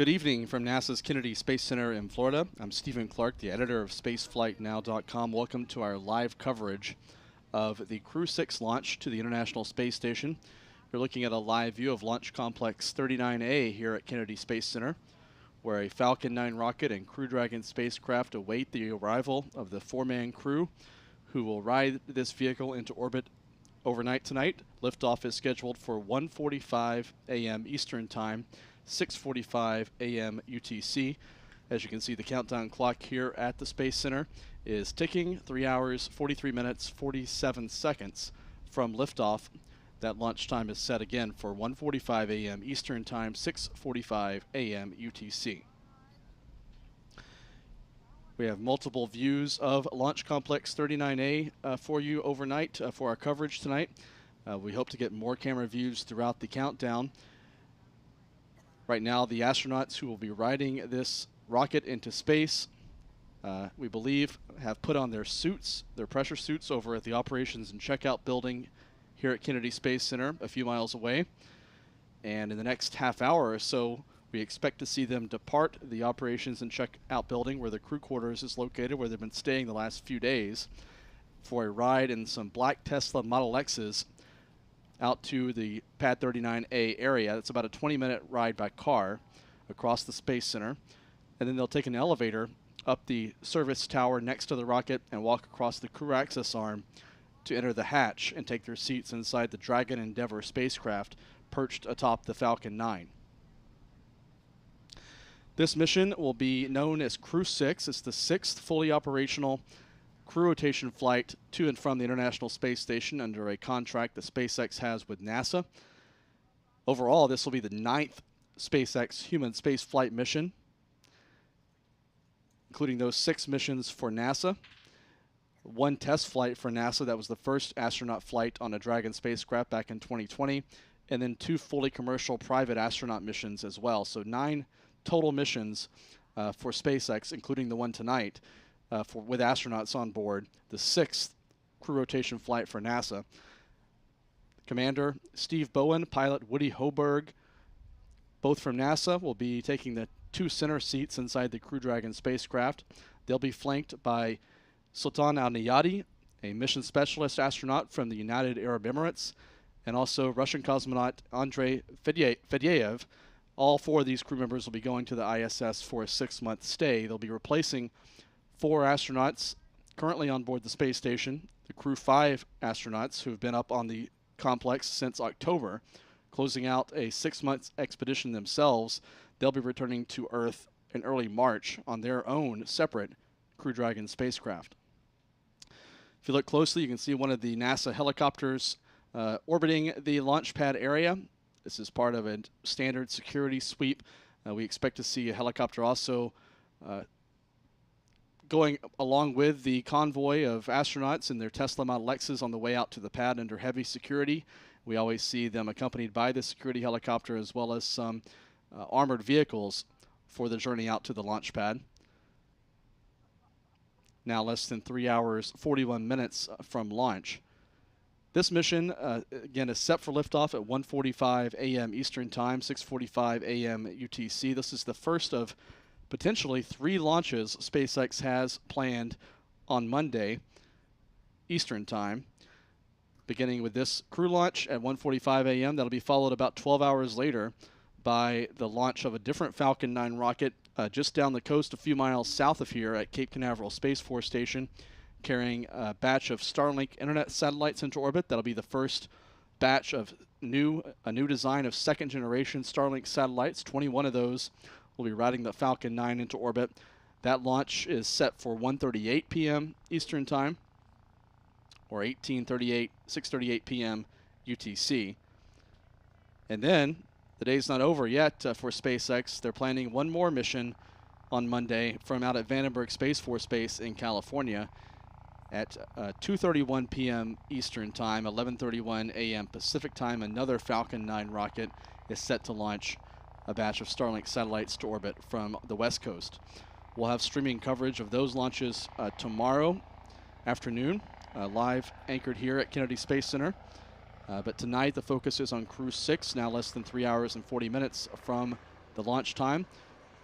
Good evening from NASA's Kennedy Space Center in Florida. I'm Stephen Clark, the editor of SpaceflightNow.com. Welcome to our live coverage of the Crew 6 launch to the International Space Station. You're looking at a live view of Launch Complex 39A here at Kennedy Space Center, where a Falcon 9 rocket and Crew Dragon spacecraft await the arrival of the 4-man crew who will ride this vehicle into orbit overnight tonight. Liftoff is scheduled for 1:45 a.m. Eastern Time, 6:45 a.m. UTC. As you can see, the countdown clock here at the Space Center is ticking. 3 hours, 43 minutes, 47 seconds from liftoff. That launch time is set again for 1:45 a.m. Eastern Time, 6:45 a.m. UTC. We have multiple views of Launch Complex 39A for you overnight for our coverage tonight. We hope to get more camera views throughout the countdown. Right now, the astronauts who will be riding this rocket into space, we believe, have put on their suits, their pressure suits, over at the Operations and Checkout building here at Kennedy Space Center, a few miles away. And in the next half hour or so, we expect to see them depart the Operations and Checkout building where the crew quarters is located, where they've been staying the last few days, for a ride in some black Tesla Model X's out to the Pad 39A area. It's about a 20-minute ride by car across the Space Center. And then they'll take an elevator up the service tower next to the rocket and walk across the crew access arm to enter the hatch and take their seats inside the Dragon Endeavour spacecraft perched atop the Falcon 9. This mission will be known as Crew 6. It's the 6th fully operational crew rotation flight to and from the International Space Station under a contract that SpaceX has with NASA. Overall, this will be the 9th SpaceX human space flight mission, including those 6 missions for NASA. 1 test flight for NASA, that was the first astronaut flight on a Dragon spacecraft back in 2020, and then 2 fully commercial private astronaut missions as well. So 9 total missions for SpaceX, including the one tonight with astronauts on board, the 6th crew rotation flight for NASA. Commander Steve Bowen, pilot Woody Hoburg, both from NASA, will be taking the 2 center seats inside the Crew Dragon spacecraft. They'll be flanked by Sultan Al Neyadi, a mission specialist astronaut from the United Arab Emirates, and also Russian cosmonaut Andrey Fedyaev. All 4 of these crew members will be going to the ISS for a 6-month stay. They'll be replacing 4 astronauts currently on board the space station, the Crew 5 astronauts who have been up on the complex since October, closing out a 6-month expedition themselves. They'll be returning to Earth in early March on their own separate Crew Dragon spacecraft. If you look closely, you can see one of the NASA helicopters orbiting the launch pad area. This is part of a standard security sweep. We expect to see a helicopter also going along with the convoy of astronauts in their Tesla Model X's on the way out to the pad under heavy security. We always see them accompanied by the security helicopter, as well as some armored vehicles for the journey out to the launch pad. Now less than 3 hours, 41 minutes from launch. This mission, again, is set for liftoff at 1:45 a.m. Eastern Time, 6:45 a.m. UTC. This is the first of potentially 3 launches SpaceX has planned on Monday, Eastern Time, beginning with this crew launch at 1:45 a.m. That'll be followed about 12 hours later by the launch of a different Falcon 9 rocket just down the coast a few miles south of here at Cape Canaveral Space Force Station, carrying a batch of Starlink internet satellites into orbit. That'll be the first batch of a new design of second-generation Starlink satellites. 21 of those will be riding the Falcon 9 into orbit. That launch is set for 1:38 p.m. Eastern Time, or 6:38 p.m. UTC. And then the day's not over yet for SpaceX. They're planning one more mission on Monday from out at Vandenberg Space Force Base in California at 2:31 p.m. Eastern Time, 11:31 a.m. Pacific Time. Another Falcon 9 rocket is set to launch a batch of Starlink satellites to orbit from the West Coast. We'll have streaming coverage of those launches tomorrow afternoon, live anchored here at Kennedy Space Center. But tonight the focus is on Crew 6, now less than 3 hours and 40 minutes from the launch time.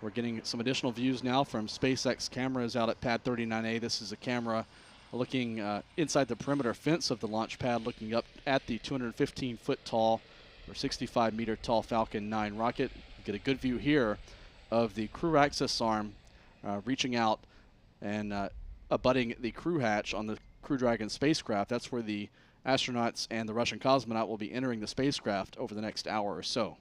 We're getting some additional views now from SpaceX cameras out at pad 39A. This is a camera looking inside the perimeter fence of the launch pad, looking up at the 215-foot tall or 65-meter tall Falcon 9 rocket. You get a good view here of the crew access arm reaching out and abutting the crew hatch on the Crew Dragon spacecraft. That's where the astronauts and the Russian cosmonaut will be entering the spacecraft over the next hour or so.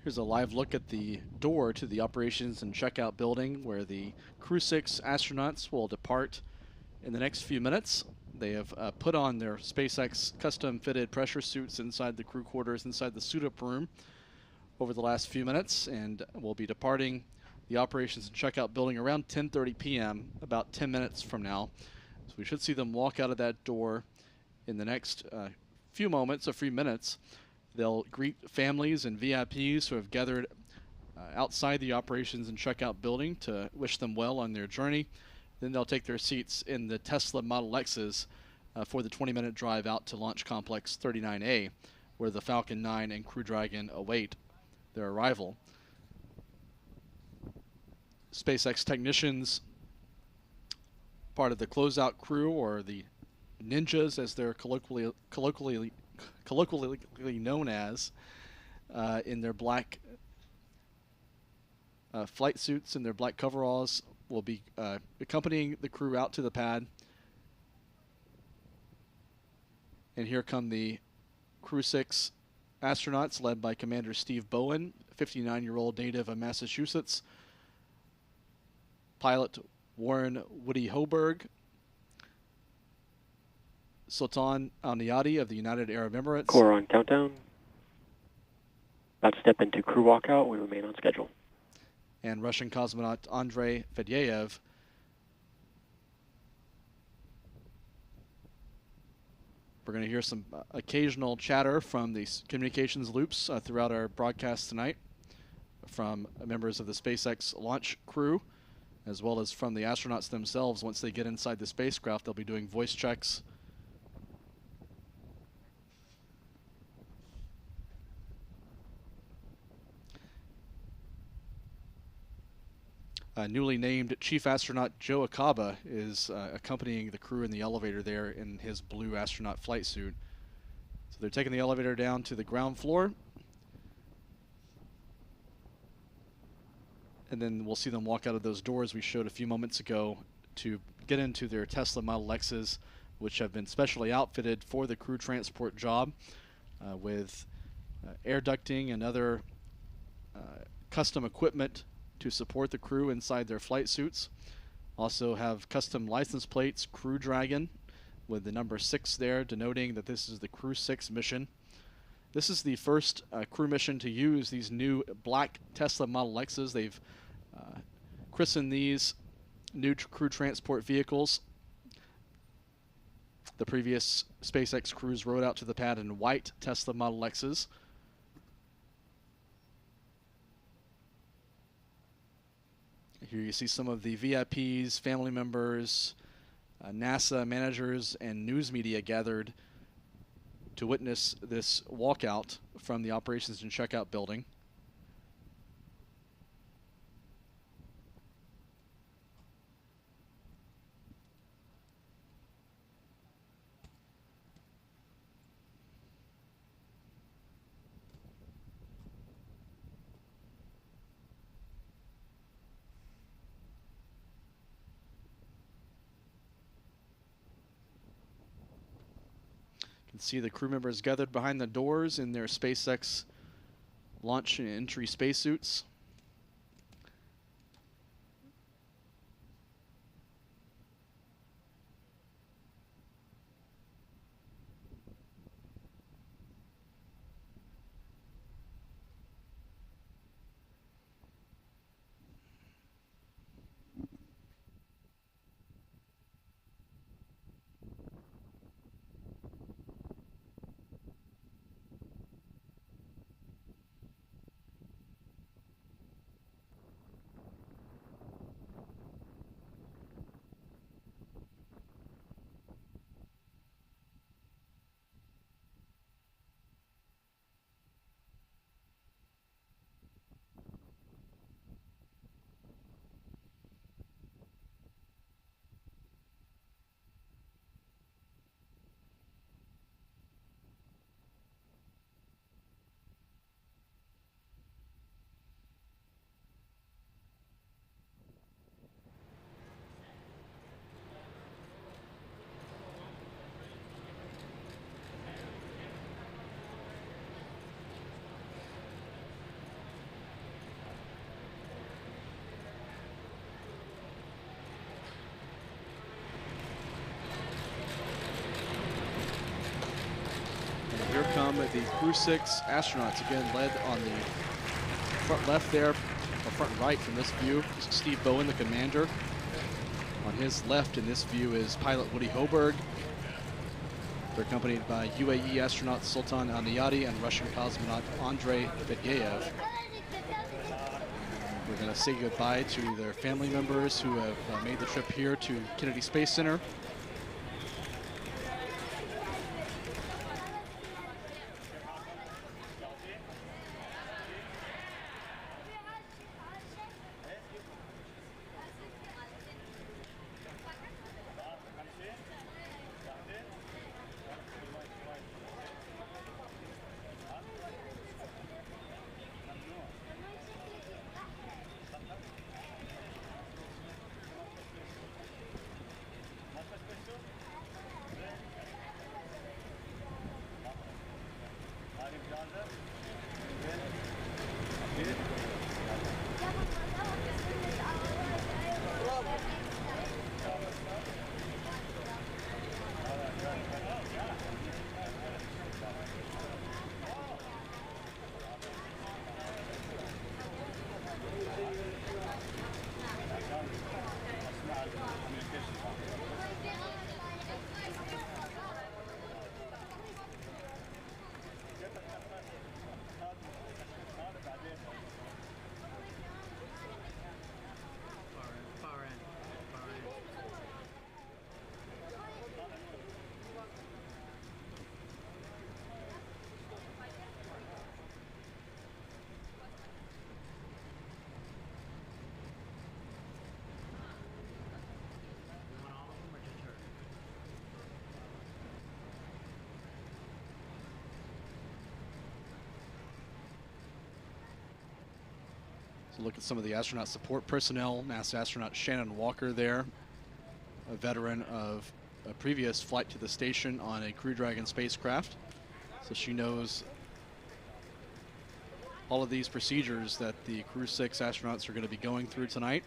Here's a live look at the door to the operations and checkout building where the Crew 6 astronauts will depart in the next few minutes. They have put on their SpaceX custom-fitted pressure suits inside the crew quarters, inside the suit-up room over the last few minutes, and will be departing the operations and checkout building around 10:30 p.m., about 10 minutes from now. So we should see them walk out of that door in the next few moments, a few minutes. They'll greet families and VIPs who have gathered outside the operations and checkout building to wish them well on their journey. Then they'll take their seats in the Tesla Model X's for the 20-minute drive out to Launch Complex 39A, where the Falcon 9 and Crew Dragon await their arrival. SpaceX technicians, part of the closeout crew, or the ninjas as they're colloquially known as, in their black flight suits and their black coveralls, will be accompanying the crew out to the pad. And here come the Crew 6 astronauts led by Commander Steve Bowen, 59-year-old native of Massachusetts, pilot Warren Woody Hoburg, Sultan Al Neyadi of the United Arab Emirates. Core on countdown. About to step into crew walkout. We remain on schedule. And Russian cosmonaut Andrey Fedyaev. We're going to hear some occasional chatter from these communications loops throughout our broadcast tonight from members of the SpaceX launch crew, as well as from the astronauts themselves. Once they get inside the spacecraft, they'll be doing voice checks. Newly named Chief Astronaut Joe Acaba is accompanying the crew in the elevator there in his blue astronaut flight suit. So they're taking the elevator down to the ground floor. And then we'll see them walk out of those doors we showed a few moments ago to get into their Tesla Model X's, which have been specially outfitted for the crew transport job with air ducting and other custom equipment to support the crew inside their flight suits. Also have custom license plates, Crew Dragon, with the number 6 there, denoting that this is the Crew 6 mission. This is the first crew mission to use these new black Tesla Model X's. They've christened these new crew transport vehicles. The previous SpaceX crews rode out to the pad in white Tesla Model X's. Here you see some of the VIPs, family members, NASA managers, and news media gathered to witness this walkout from the operations and checkout building. See the crew members gathered behind the doors in their SpaceX launch and entry spacesuits. the Crew 6 astronauts, again led on the front left there, or front right from this view. This is Steve Bowen, the commander. On his left in this view is pilot Woody Hoburg. They're accompanied by UAE astronaut Sultan Al Neyadi and Russian cosmonaut Andrey Fedyaev. We're going to say goodbye to their family members who have made the trip here to Kennedy Space Center. So look at some of the astronaut support personnel. NASA astronaut Shannon Walker there, a veteran of a previous flight to the station on a Crew Dragon spacecraft. So she knows all of these procedures that the Crew 6 astronauts are going to be going through tonight,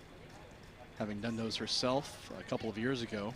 having done those herself a couple of years ago.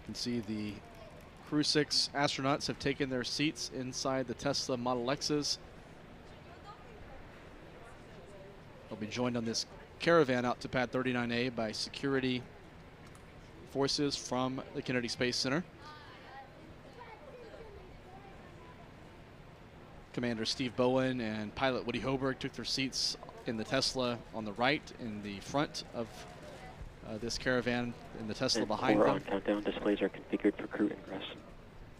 You can see the Crew 6 astronauts have taken their seats inside the Tesla Model X's. They'll be joined on this caravan out to pad 39A by security forces from the Kennedy Space Center. Commander Steve Bowen and pilot Woody Hoburg took their seats in the Tesla on the right, in the front of this caravan, in the Tesla behind them. Countdown displays are configured for crew ingress.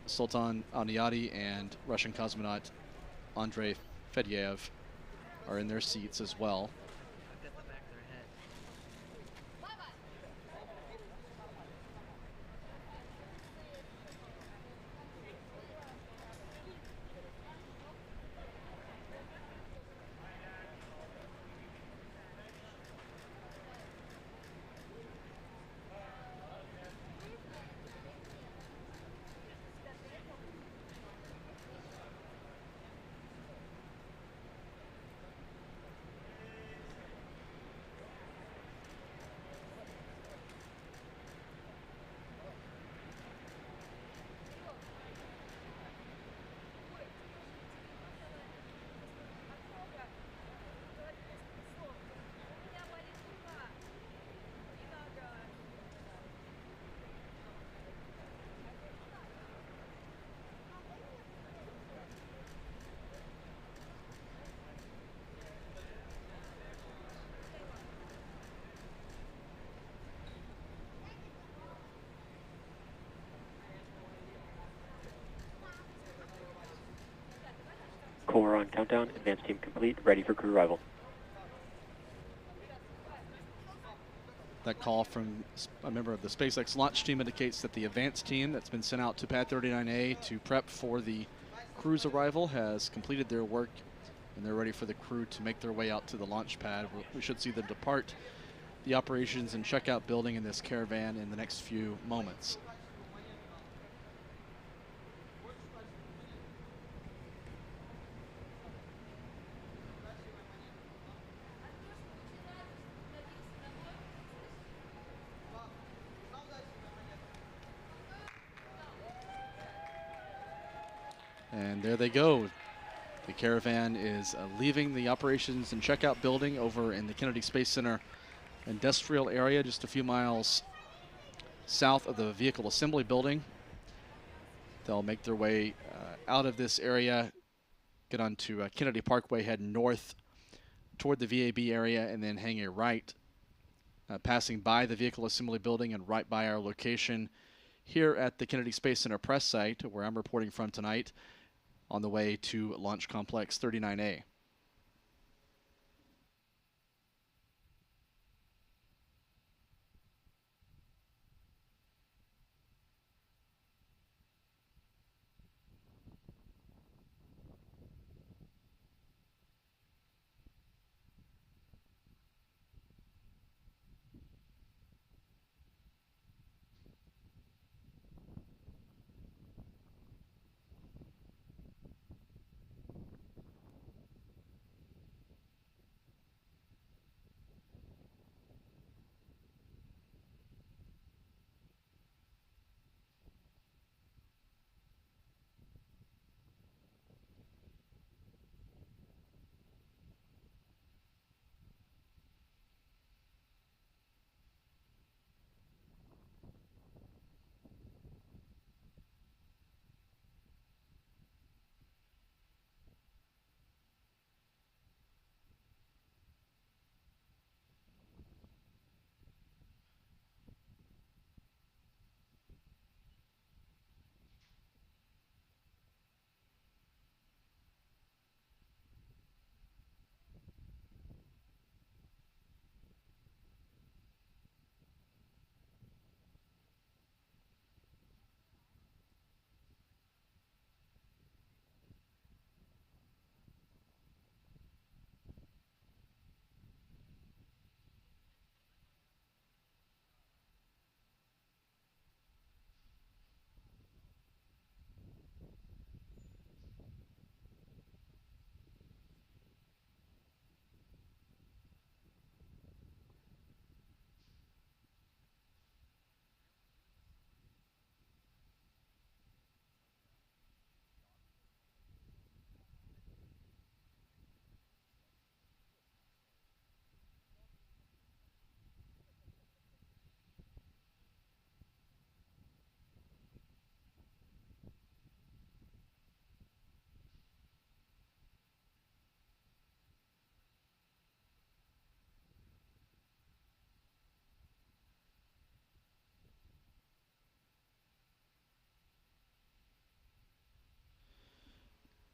Sultan Al Neyadi and Russian cosmonaut Andrey Fedyaev are in their seats as well. 4 on countdown. Advanced team complete. Ready for crew arrival. That call from a member of the SpaceX launch team indicates that the advanced team that's been sent out to pad 39A to prep for the crew's arrival has completed their work, and they're ready for the crew to make their way out to the launch pad. We should see them depart the operations and checkout building in this Caravan in the next few moments. And there they go. The Caravan is leaving the operations and checkout building over in the Kennedy Space Center industrial area, just a few miles south of the vehicle assembly building. They'll make their way out of this area, get onto Kennedy Parkway, head north toward the VAB area, and then hang a right, passing by the vehicle assembly building and right by our location here at the Kennedy Space Center press site, where I'm reporting from tonight, on the way to Launch Complex 39A.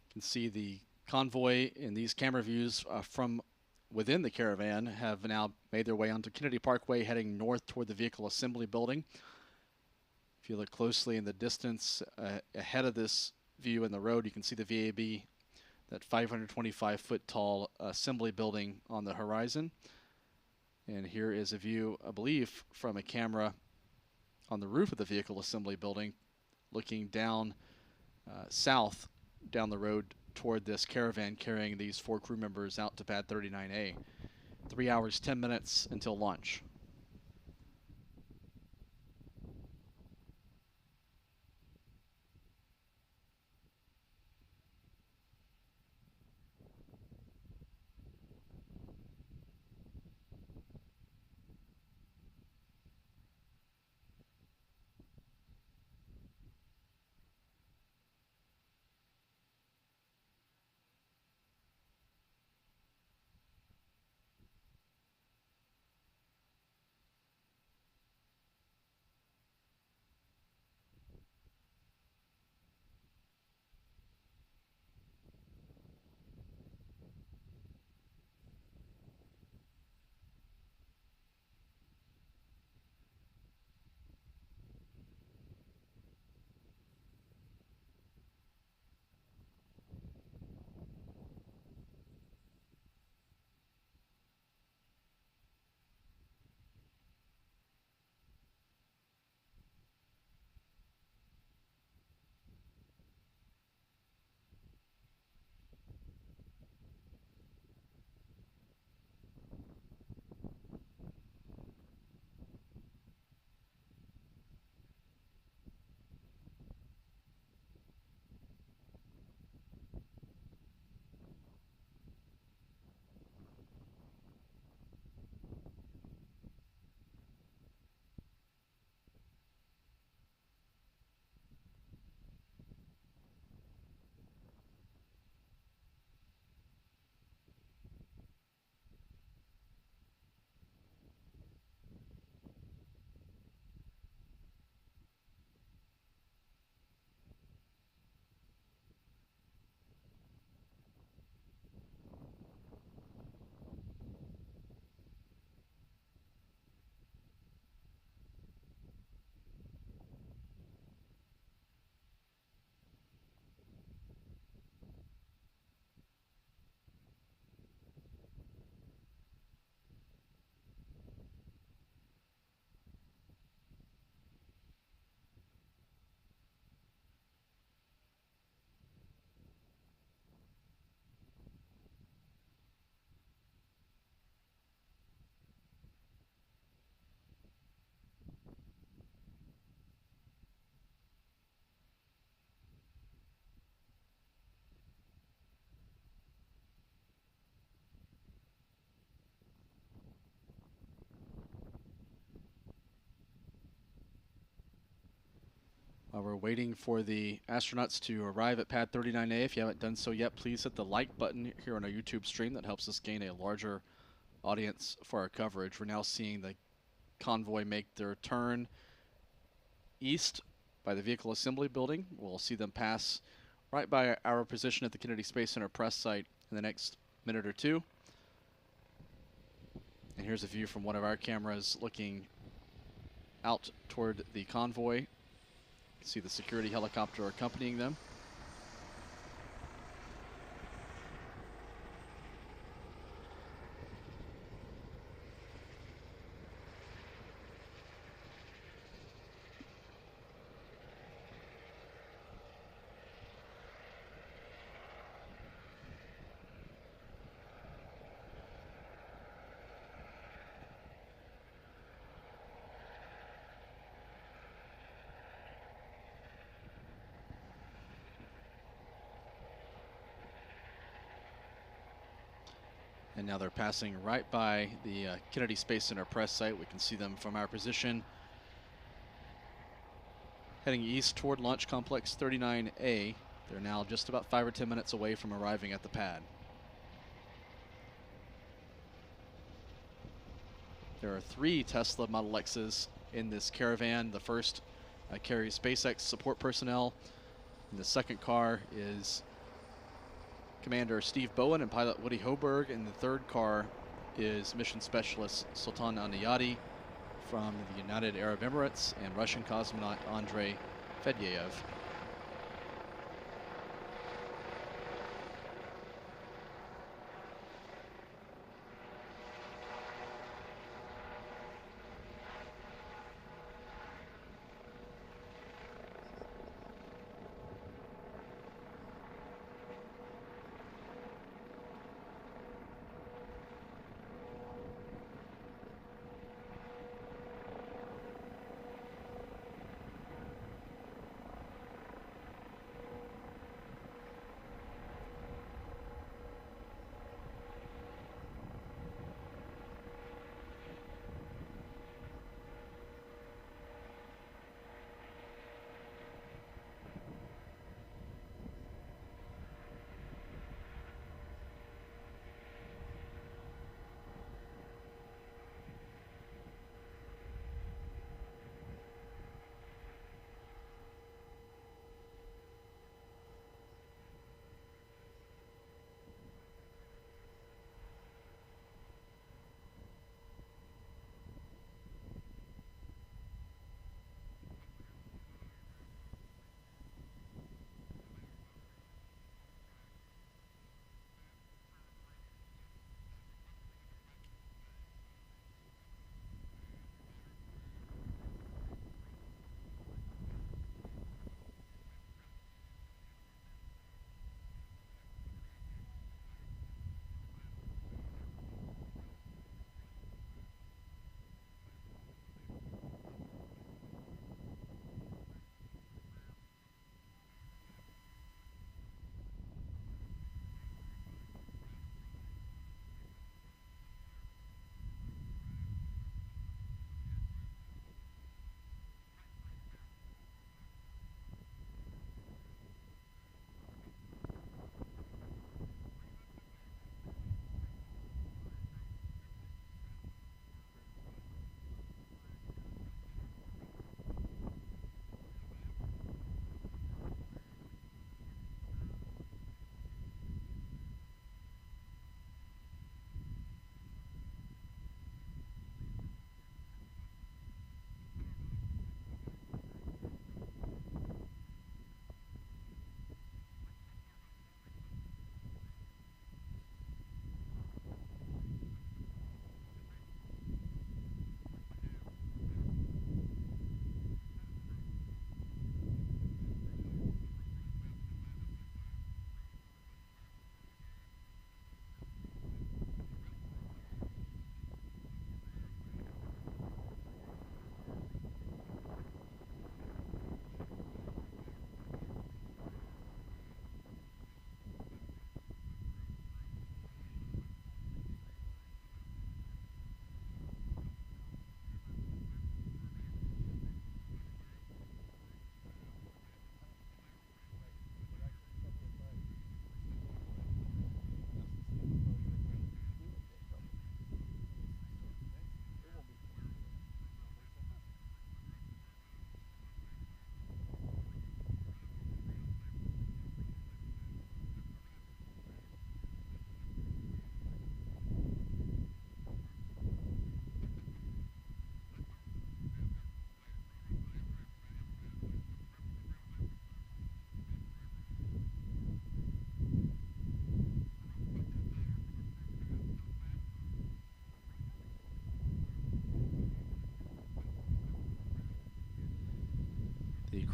You can see the convoy in these camera views from within the Caravan have now made their way onto Kennedy Parkway, heading north toward the vehicle assembly building. If you look closely in the distance ahead of this view in the road, you can see the VAB, that 525-foot tall assembly building on the horizon. And here is a view, I believe, from a camera on the roof of the vehicle assembly building, looking down south down the road toward this Caravan carrying these 4 crew members out to pad 39A. 3 hours, 10 minutes until launch. waiting for the astronauts to arrive at pad 39A. If you haven't done so yet, please hit the like button here on our YouTube stream. That helps us gain a larger audience for our coverage. We're now seeing the convoy make their turn east by the vehicle assembly building. We'll see them pass right by our position at the Kennedy Space Center press site in the next minute or two. And here's a view from one of our cameras looking out toward the convoy. You can see the security helicopter accompanying them. And now they're passing right by the Kennedy Space Center press site. We can see them from our position, heading east toward Launch Complex 39A. They're now just about 5 or 10 minutes away from arriving at the pad. There are 3 Tesla Model X's in this caravan. The first carries SpaceX support personnel, and the second car is Commander Steve Bowen and pilot Woody Hoburg, and the third car is mission specialist Sultan Al Neyadi from the United Arab Emirates and Russian cosmonaut Andrey Fedyaev.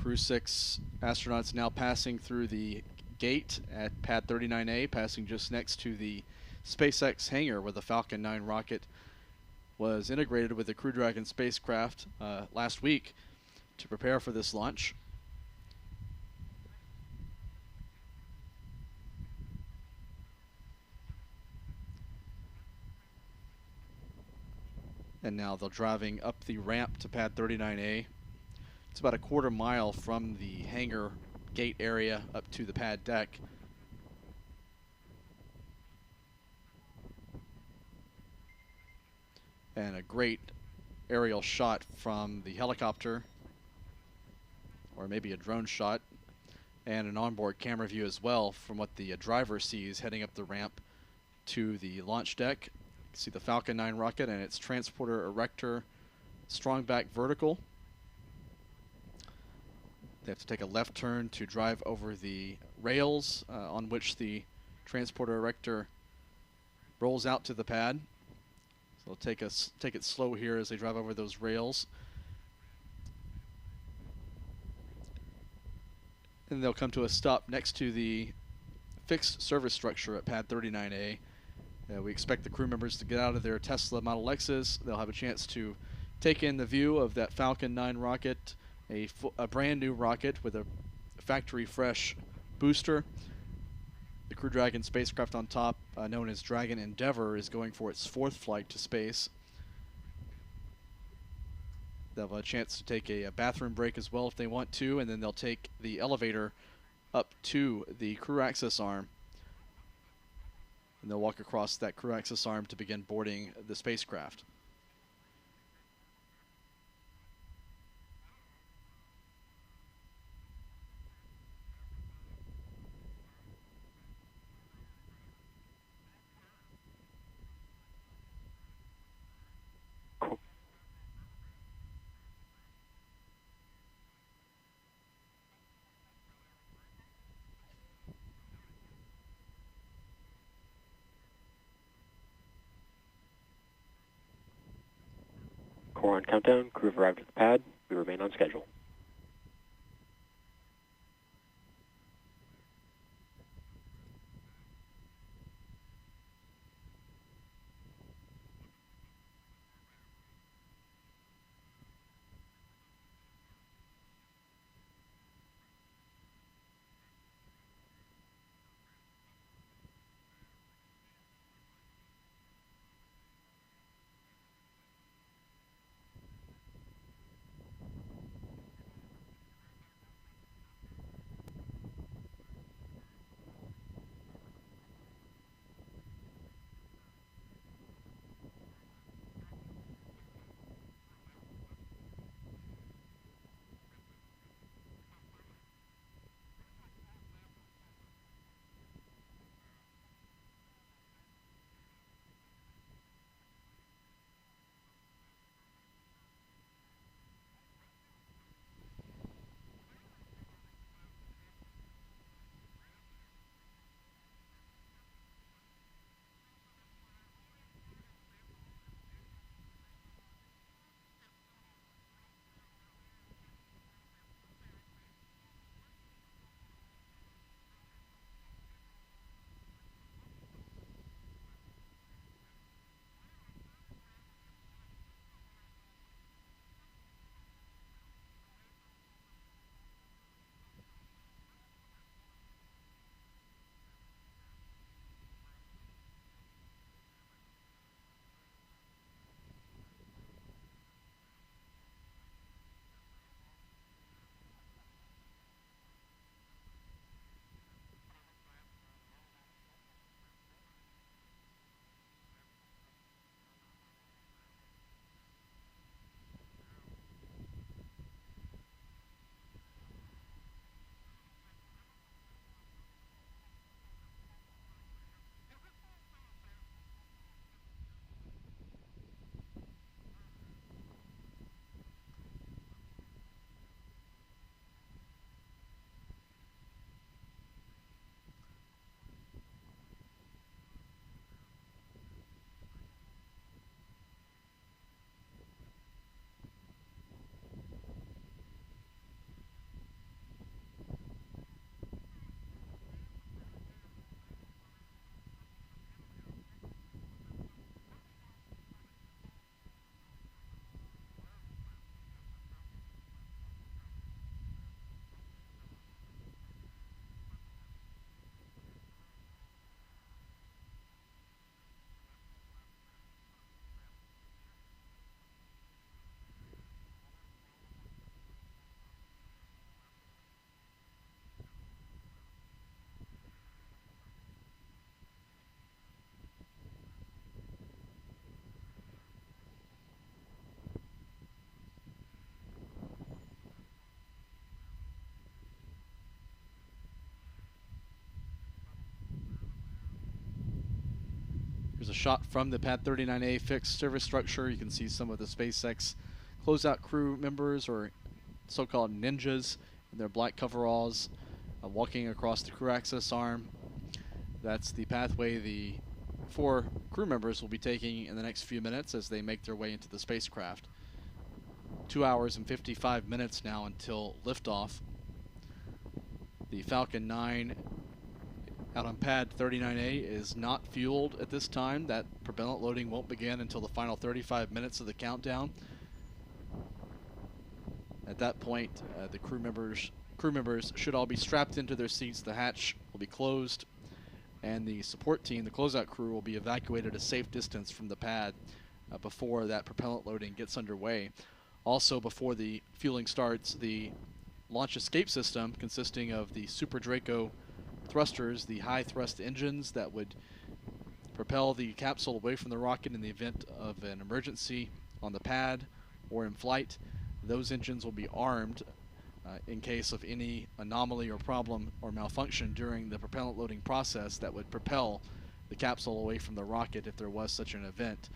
Crew 6 astronauts now passing through the gate at pad 39A, passing just next to the SpaceX hangar where the Falcon 9 rocket was integrated with the Crew Dragon spacecraft last week to prepare for this launch. And now they're driving up the ramp to pad 39A. It's about a quarter mile from the hangar gate area up to the pad deck. And a great aerial shot from the helicopter, or maybe a drone shot, and an onboard camera view as well from what the driver sees heading up the ramp to the launch deck. You can see the Falcon 9 rocket and its transporter erector strong back vertical. They have to take a left turn to drive over the rails on which the transporter erector rolls out to the pad. So they'll take it slow here as they drive over those rails. And they'll come to a stop next to the fixed service structure at pad 39A. We expect the crew members to get out of their Tesla Model X's. They'll have a chance to take in the view of that Falcon 9 rocket, a brand new rocket with a factory fresh booster. The Crew Dragon spacecraft on top, known as Dragon Endeavour, is going for its 4th flight to space. They'll have a chance to take a bathroom break as well if they want to, and then they'll take the elevator up to the crew access arm. And they'll walk across that crew access arm to begin boarding the spacecraft. Core on countdown. Crew have arrived at the pad. We remain on schedule. Here's a shot from the Pad 39A fixed service structure. You can see some of the SpaceX closeout crew members, or so-called ninjas, in their black coveralls, walking across the crew access arm. That's the pathway the 4 crew members will be taking in the next few minutes as they make their way into the spacecraft. 2 hours and 55 minutes now until liftoff. The Falcon 9 out on Pad 39A is not fueled at this time. That propellant loading won't begin until the final 35 minutes of the countdown. At that point, the crew members should all be strapped into their seats. The hatch will be closed, and the support team, the closeout crew, will be evacuated a safe distance from the pad before that propellant loading gets underway. Also, before the fueling starts, the launch escape system, consisting of the Super Draco thrusters, the high thrust engines that would propel the capsule away from the rocket in the event of an emergency on the pad or in flight. Those engines will be armed in case of any anomaly or problem or malfunction during the propellant loading process that would propel the capsule away from the rocket if there was such an event.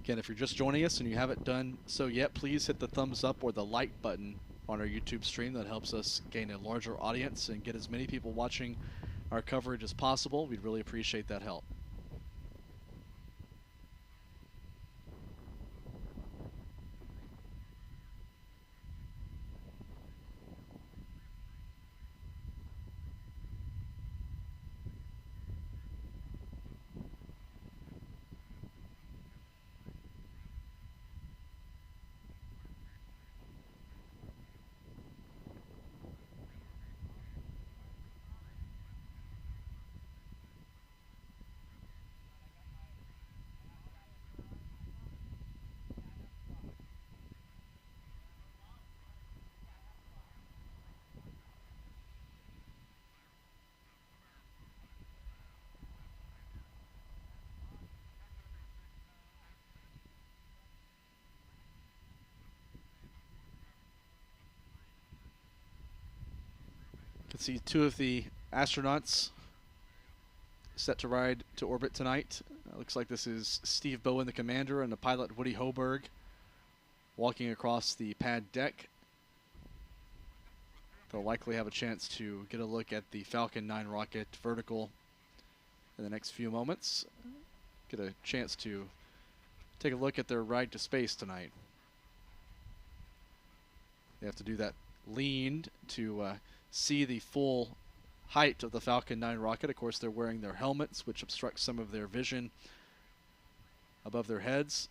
Again, if you're just joining us and you haven't done so yet, please hit the thumbs up or the like button on our YouTube stream. That helps us gain a larger audience and get as many people watching our coverage as possible. We'd really appreciate that help. You can see 2 of the astronauts set to ride to orbit tonight. Looks like this is Steve Bowen, the commander, and the pilot Woody Hoburg walking across the pad deck. They'll likely have a chance to get a look at the Falcon 9 rocket vertical in the next few moments. Get a chance to take a look at their ride to space tonight. They have to do that leaned to see the full height of the Falcon 9 rocket. Of course, they're wearing their helmets, which obstruct some of their vision above their heads.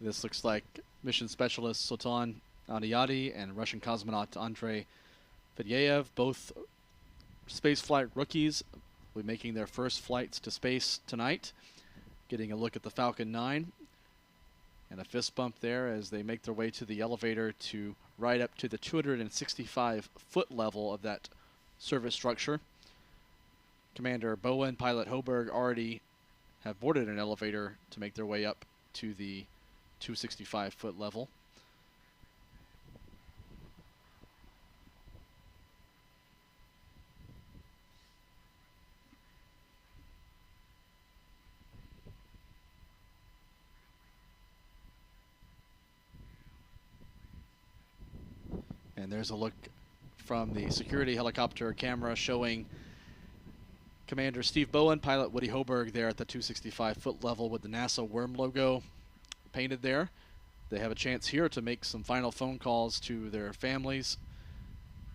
This looks like mission specialist Sultan Al Neyadi and Russian cosmonaut Andrey Fedyaev, both spaceflight rookies, will be making their first flights to space tonight. Getting a look at the Falcon 9, and a fist bump there as they make their way to the elevator to ride up to the 265-foot level of that service structure. Commander Bowen, pilot Hoburg already have boarded an elevator to make their way up to the 265-foot level. And there's a look from the security helicopter camera showing Commander Steve Bowen, pilot Woody Hoburg there at the 265-foot level with the NASA worm logo painted there. They have a chance here to make some final phone calls to their families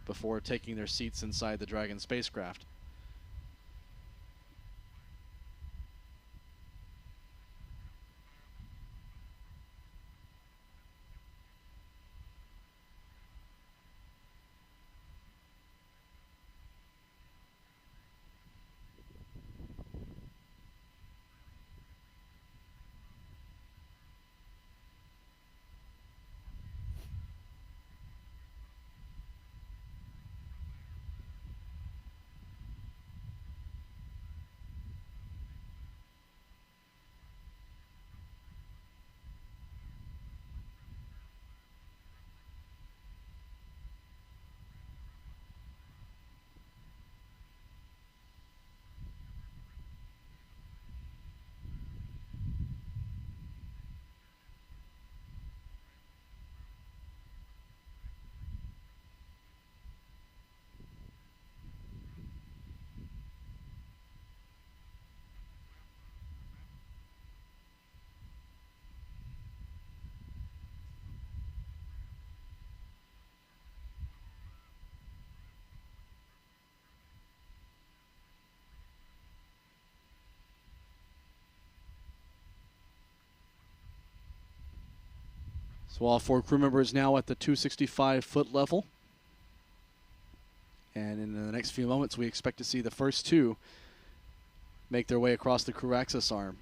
before taking their seats inside the Dragon spacecraft. So all 4 crew members now at the 265-foot level. And in the next few moments, we expect to see the first 2 make their way across the crew access arm.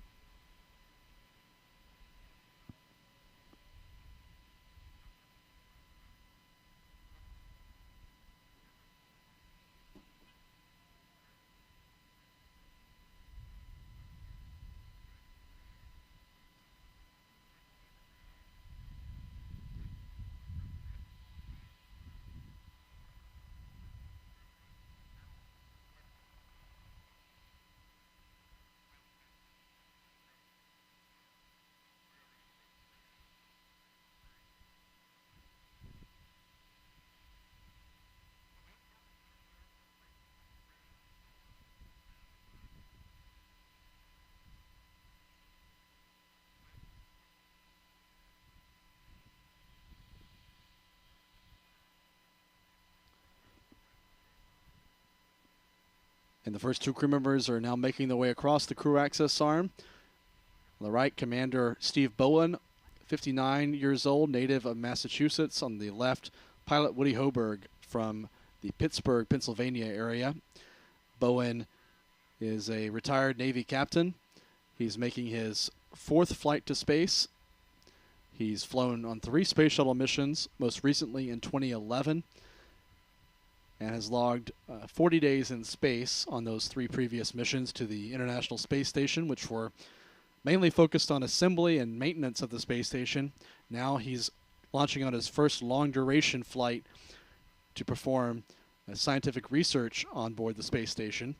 And the first 2 crew members are now making their way across the crew access arm. On the right, Commander Steve Bowen, 59 years old, native of Massachusetts. On the left, pilot Woody Hoburg from the Pittsburgh, Pennsylvania area. Bowen is a retired Navy captain. He's making his 4th flight to space. He's flown on 3 space shuttle missions, most recently in 2011. And has logged 40 days in space on those 3 previous missions to the International Space Station, which were mainly focused on assembly and maintenance of the space station. Now he's launching on his first long-duration flight to perform scientific research on board the space station.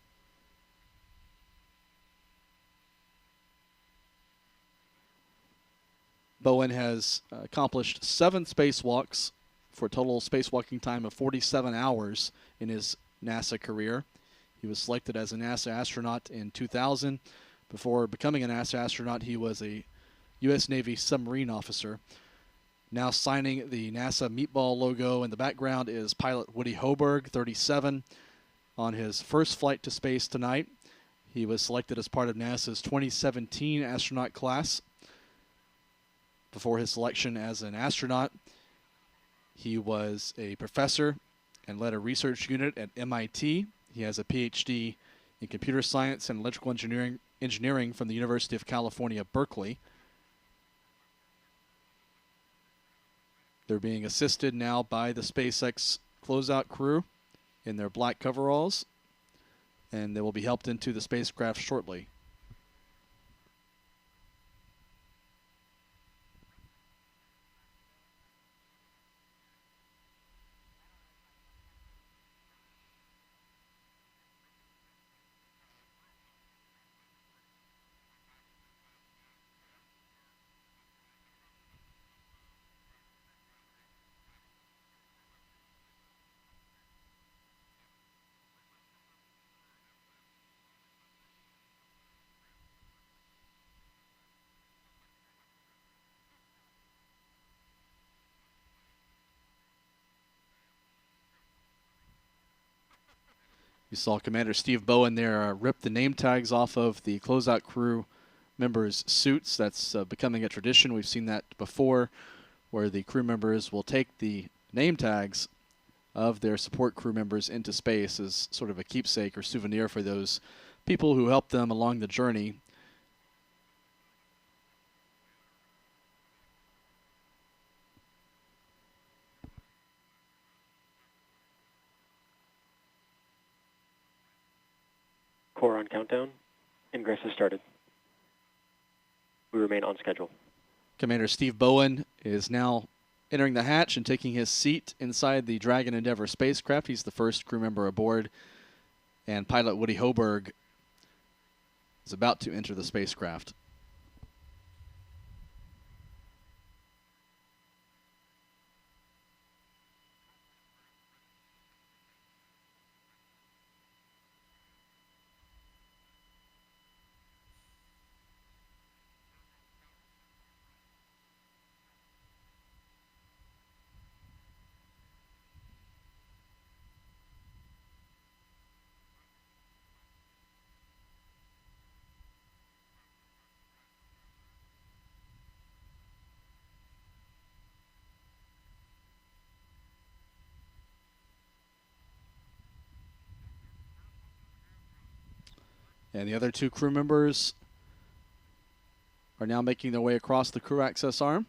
Bowen has accomplished 7 spacewalks for a total spacewalking time of 47 hours in his NASA career. He was selected as a NASA astronaut in 2000. Before becoming a NASA astronaut, he was a U.S. Navy submarine officer. Now signing the NASA meatball logo in the background is pilot Woody Hoburg, 37, on his first flight to space tonight. He was selected as part of NASA's 2017 astronaut class. Before his selection as an astronaut, he was a professor and led a research unit at MIT. He has a PhD in computer science and electrical engineering from the University of California, Berkeley. They're being assisted now by the SpaceX closeout crew in their black coveralls. and they will be helped into the spacecraft shortly. You saw Commander Steve Bowen there rip the name tags off of the closeout crew members' suits. That's becoming a tradition. We've seen that before, where the crew members will take the name tags of their support crew members into space as sort of a keepsake or souvenir for those people who helped them along the journey. Core on countdown. Ingress has started. We remain on schedule. Commander Steve Bowen is now entering the hatch and taking his seat inside the Dragon Endeavour spacecraft. He's the first crew member aboard, and pilot Woody Hoburg is about to enter the spacecraft. And the other two crew members are now making their way across the crew access arm.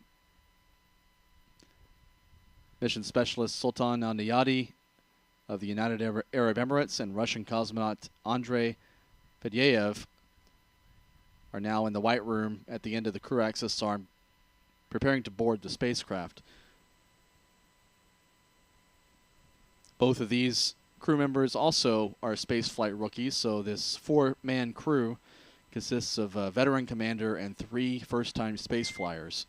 Mission Specialist Sultan Al Neyadi of the United Arab Emirates and Russian cosmonaut Andrey Fedyaev are now in the white room at the end of the crew access arm, preparing to board the spacecraft. Both of these crew members also are spaceflight rookies, so this 4-man crew consists of a veteran commander and 3 first-time space flyers.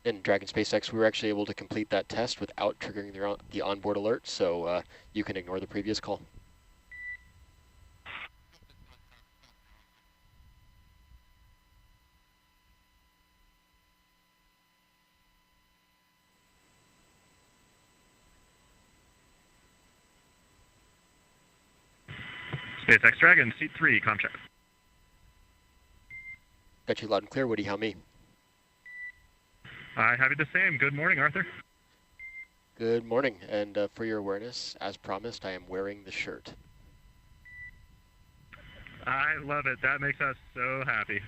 In Dragon SpaceX, we were actually able to complete that test without triggering the onboard alert, so you can ignore the previous call. SpaceX Dragon, seat 3, contract. Got you loud and clear, Woody. How me? I have you the same. Good morning, Arthur. Good morning, and for your awareness, as promised, I am wearing the shirt. I love it. That makes us so happy.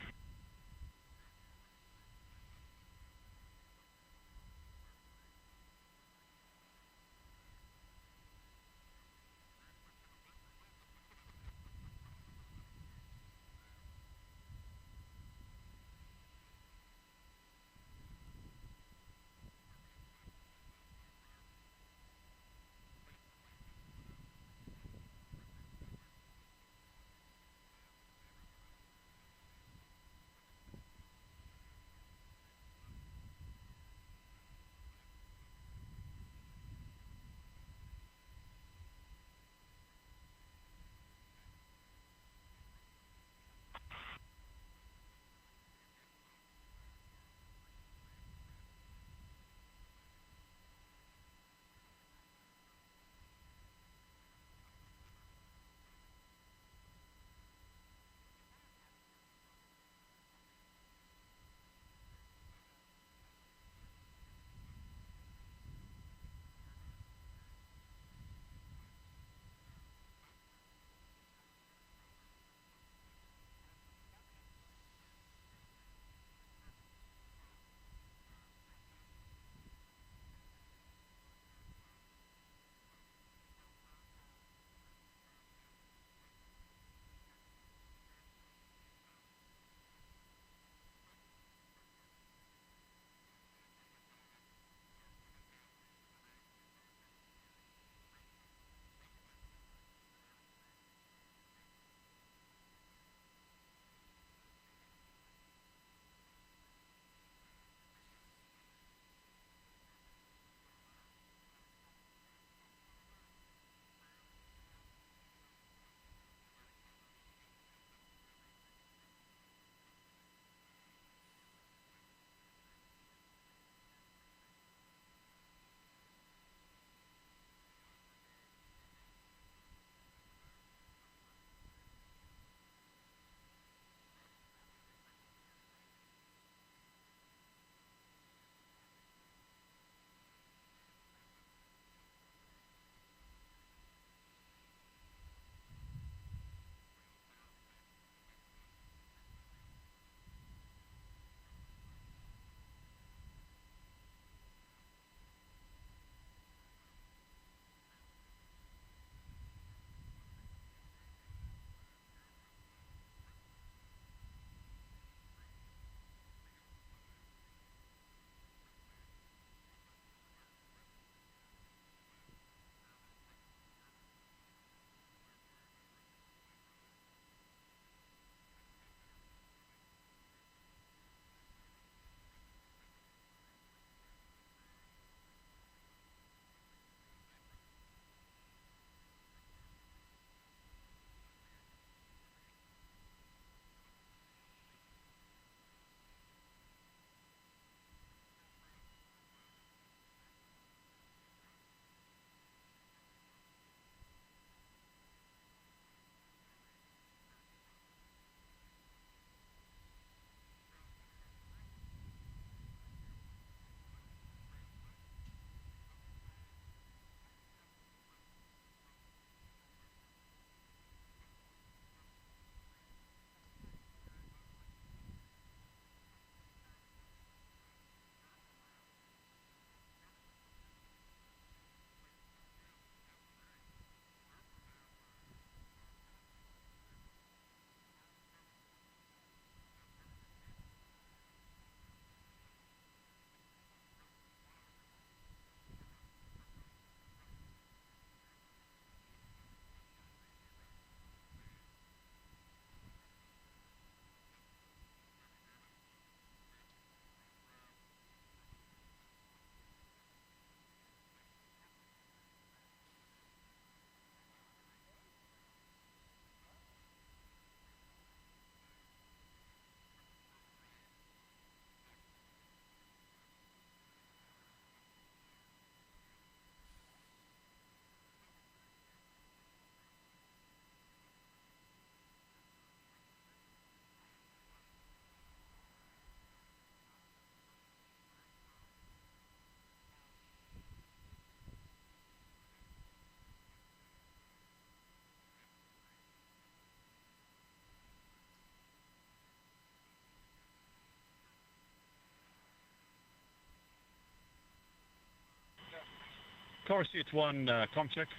Car seat 1, com check.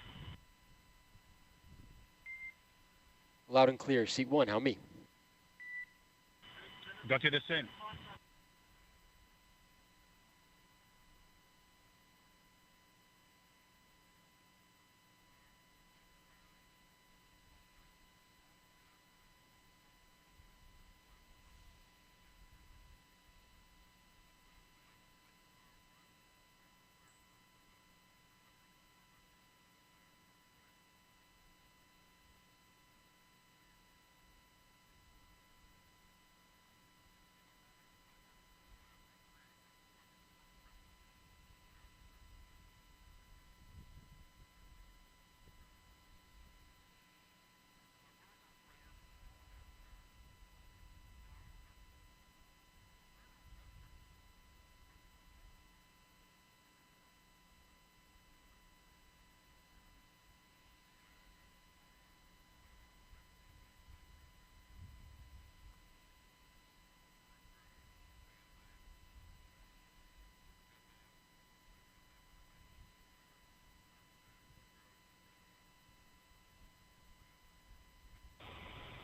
Loud and clear, seat 1, how me? Got you the same.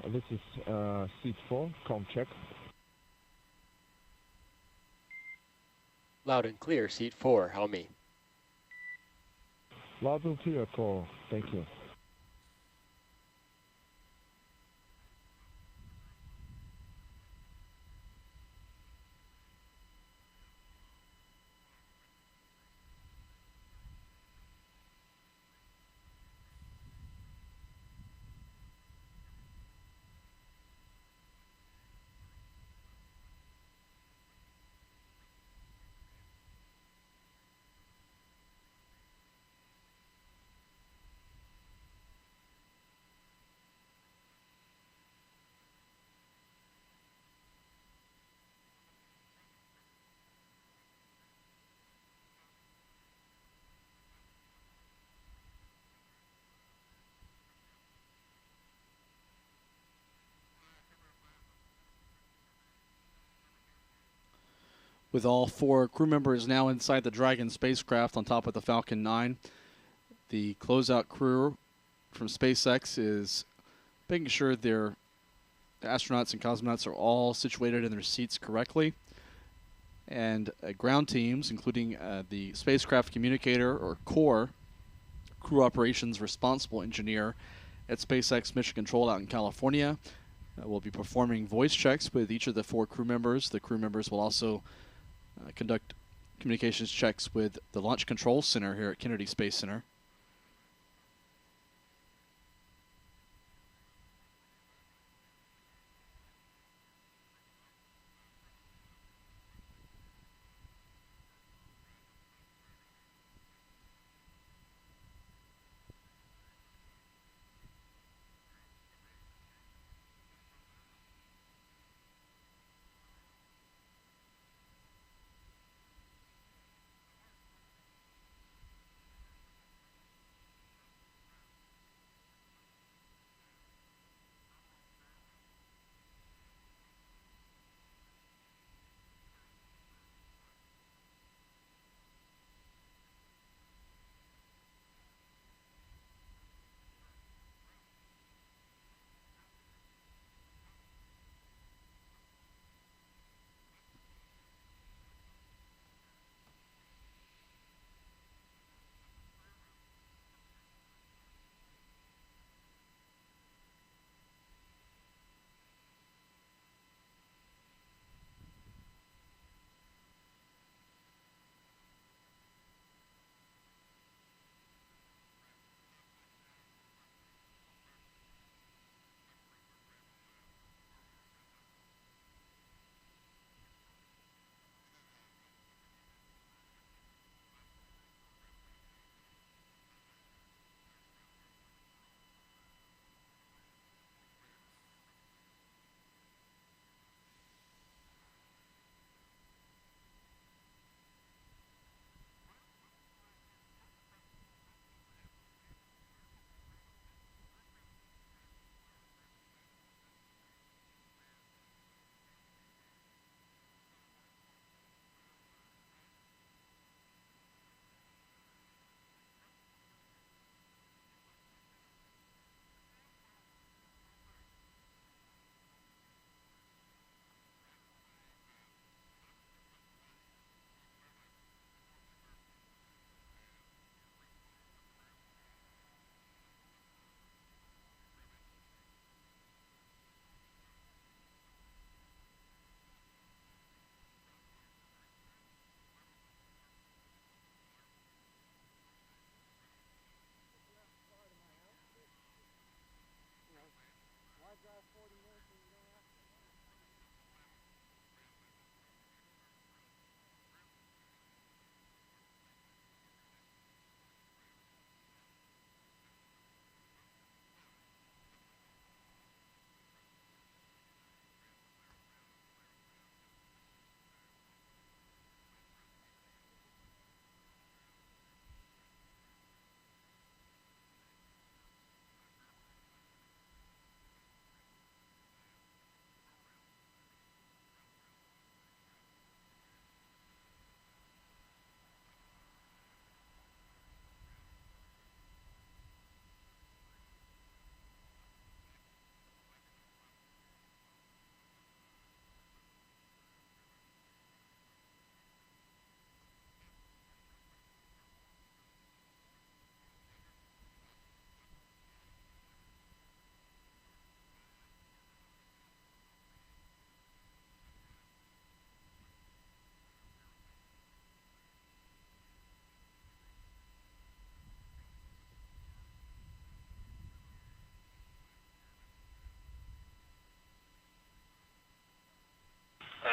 This is seat 4, com check. Loud and clear, seat 4, how me? Loud and clear call, thank you. With all 4 crew members now inside the Dragon spacecraft on top of the Falcon 9, the closeout crew from SpaceX is making sure the astronauts and cosmonauts are all situated in their seats correctly. And ground teams, including the spacecraft communicator or core, crew operations responsible engineer at SpaceX Mission Control out in California, will be performing voice checks with each of the 4 crew members. The crew members will also conduct communications checks with the Launch Control Center here at Kennedy Space Center.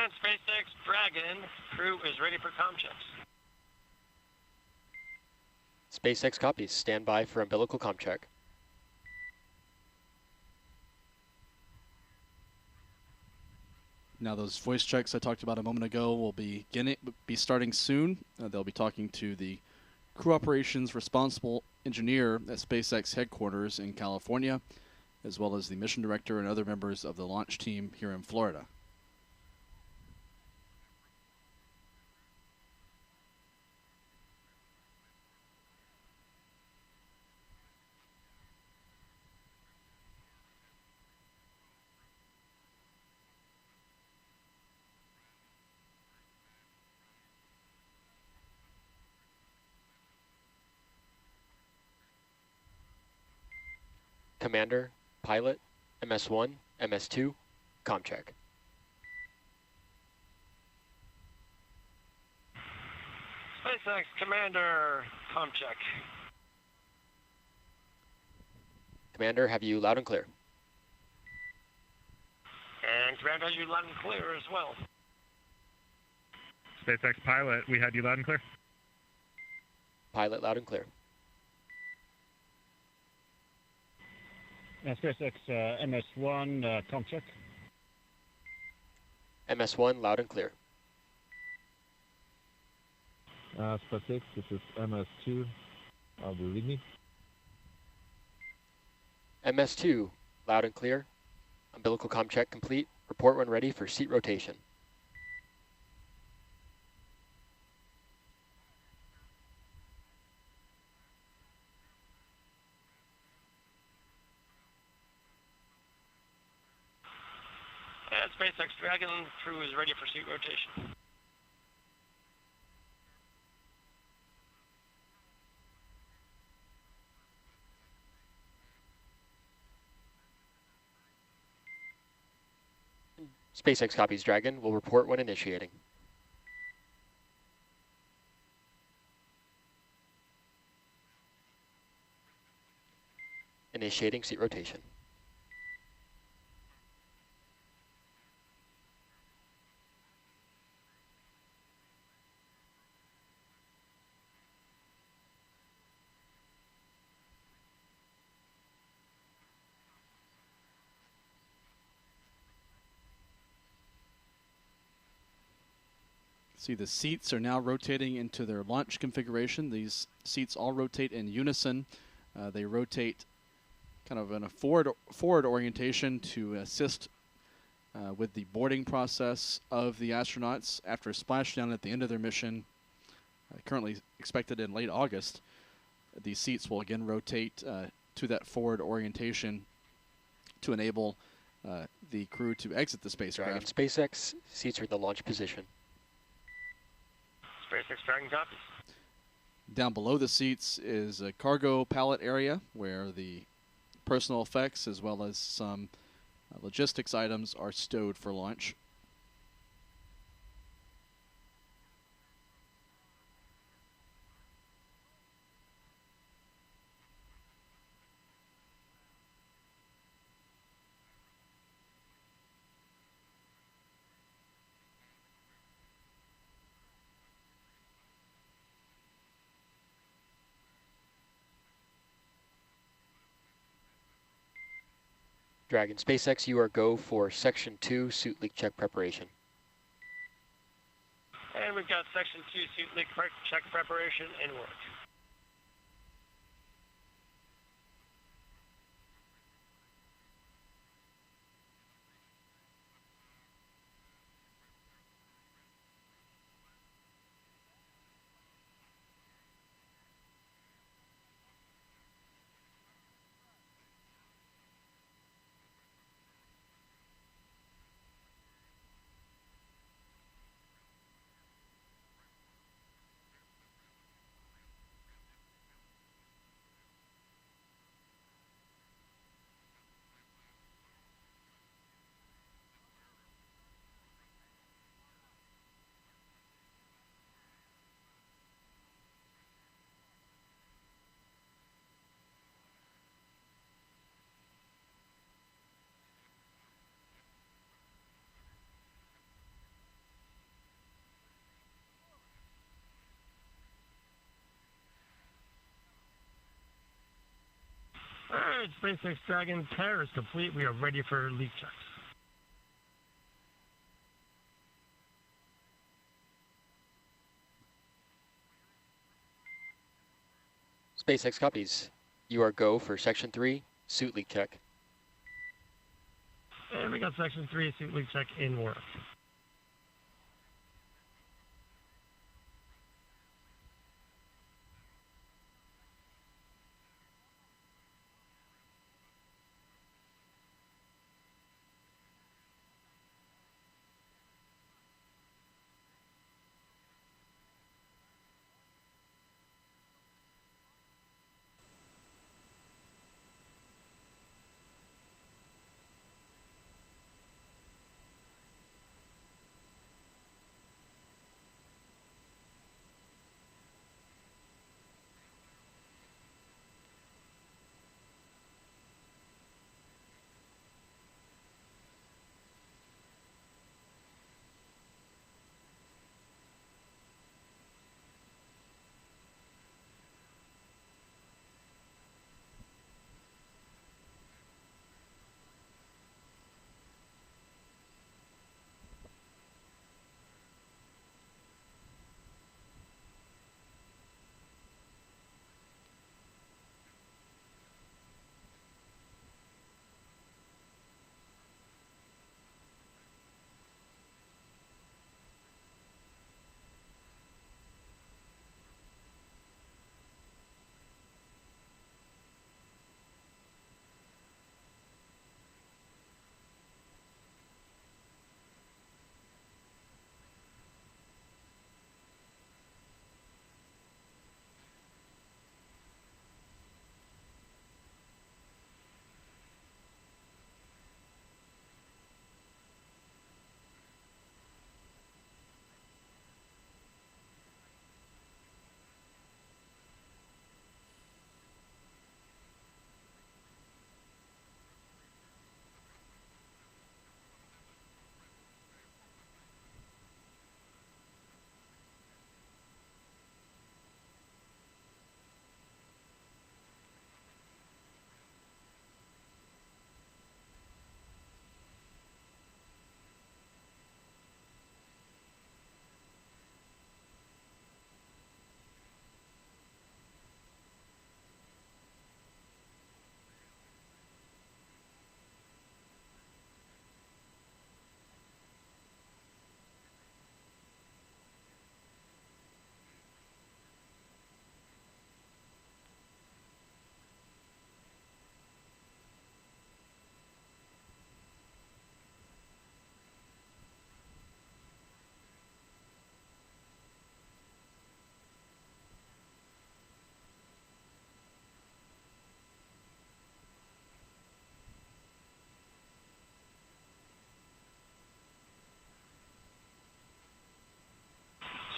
And SpaceX Dragon crew is ready for comm checks. SpaceX copies. Stand by for umbilical comm check. Now those voice checks I talked about a moment ago will be starting soon. They'll be talking to the crew operations responsible engineer at SpaceX headquarters in California, as well as the mission director and other members of the launch team here in Florida. Commander, pilot, MS-1, MS-2, comm check. SpaceX Commander, comm check. Commander, have you loud and clear? And Commander has you loud and clear as well. SpaceX pilot, we had you loud and clear. Pilot, loud and clear. SpaceX MS-1 comm check. MS-1, loud and clear. SpaceX, this is MS-2. Do you read me? MS-2, loud and clear. Umbilical comm check complete. Report when ready for seat rotation. And SpaceX Dragon crew is ready for seat rotation. SpaceX copies Dragon. Will report when initiating. Initiating seat rotation. See, the seats are now rotating into their launch configuration. These seats all rotate in unison. They rotate kind of in a forward orientation to assist with the boarding process of the astronauts after a splashdown at the end of their mission, currently expected in late August. These seats will again rotate to that forward orientation to enable the crew to exit the Dragon spacecraft. SpaceX, seats are in the launch position. SpaceX Dragon copies. Down below the seats is a cargo pallet area where the personal effects as well as some logistics items are stowed for launch. Dragon SpaceX, you are go for Section 2 suit leak check preparation. And we've got Section 2 suit leak check preparation in work. SpaceX Dragon pair is complete. We are ready for leak checks. SpaceX copies. You are go for Section 3, suit leak check. And we got Section 3 suit leak check in work.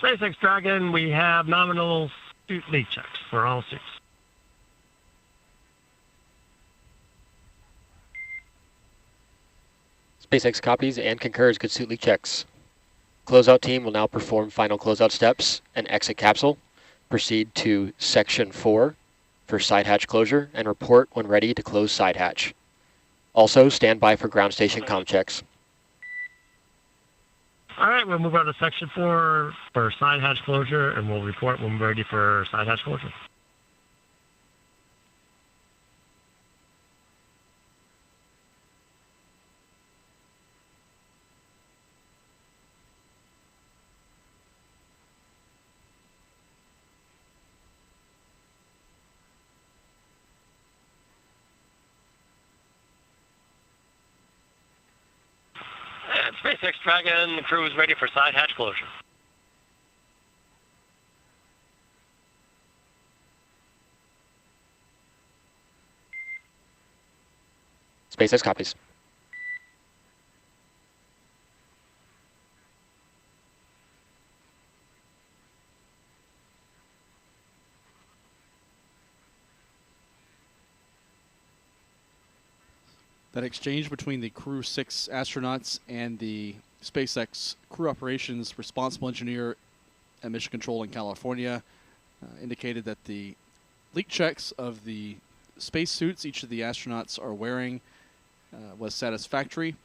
SpaceX Dragon, we have nominal suit leak checks for all suits. SpaceX copies and concurs good suit leak checks. Closeout team will now perform final closeout steps and exit capsule. Proceed to Section 4 for side hatch closure and report when ready to close side hatch. Also, stand by for ground station comm checks. All right, we'll move on to Section 4 for side hatch closure, and we'll report when we're ready for side hatch closure. And SpaceX Dragon crew is ready for side hatch closure. SpaceX copies. That exchange between the Crew 6 astronauts and the SpaceX crew operations responsible engineer at Mission Control in California indicated that the leak checks of the spacesuits each of the astronauts are wearing was satisfactory.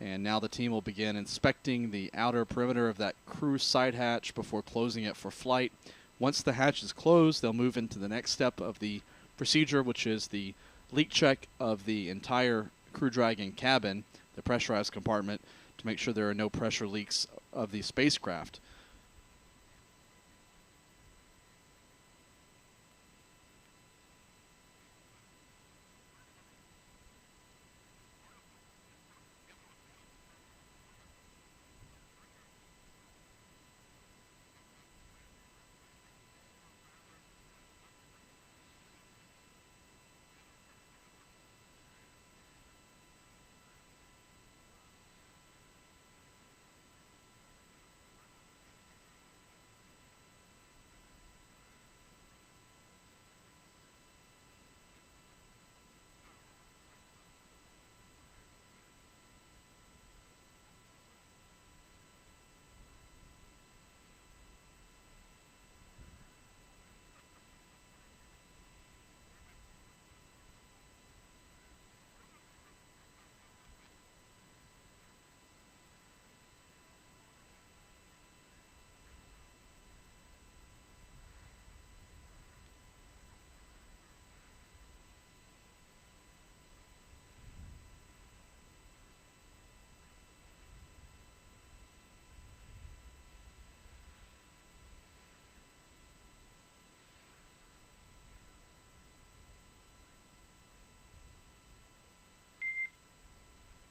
And now the team will begin inspecting the outer perimeter of that crew side hatch before closing it for flight. Once the hatch is closed, they'll move into the next step of the procedure, which is the leak check of the entire Crew Dragon cabin, the pressurized compartment, to make sure there are no pressure leaks of the spacecraft.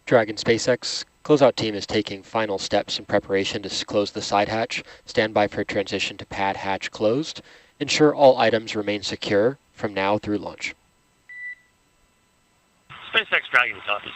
Dragon SpaceX, closeout team is taking final steps in preparation to close the side hatch. Stand by for transition to pad hatch closed. Ensure all items remain secure from now through launch. SpaceX Dragon copies.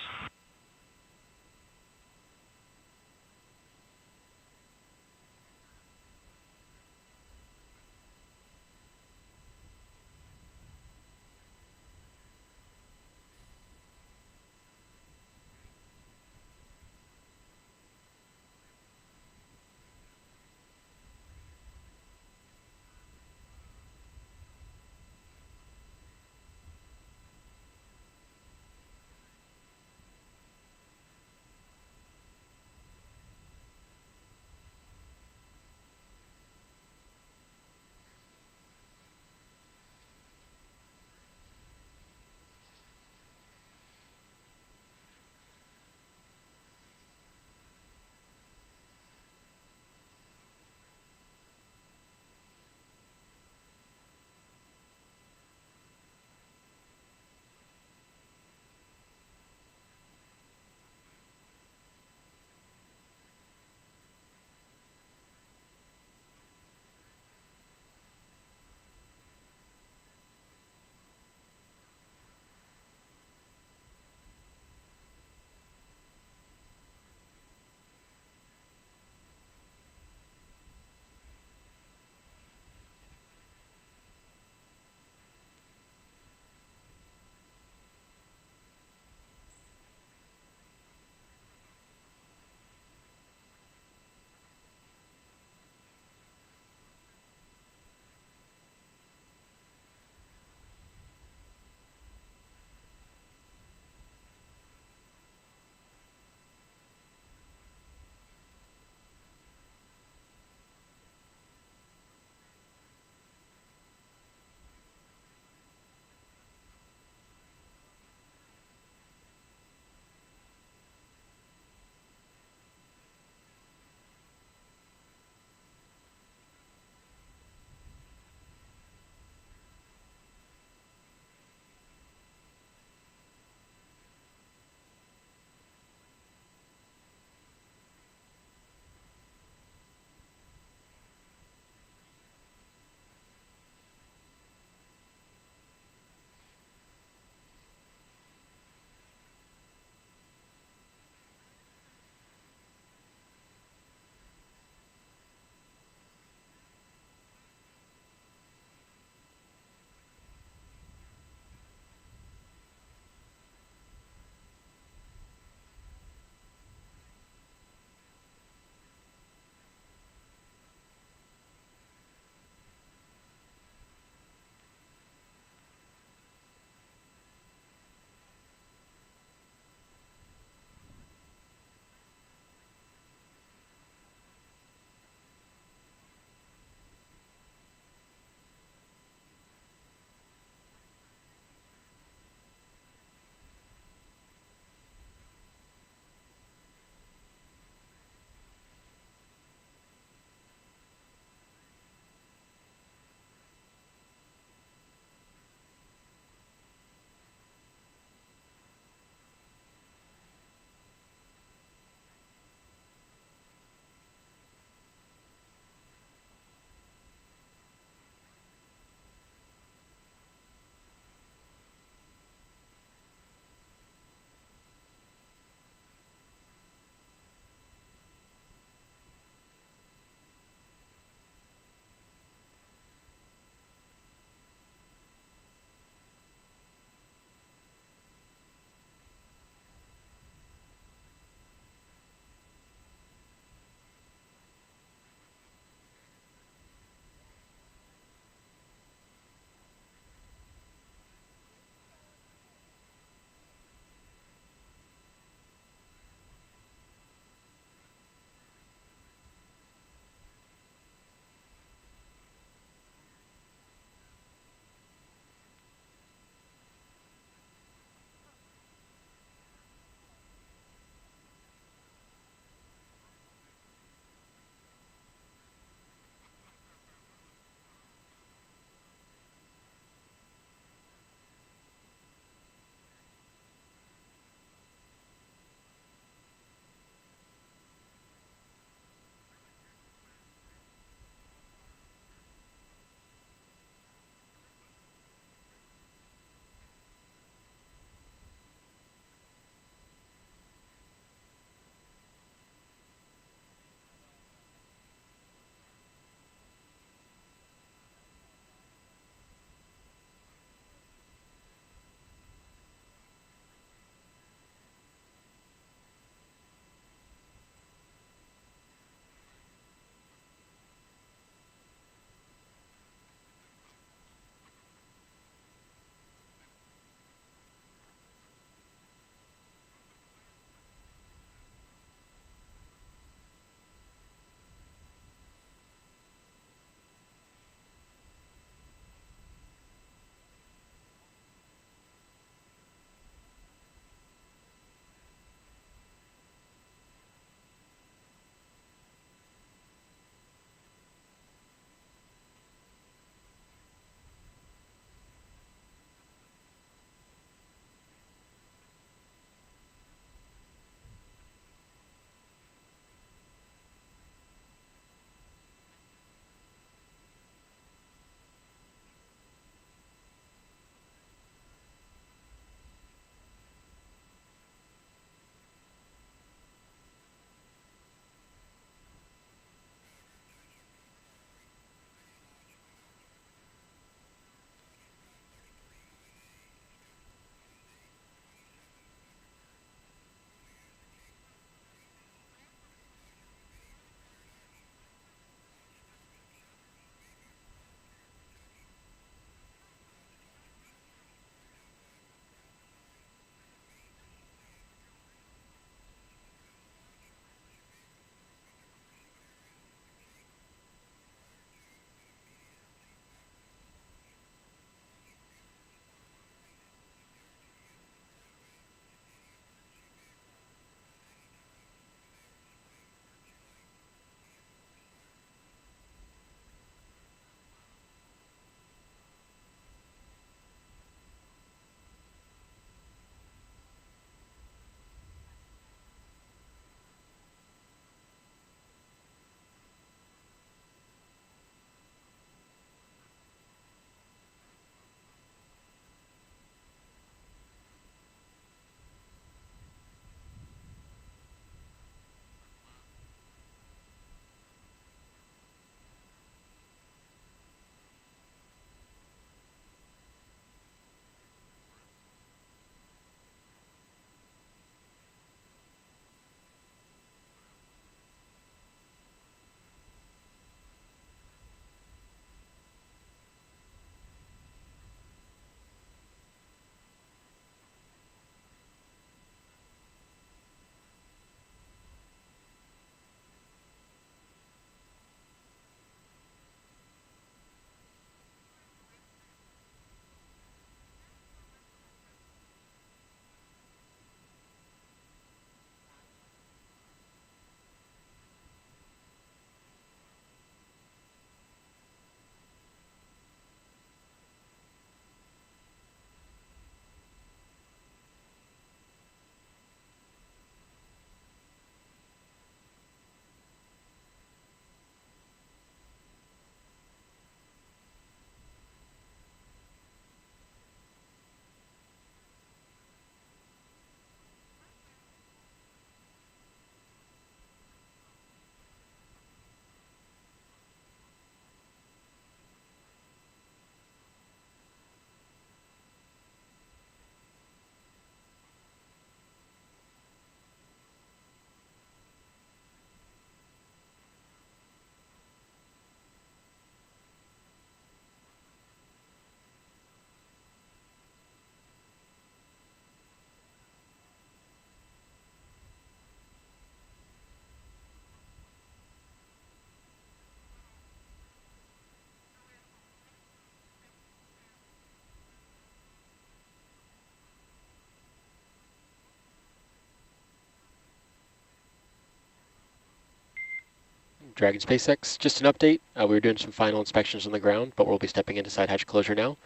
Dragon SpaceX. Just an update. We were doing some final inspections on the ground, but we'll be stepping into side hatch closure now.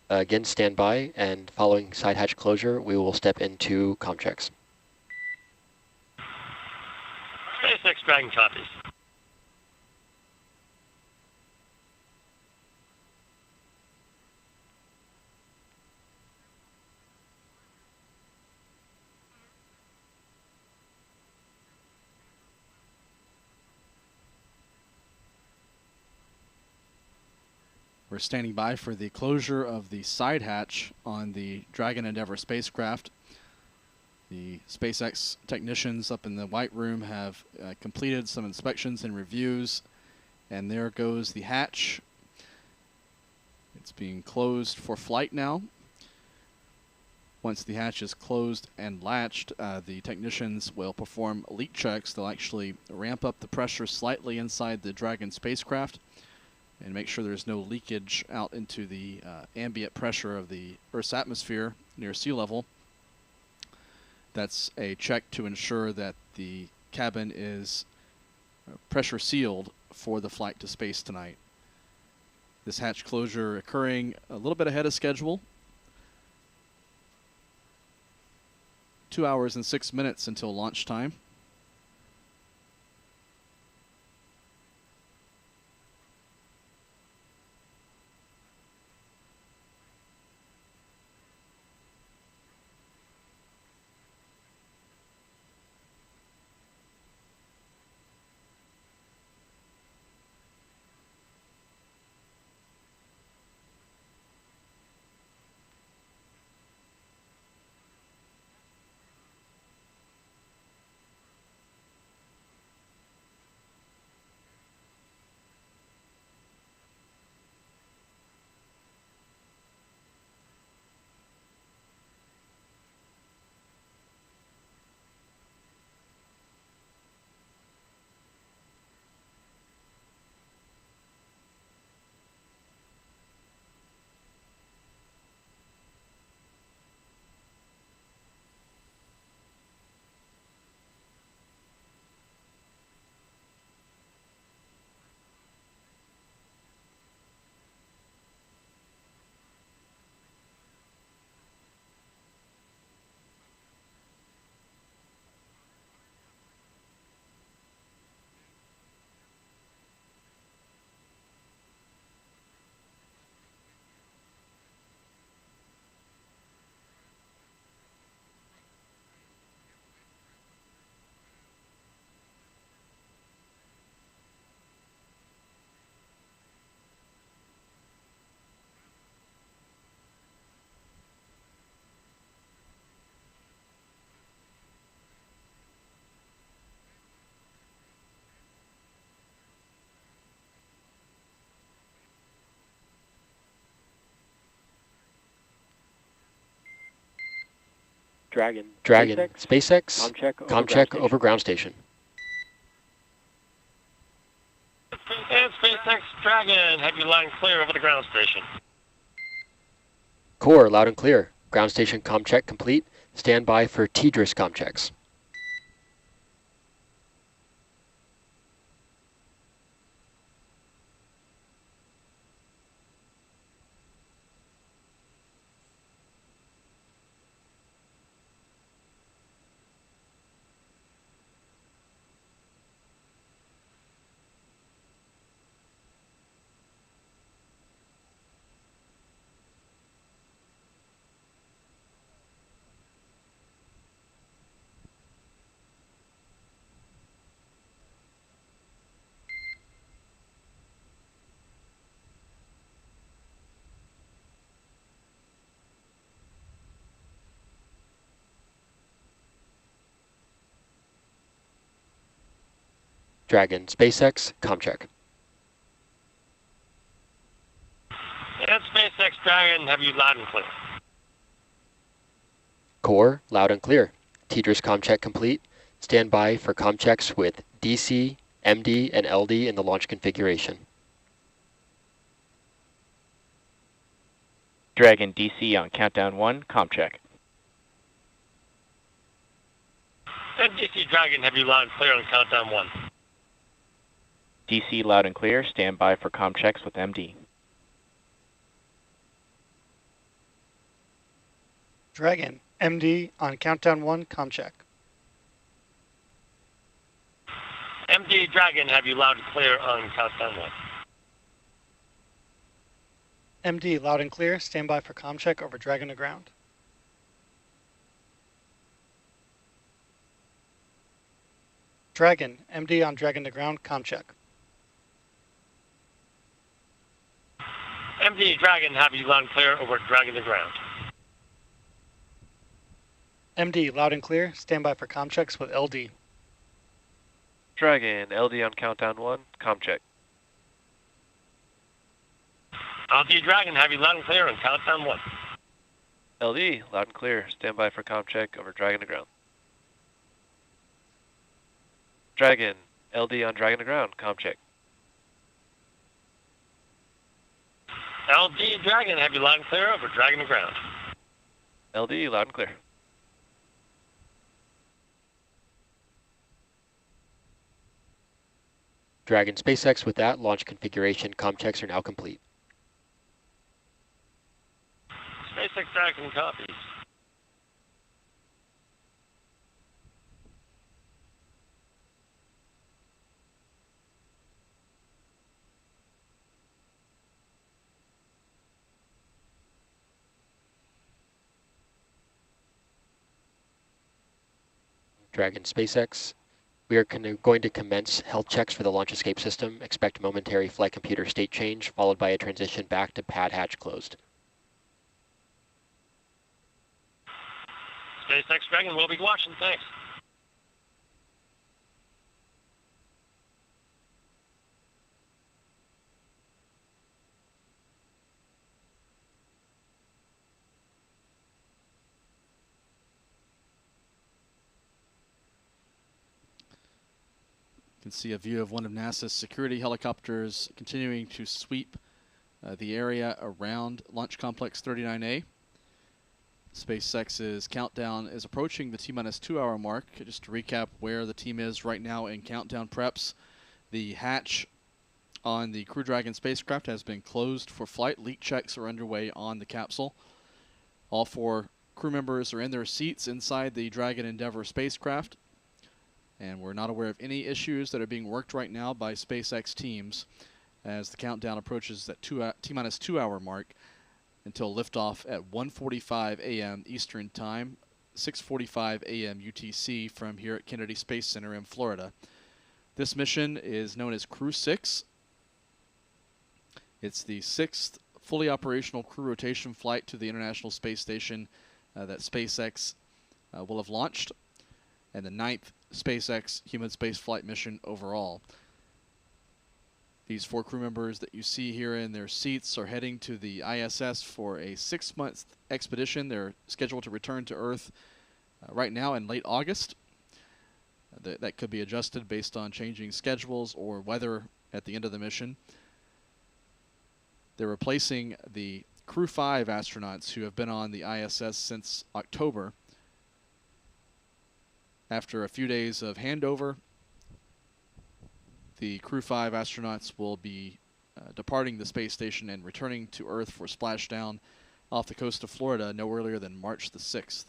Again, stand by, and following side hatch closure, we will step into comm checks. SpaceX Dragon copies. We're standing by for the closure of the side hatch on the Dragon Endeavour spacecraft. The SpaceX technicians up in the White Room have completed some inspections and reviews, and there goes the hatch. It's being closed for flight now. Once the hatch is closed and latched, the technicians will perform leak checks. They'll actually ramp up the pressure slightly inside the Dragon spacecraft and make sure there's no leakage out into the ambient pressure of the Earth's atmosphere near sea level. That's a check to ensure that the cabin is pressure sealed for the flight to space tonight. This hatch closure occurring a little bit ahead of schedule. 2 hours and 6 minutes until launch time. Dragon SpaceX, comm check over ground station. And SpaceX Dragon, have you line clear over the ground station. Core, loud and clear. Ground station comm check complete. Stand by for TDRS comm checks. Dragon SpaceX, comm check. And SpaceX Dragon, have you loud and clear. Core, loud and clear. TDRS comm check complete. Stand by for comm checks with DC, MD, and LD in the launch configuration. Dragon DC on countdown 1, comm check. And DC Dragon, have you loud and clear on countdown 1. DC loud and clear. Stand by for comm checks with MD. Dragon, MD on countdown 1, comm check. MD Dragon, have you loud and clear on countdown 1. MD loud and clear, stand by for comm check over Dragon to ground. Dragon, MD on Dragon to ground, comm check. MD Dragon, have you loud and clear over Dragon to ground. MD loud and clear, stand by for comm checks with LD. Dragon, LD on countdown 1, comm check. LD Dragon, have you loud and clear on countdown 1. LD, loud and clear. Stand by for comm check over Dragon to ground. Dragon, LD on Dragon to ground, comm check. LD Dragon, have you loud and clear over Dragon to ground. LD, loud and clear. Dragon SpaceX, with that, launch configuration comm checks are now complete. SpaceX Dragon copies. Dragon SpaceX, we are going to commence health checks for the launch escape system. Expect momentary flight computer state change, followed by a transition back to pad hatch closed. SpaceX Dragon will be watching, thanks. You can see a view of one of NASA's security helicopters continuing to sweep the area around Launch Complex 39A. SpaceX's countdown is approaching the T-minus 2-hour mark. Just to recap where the team is right now in countdown preps, the hatch on the Crew Dragon spacecraft has been closed for flight. Leak checks are underway on the capsule. All 4 crew members are in their seats inside the Dragon Endeavour spacecraft, and we're not aware of any issues that are being worked right now by SpaceX teams as the countdown approaches that T-minus 2-hour mark until liftoff at 1:45 a.m. Eastern Time, 6:45 a.m. UTC from here at Kennedy Space Center in Florida. This mission is known as Crew 6. It's the 6th fully operational crew rotation flight to the International Space Station that SpaceX will have launched, and the 9th SpaceX human spaceflight mission overall. These 4 crew members that you see here in their seats are heading to the ISS for a 6-month expedition. They're scheduled to return to Earth right now in late August. That could be adjusted based on changing schedules or weather at the end of the mission. They're replacing the Crew 5 astronauts who have been on the ISS since October. After a few days of handover, the Crew 5 astronauts will be departing the space station and returning to Earth for splashdown off the coast of Florida no earlier than March the 6th.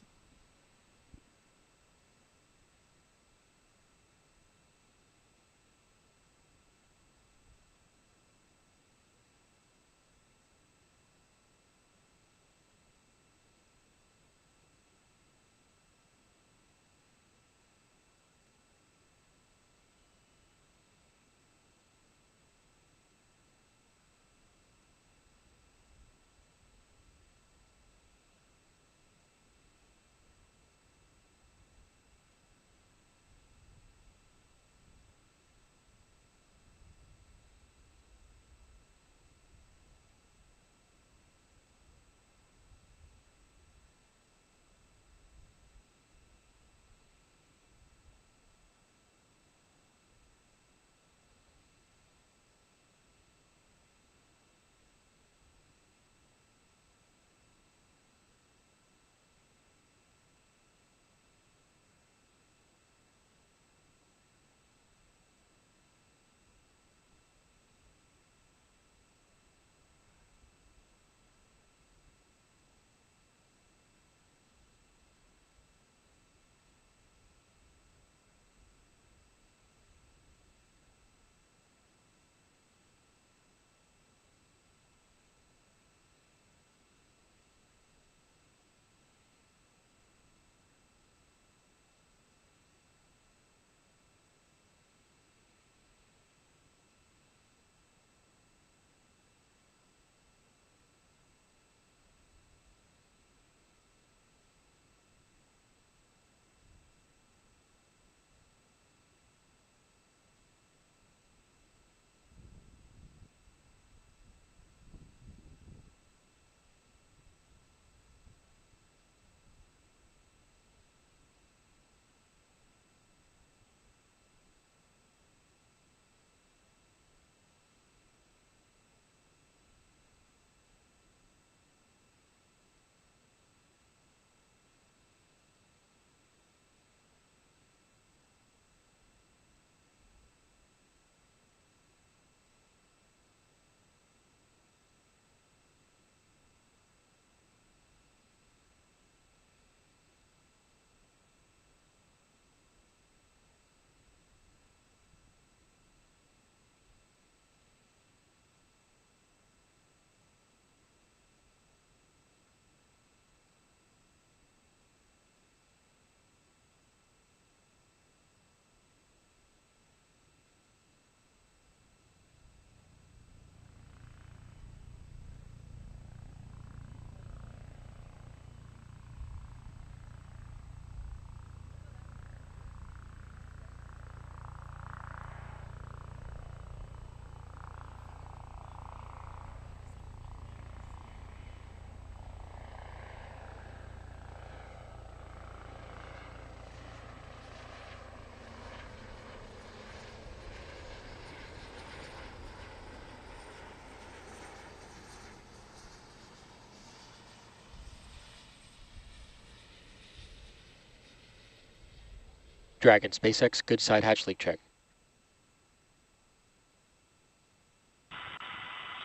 Dragon, SpaceX, good side hatch leak check.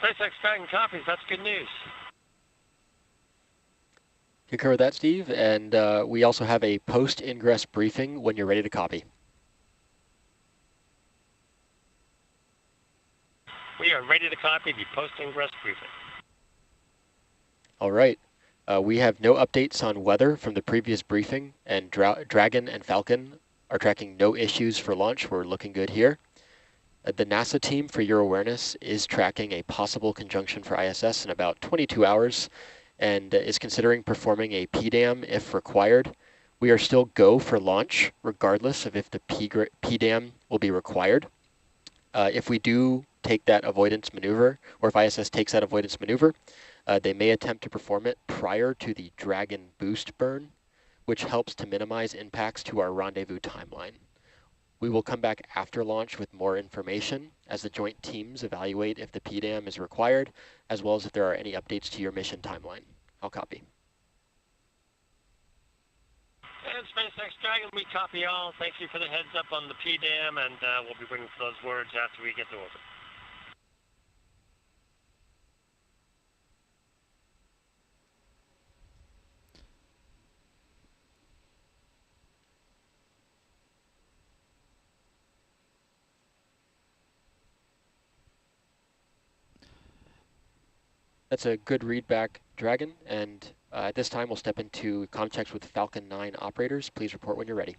SpaceX Dragon copies. That's good news. Concur with that, Steve, and we also have a post-ingress briefing when you're ready to copy. We are ready to copy the post-ingress briefing. All right. We have no updates on weather from the previous briefing, and Dragon and Falcon are tracking no issues for launch. We're looking good here. The NASA team, for your awareness, is tracking a possible conjunction for ISS in about 22 hours and is considering performing a PDAM if required. We are still go for launch, regardless of if the PDAM will be required. If we do take that avoidance maneuver, or if ISS takes that avoidance maneuver, they may attempt to perform it prior to the Dragon boost burn, which helps to minimize impacts to our rendezvous timeline. We will come back after launch with more information as the joint teams evaluate if the PDAM is required, as well as if there are any updates to your mission timeline. I'll copy. And SpaceX Dragon, we copy all. Thank you for the heads up on the PDAM, and we'll be bringing those words after we get to orbit. That's a good read back, Dragon, and at this time we'll step into comm checks with Falcon 9 operators. Please report when you're ready.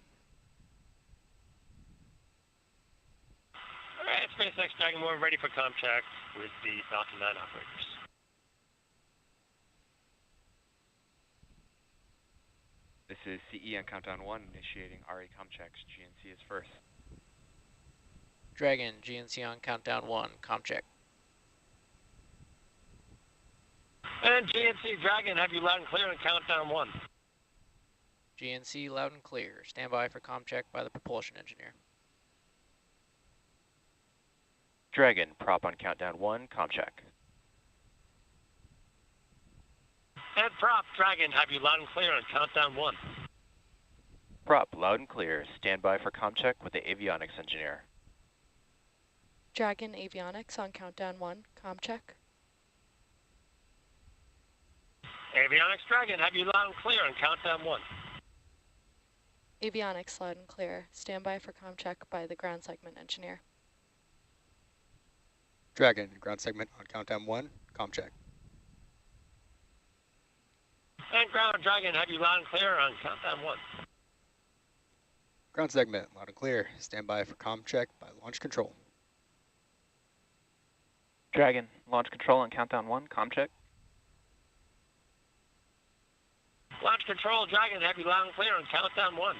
All right, SpaceX Dragon, we're ready for comm check with the Falcon 9 operators. This is CE on countdown 1, initiating RA comm checks. GNC is first. Dragon, GNC on countdown 1, comm check. And GNC Dragon, have you loud and clear on countdown 1. GNC loud and clear. Stand by for comm check by the propulsion engineer. Dragon, prop on countdown 1, comm check. And prop, Dragon, have you loud and clear on countdown 1. Prop, loud and clear. Stand by for comm check with the avionics engineer. Dragon avionics on countdown 1, comm check. Avionics Dragon, have you loud and clear on countdown 1. Avionics loud and clear. Stand by for comm check by the ground segment engineer. Dragon, ground segment on countdown 1, comm check. And ground Dragon, have you loud and clear on countdown 1. Ground segment, loud and clear. Stand by for comm check by launch control. Dragon, launch control on countdown 1, comm check. Launch control, Dragon, have you loud and clear on countdown 1.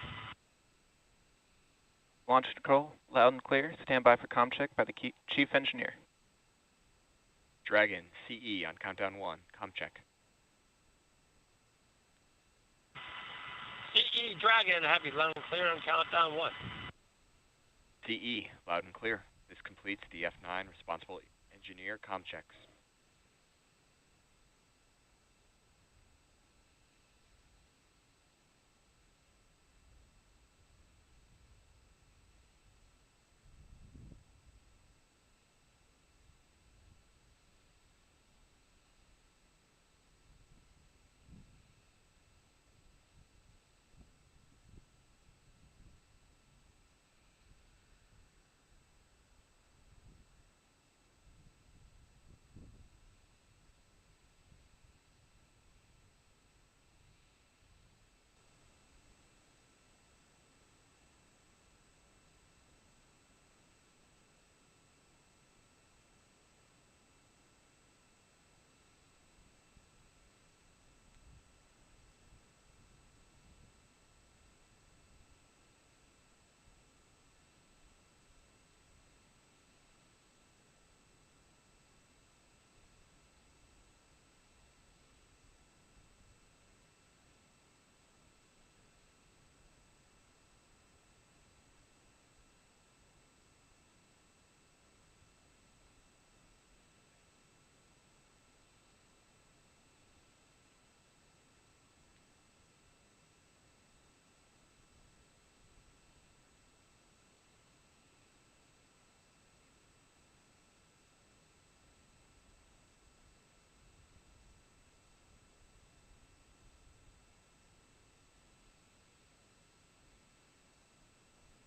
Launch control, loud and clear. Stand by for comm check by the chief engineer. Dragon, CE on countdown 1, comm check. CE Dragon, have you loud and clear on countdown 1. CE, loud and clear. This completes the F9 responsible engineer comm checks.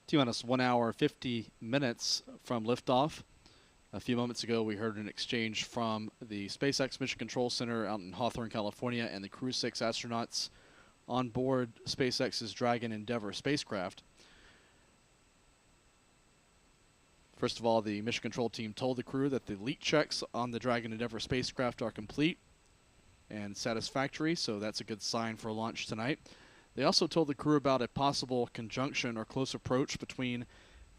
T-minus 1 hour, 50 minutes from liftoff. A few moments ago, we heard an exchange from the SpaceX Mission Control Center out in Hawthorne, California, and the Crew 6 astronauts on board SpaceX's Dragon Endeavour spacecraft. First of all, the Mission Control team told the crew that the leak checks on the Dragon Endeavour spacecraft are complete and satisfactory, so that's a good sign for launch tonight. They also told the crew about a possible conjunction or close approach between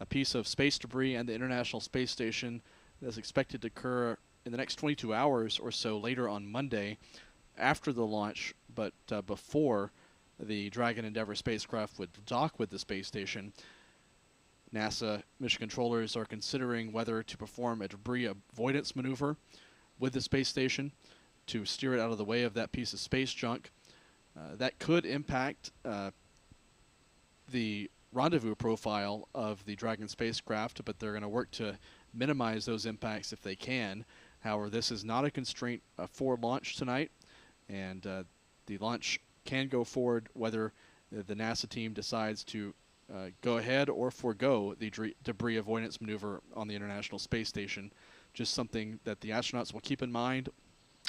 a piece of space debris and the International Space Station that's expected to occur in the next 22 hours or so later on Monday after the launch, but before the Dragon Endeavour spacecraft would dock with the space station. NASA mission controllers are considering whether to perform a debris avoidance maneuver with the space station to steer it out of the way of that piece of space junk. That could impact the rendezvous profile of the Dragon spacecraft, but they're going to work to minimize those impacts if they can. However, this is not a constraint for launch tonight, and the launch can go forward whether the NASA team decides to go ahead or forego the debris avoidance maneuver on the International Space Station. Just something that the astronauts will keep in mind,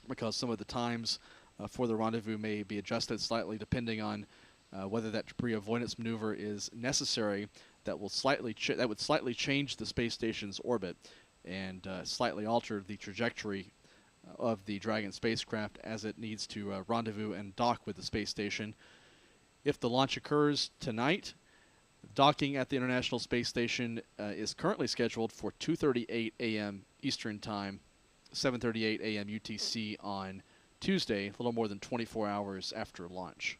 because some of the times for the rendezvous may be adjusted slightly depending on whether that debris avoidance maneuver is necessary. That will slightly change the space station's orbit and slightly alter the trajectory of the Dragon spacecraft as it needs to rendezvous and dock with the space station. If the launch occurs tonight, docking at the International Space Station is currently scheduled for 2:38 a.m. Eastern Time, 7:38 a.m. UTC on Tuesday, a little more than 24 hours after launch.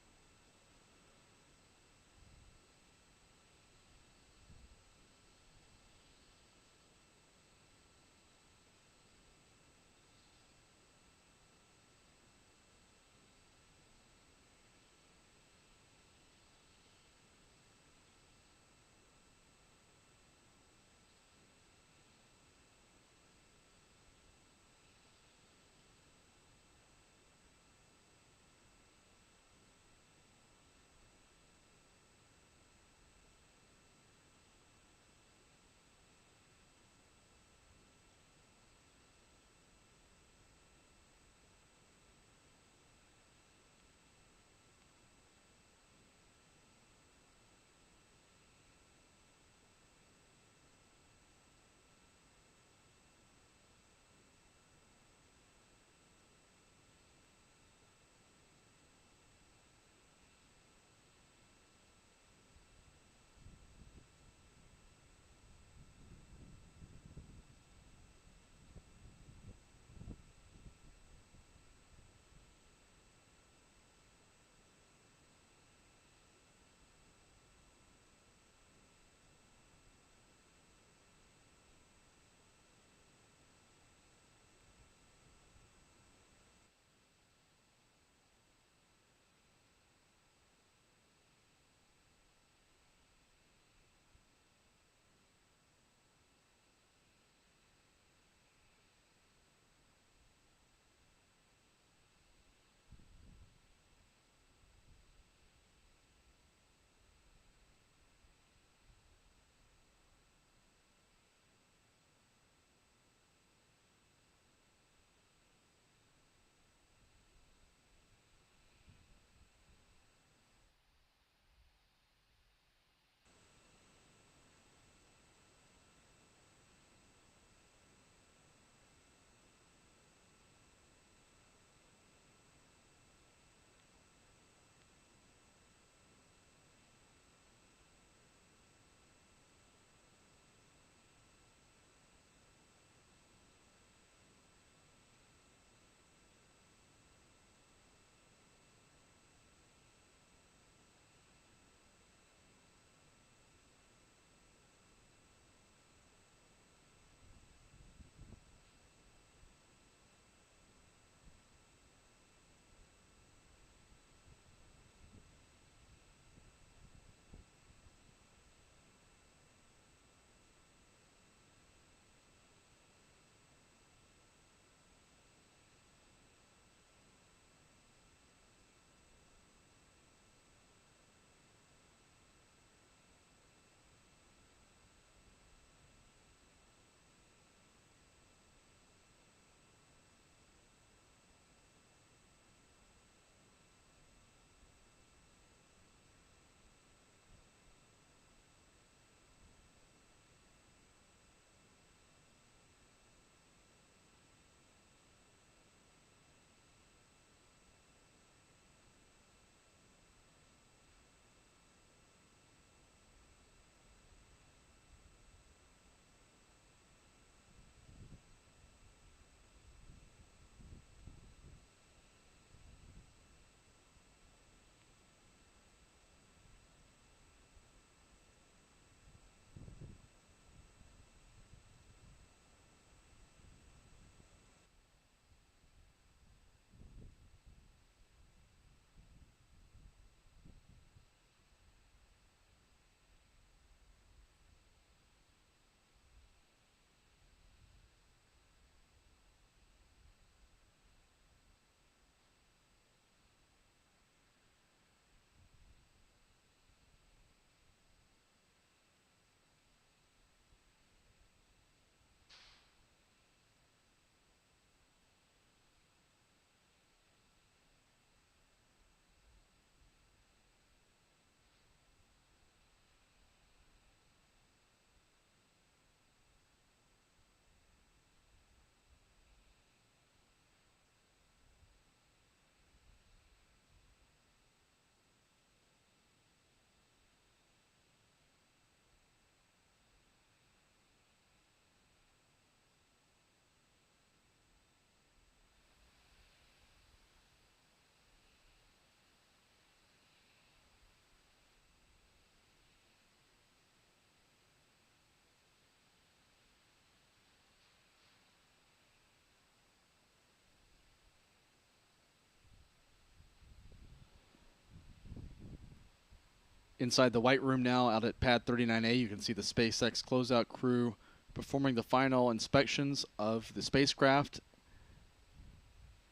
Inside the White Room now, out at Pad 39A, you can see the SpaceX closeout crew performing the final inspections of the spacecraft.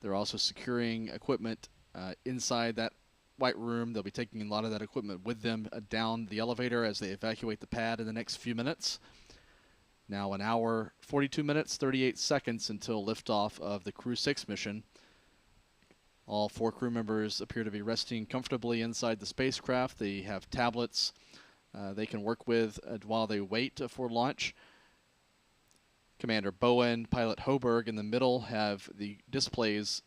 They're also securing equipment inside that White Room. They'll be taking a lot of that equipment with them down the elevator as they evacuate the pad in the next few minutes. Now 1 hour, 42 minutes, 38 seconds until liftoff of the Crew 6 mission. All 4 crew members appear to be resting comfortably inside the spacecraft. They have tablets they can work with while they wait for launch. Commander Bowen, pilot Hoburg in the middle have the displays,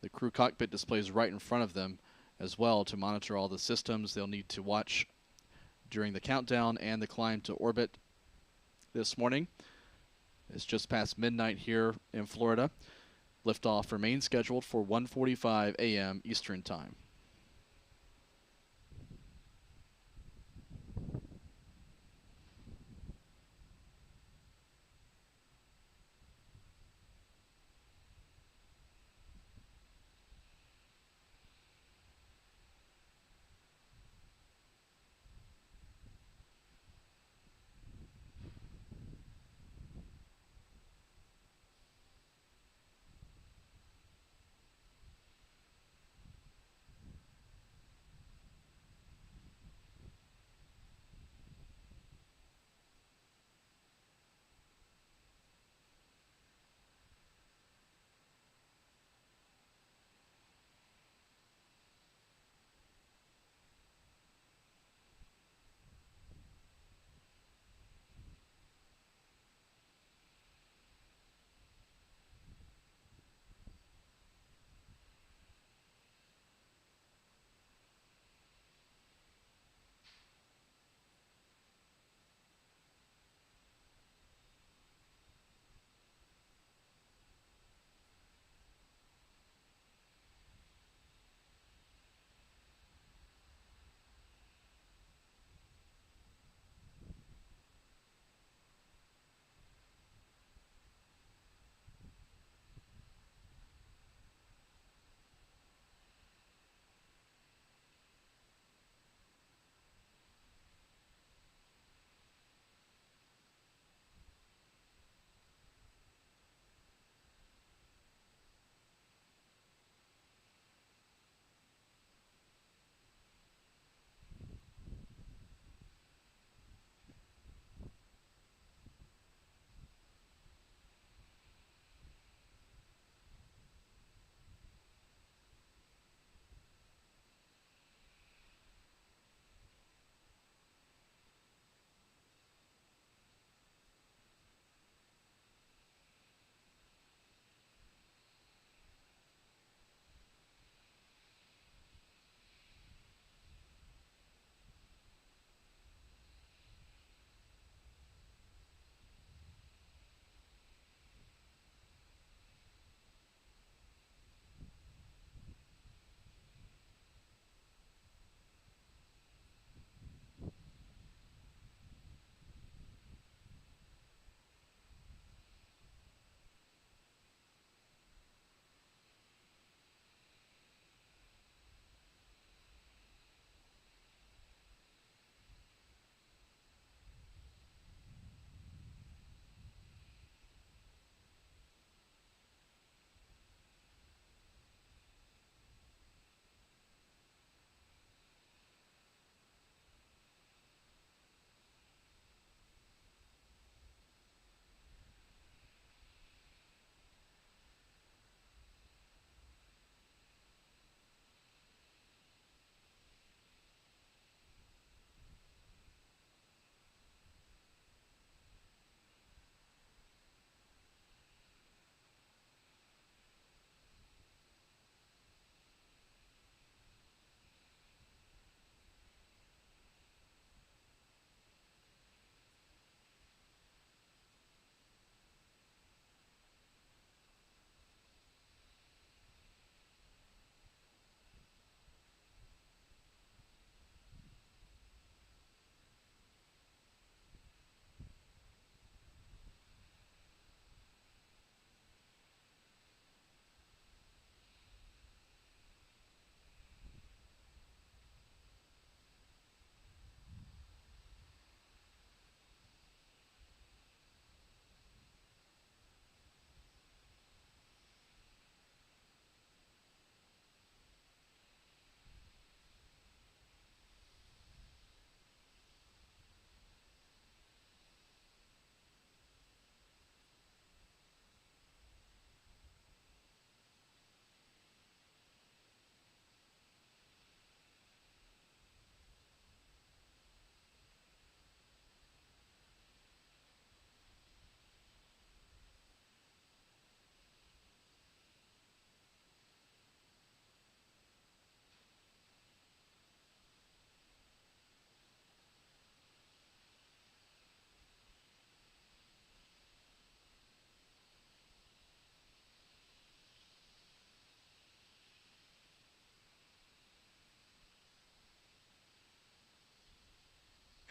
the crew cockpit displays right in front of them as well to monitor all the systems they'll need to watch during the countdown and the climb to orbit this morning. It's just past midnight here in Florida. Liftoff remains scheduled for 1:45 a.m. Eastern Time.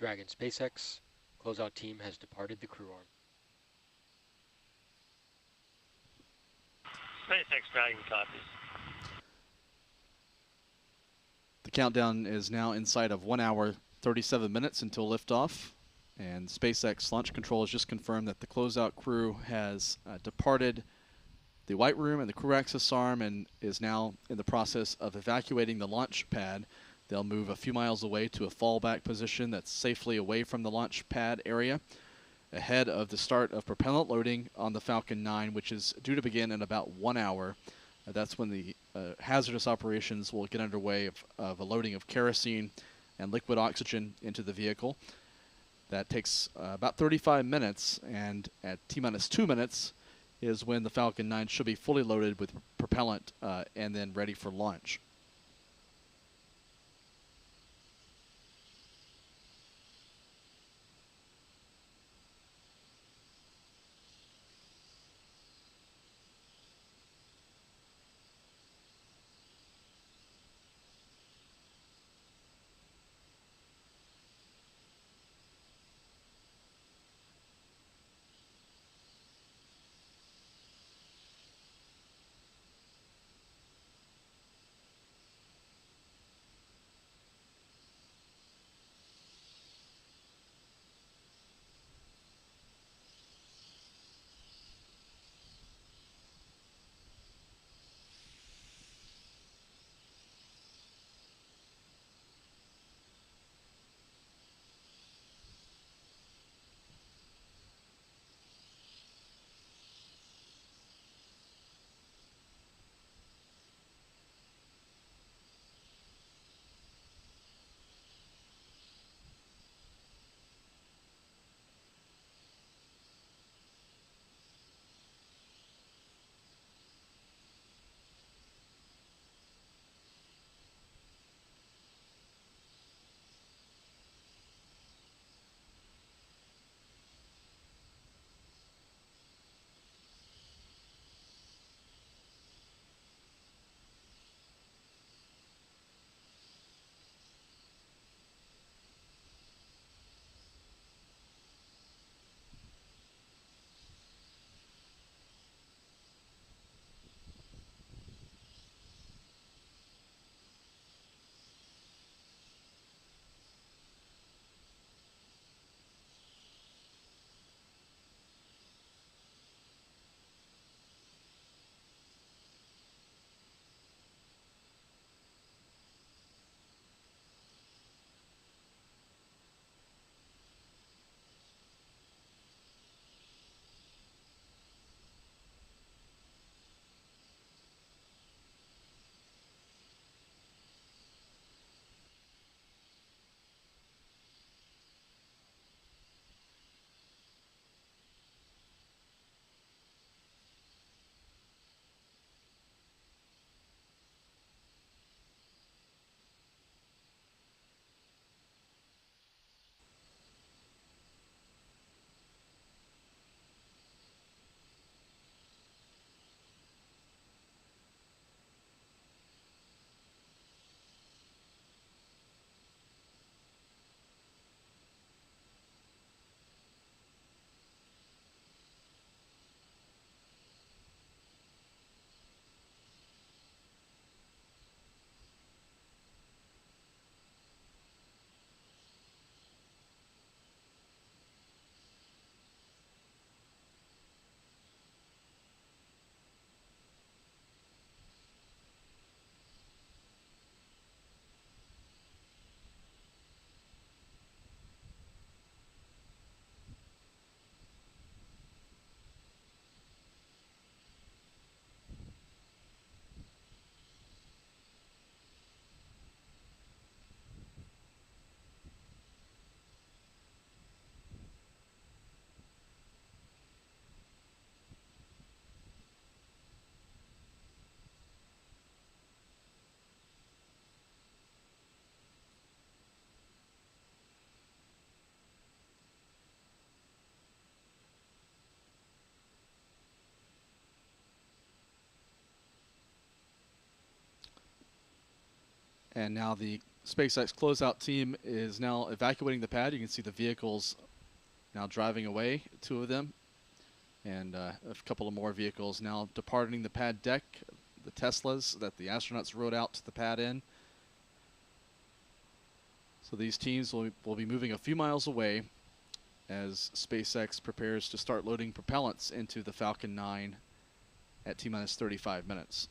Dragon SpaceX. Closeout team has departed the crew arm. SpaceX Dragon copies. The countdown is now inside of 1 hour, 37 minutes until liftoff. And SpaceX Launch Control has just confirmed that the closeout crew has departed the White Room and the crew access arm and is now in the process of evacuating the launch pad. They'll move a few miles away to a fallback position that's safely away from the launch pad area ahead of the start of propellant loading on the Falcon 9, which is due to begin in about 1 hour. That's when the hazardous operations will get underway of a loading of kerosene and liquid oxygen into the vehicle. That takes about 35 minutes, and at T-minus 2 minutes is when the Falcon 9 should be fully loaded with propellant and then ready for launch. And now the SpaceX closeout team is now evacuating the pad. You can see the vehicles now driving away, 2 of them, and a couple of more vehicles now departing the pad deck, the Teslas that the astronauts rode out to the pad in. So these teams will be moving a few miles away as SpaceX prepares to start loading propellants into the Falcon 9 at T-minus 35 minutes.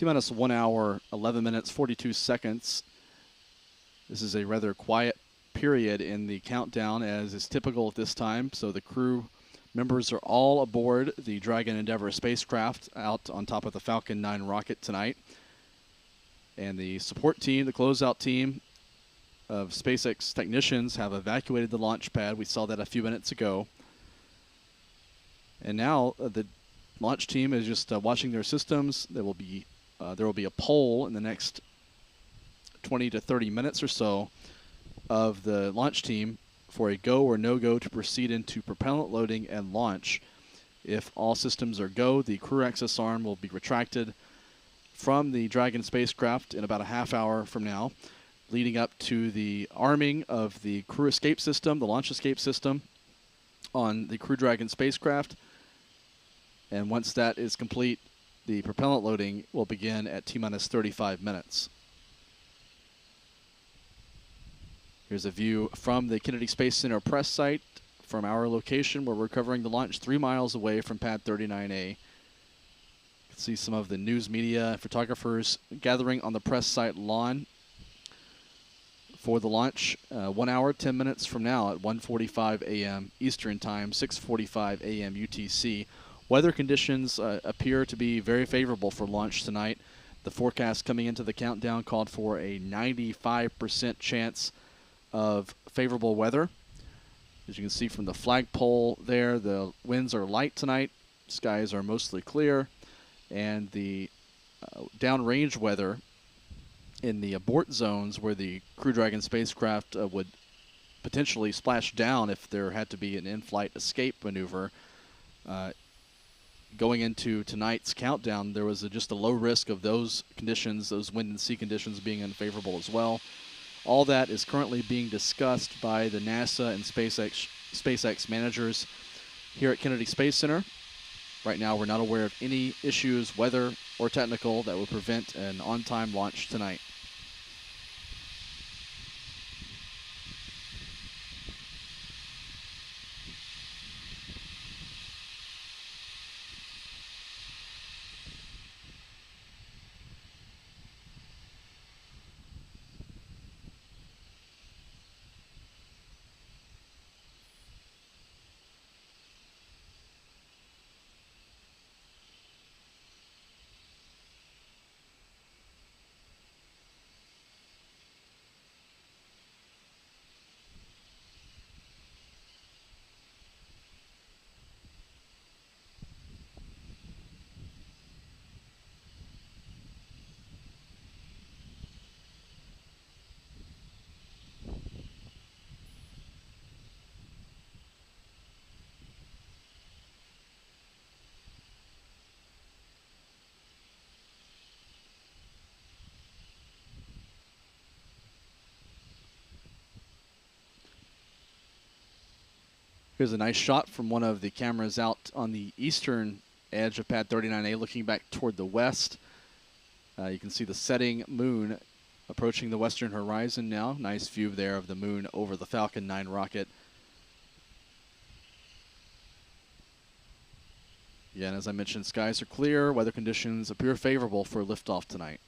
T-minus 1 hour, 11 minutes, 42 seconds. This is a rather quiet period in the countdown, as is typical at this time. So the crew members are all aboard the Dragon Endeavour spacecraft out on top of the Falcon 9 rocket tonight. And the support team, the closeout team of SpaceX technicians have evacuated the launch pad. We saw that a few minutes ago. And now the launch team is just watching their systems. There will be a poll in the next 20 to 30 minutes or so of the launch team for a go or no-go to proceed into propellant loading and launch. If all systems are go, the crew access arm will be retracted from the Dragon spacecraft in about a half hour from now, leading up to the arming of the crew escape system, the launch escape system on the Crew Dragon spacecraft. And once that is complete, the propellant loading will begin at T-minus 35 minutes. Here's a view from the Kennedy Space Center press site from our location, where we're covering the launch 3 miles away from Pad 39A. You can see some of the news media and photographers gathering on the press site lawn for the launch 1 hour, 10 minutes from now at 1:45 a.m. Eastern Time, 6:45 a.m. UTC. Weather conditions appear to be very favorable for launch tonight. The forecast coming into the countdown called for a 95% chance of favorable weather. As you can see from the flagpole there, the winds are light tonight. Skies are mostly clear. And the downrange weather in the abort zones, where the Crew Dragon spacecraft would potentially splash down if there had to be an in-flight escape maneuver. Going into tonight's countdown, there was just a low risk of those conditions, those wind and sea conditions, being unfavorable as well. All that is currently being discussed by the NASA and SpaceX managers here at Kennedy Space Center. Right now, we're not aware of any issues, weather or technical, that would prevent an on-time launch tonight. Here's a nice shot from one of the cameras out on the eastern edge of Pad 39A, looking back toward the west. You can see the setting moon approaching the western horizon now. Nice view there of the moon over the Falcon 9 rocket. Again, as I mentioned, skies are clear. Weather conditions appear favorable for liftoff tonight.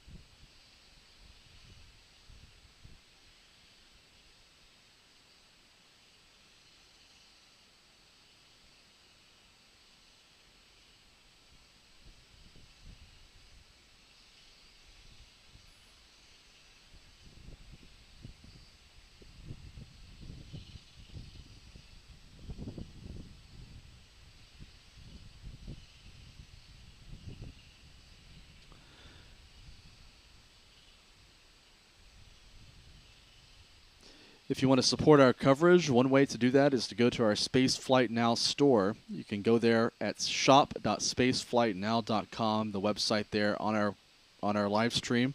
If you want to support our coverage, one way to do that is to go to our Spaceflight Now store. You can go there at shop.spaceflightnow.com, the website there on our live stream.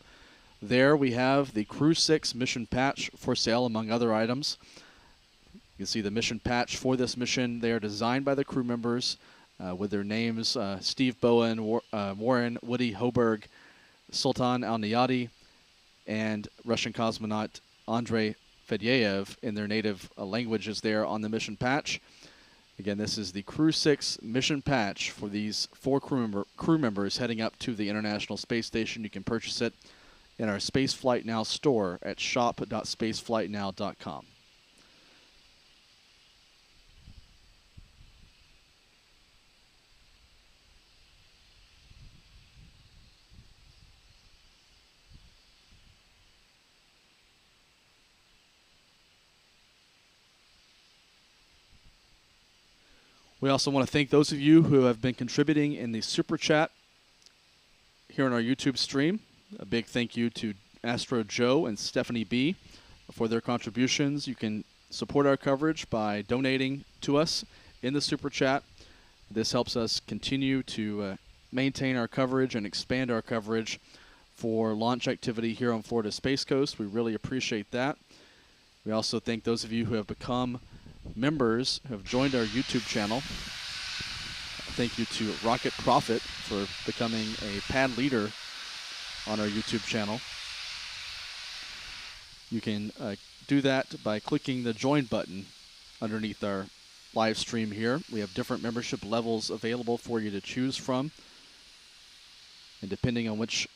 There we have the Crew 6 mission patch for sale, among other items. You can see the mission patch for this mission. They are designed by the crew members with their names, Steve Bowen, Warren, Woody Hoburg, Sultan Al Neyadi, and Russian cosmonaut Andrey Fedyaev in their native languages there on the mission patch. Again, this is the Crew 6 mission patch for these 4 crew members heading up to the International Space Station. You can purchase it in our Spaceflight Now store at shop.spaceflightnow.com. We also want to thank those of you who have been contributing in the Super Chat here on our YouTube stream. A big thank you to Astro Joe and Stephanie B for their contributions. You can support our coverage by donating to us in the Super Chat. This helps us continue to maintain our coverage and expand our coverage for launch activity here on Florida Space Coast. We really appreciate that. We also thank those of you who have become members, who have joined our YouTube channel. Thank you to Rocket Profit for becoming a pad leader on our YouTube channel. You can do that by clicking the join button underneath our live stream here. We have different membership levels available for you to choose from. And depending on which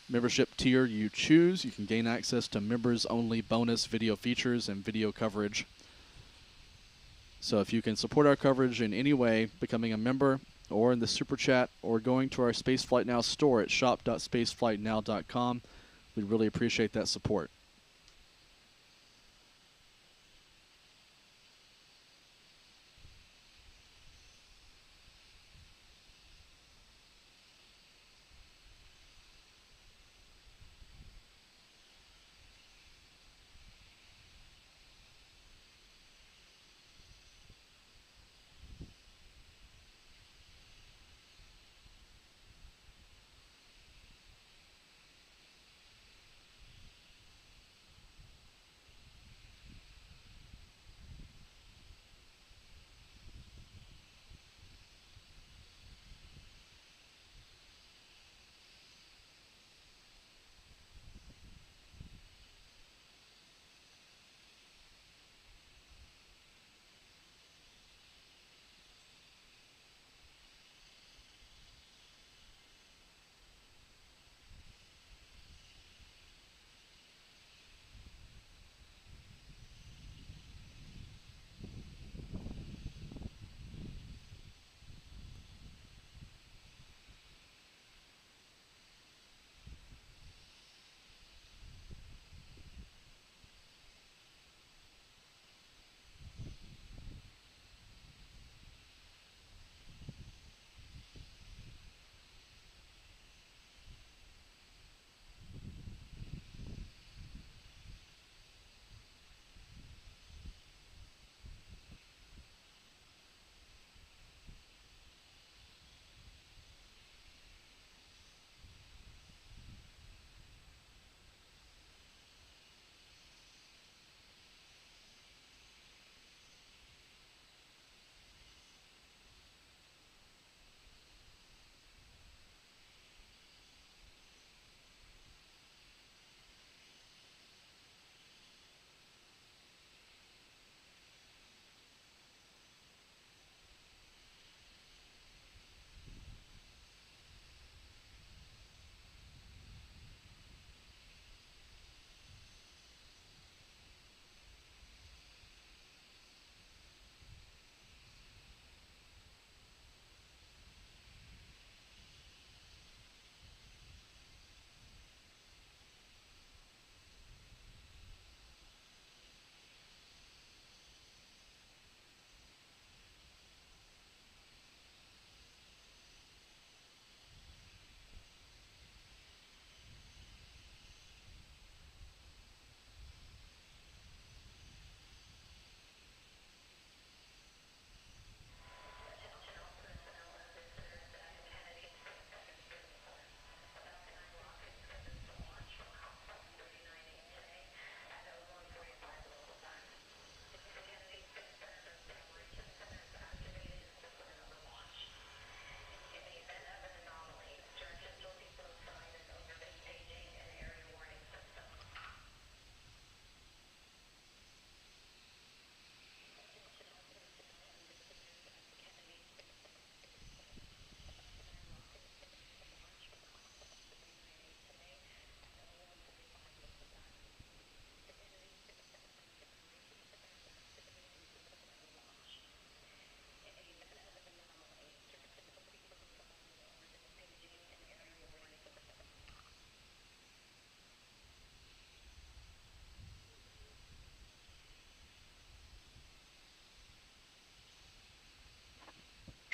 membership tier you choose, you can gain access to members-only bonus video features and video coverage. So if you can support our coverage in any way, becoming a member or in the Super Chat or going to our Spaceflight Now store at shop.spaceflightnow.com, we'd really appreciate that support.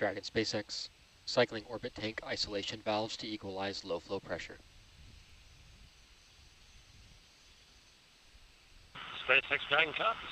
Dragon SpaceX, cycling orbit tank isolation valves to equalize low flow pressure. SpaceX Dragon copies.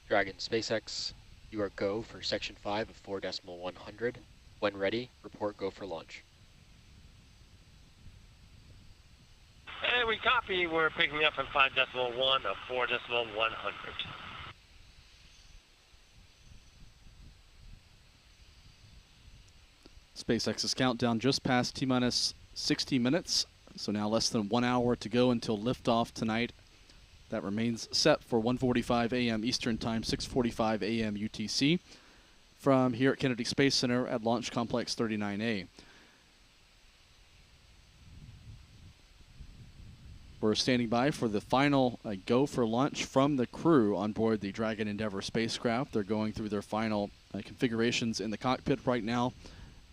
Dragon SpaceX, you are go for section 5 of 4.100. When ready, report go for launch. Hey, we copy. We're picking up in 5.1 of 4.100. SpaceX's countdown just passed T-minus 60 minutes, so now less than 1 hour to go until liftoff tonight. That remains set for 1:45 a.m. Eastern Time, 6:45 a.m. UTC, from here at Kennedy Space Center at Launch Complex 39A. We're standing by for the final go for launch from the crew on board the Dragon Endeavour spacecraft. They're going through their final configurations in the cockpit right now,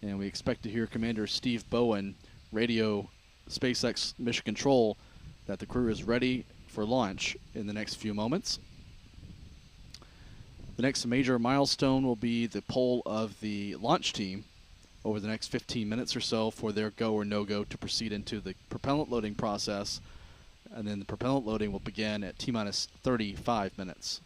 and we expect to hear Commander Steve Bowen radio SpaceX Mission Control that the crew is ready for launch in the next few moments. The next major milestone will be the poll of the launch team over the next 15 minutes or so for their go or no-go to proceed into the propellant loading process, and then the propellant loading will begin at T-minus 35 minutes.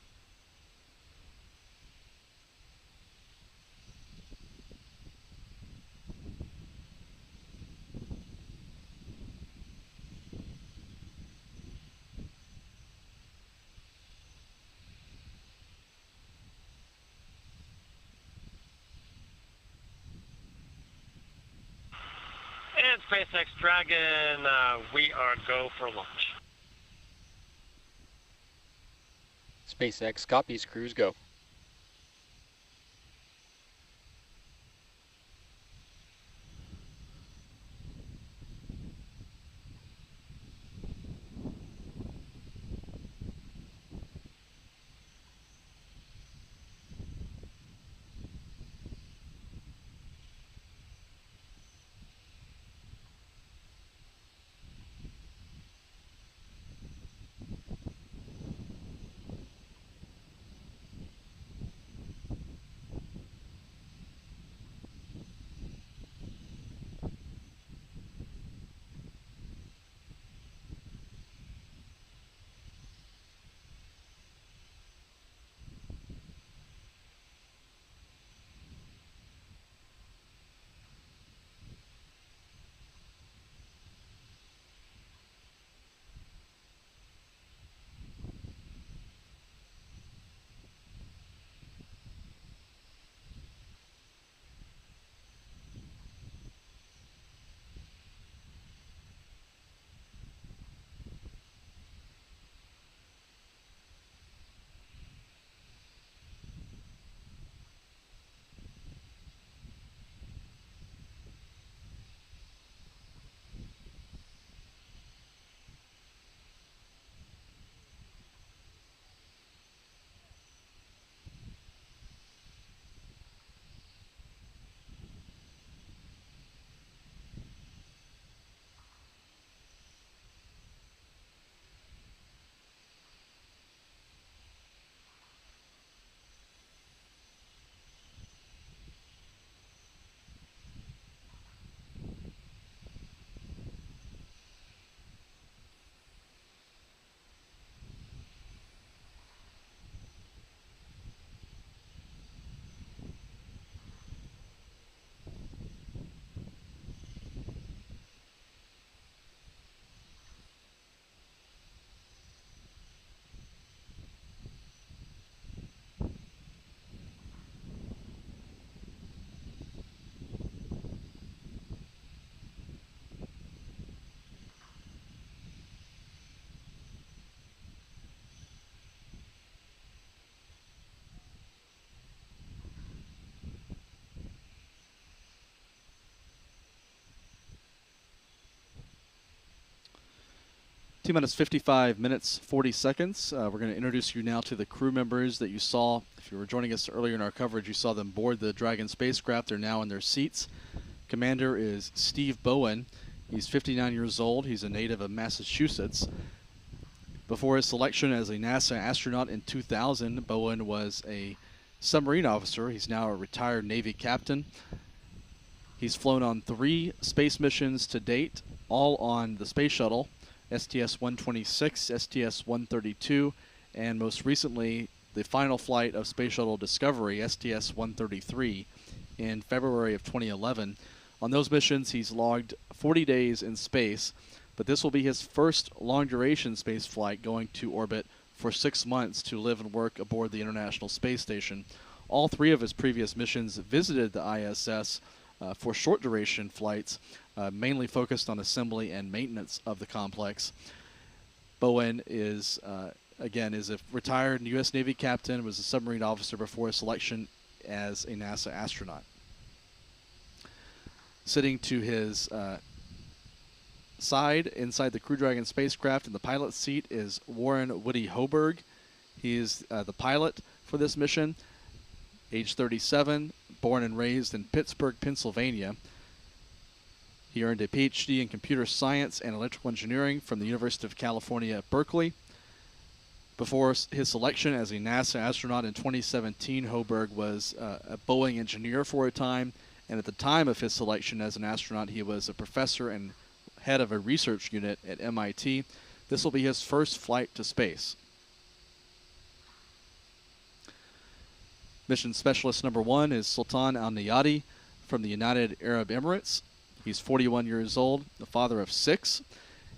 And SpaceX Dragon, we are go for launch. SpaceX copies, crews go. T-minus 55 minutes, 40 seconds. We're going to introduce you now to the crew members that you saw. If you were joining us earlier in our coverage, you saw them board the Dragon spacecraft. They're now in their seats. Commander is Steve Bowen. He's 59 years old. He's a native of Massachusetts. Before his selection as a NASA astronaut in 2000, Bowen was a submarine officer. He's now a retired Navy captain. He's flown on 3 space missions to date, all on the space shuttle, STS-126, STS-132, and most recently, the final flight of Space Shuttle Discovery, STS-133, in February of 2011. On those missions, he's logged 40 days in space, but this will be his first long-duration space flight going to orbit for 6 months to live and work aboard the International Space Station. All 3 of his previous missions visited the ISS for short-duration flights, mainly focused on assembly and maintenance of the complex. Bowen is, again, is a retired U.S. Navy captain, was a submarine officer before his selection as a NASA astronaut. Sitting to his side inside the Crew Dragon spacecraft in the pilot's seat is Warren Woody Hoburg. He is the pilot for this mission, age 37, born and raised in Pittsburgh, Pennsylvania. He earned a PhD in computer science and electrical engineering from the University of California at Berkeley. Before his selection as a NASA astronaut in 2017, Hoburg was a Boeing engineer for a time, and at the time of his selection as an astronaut, he was a professor and head of a research unit at MIT. This will be his first flight to space. Mission Specialist number 1 is Sultan Al Neyadi from the United Arab Emirates. He's 41 years old, the father of 6.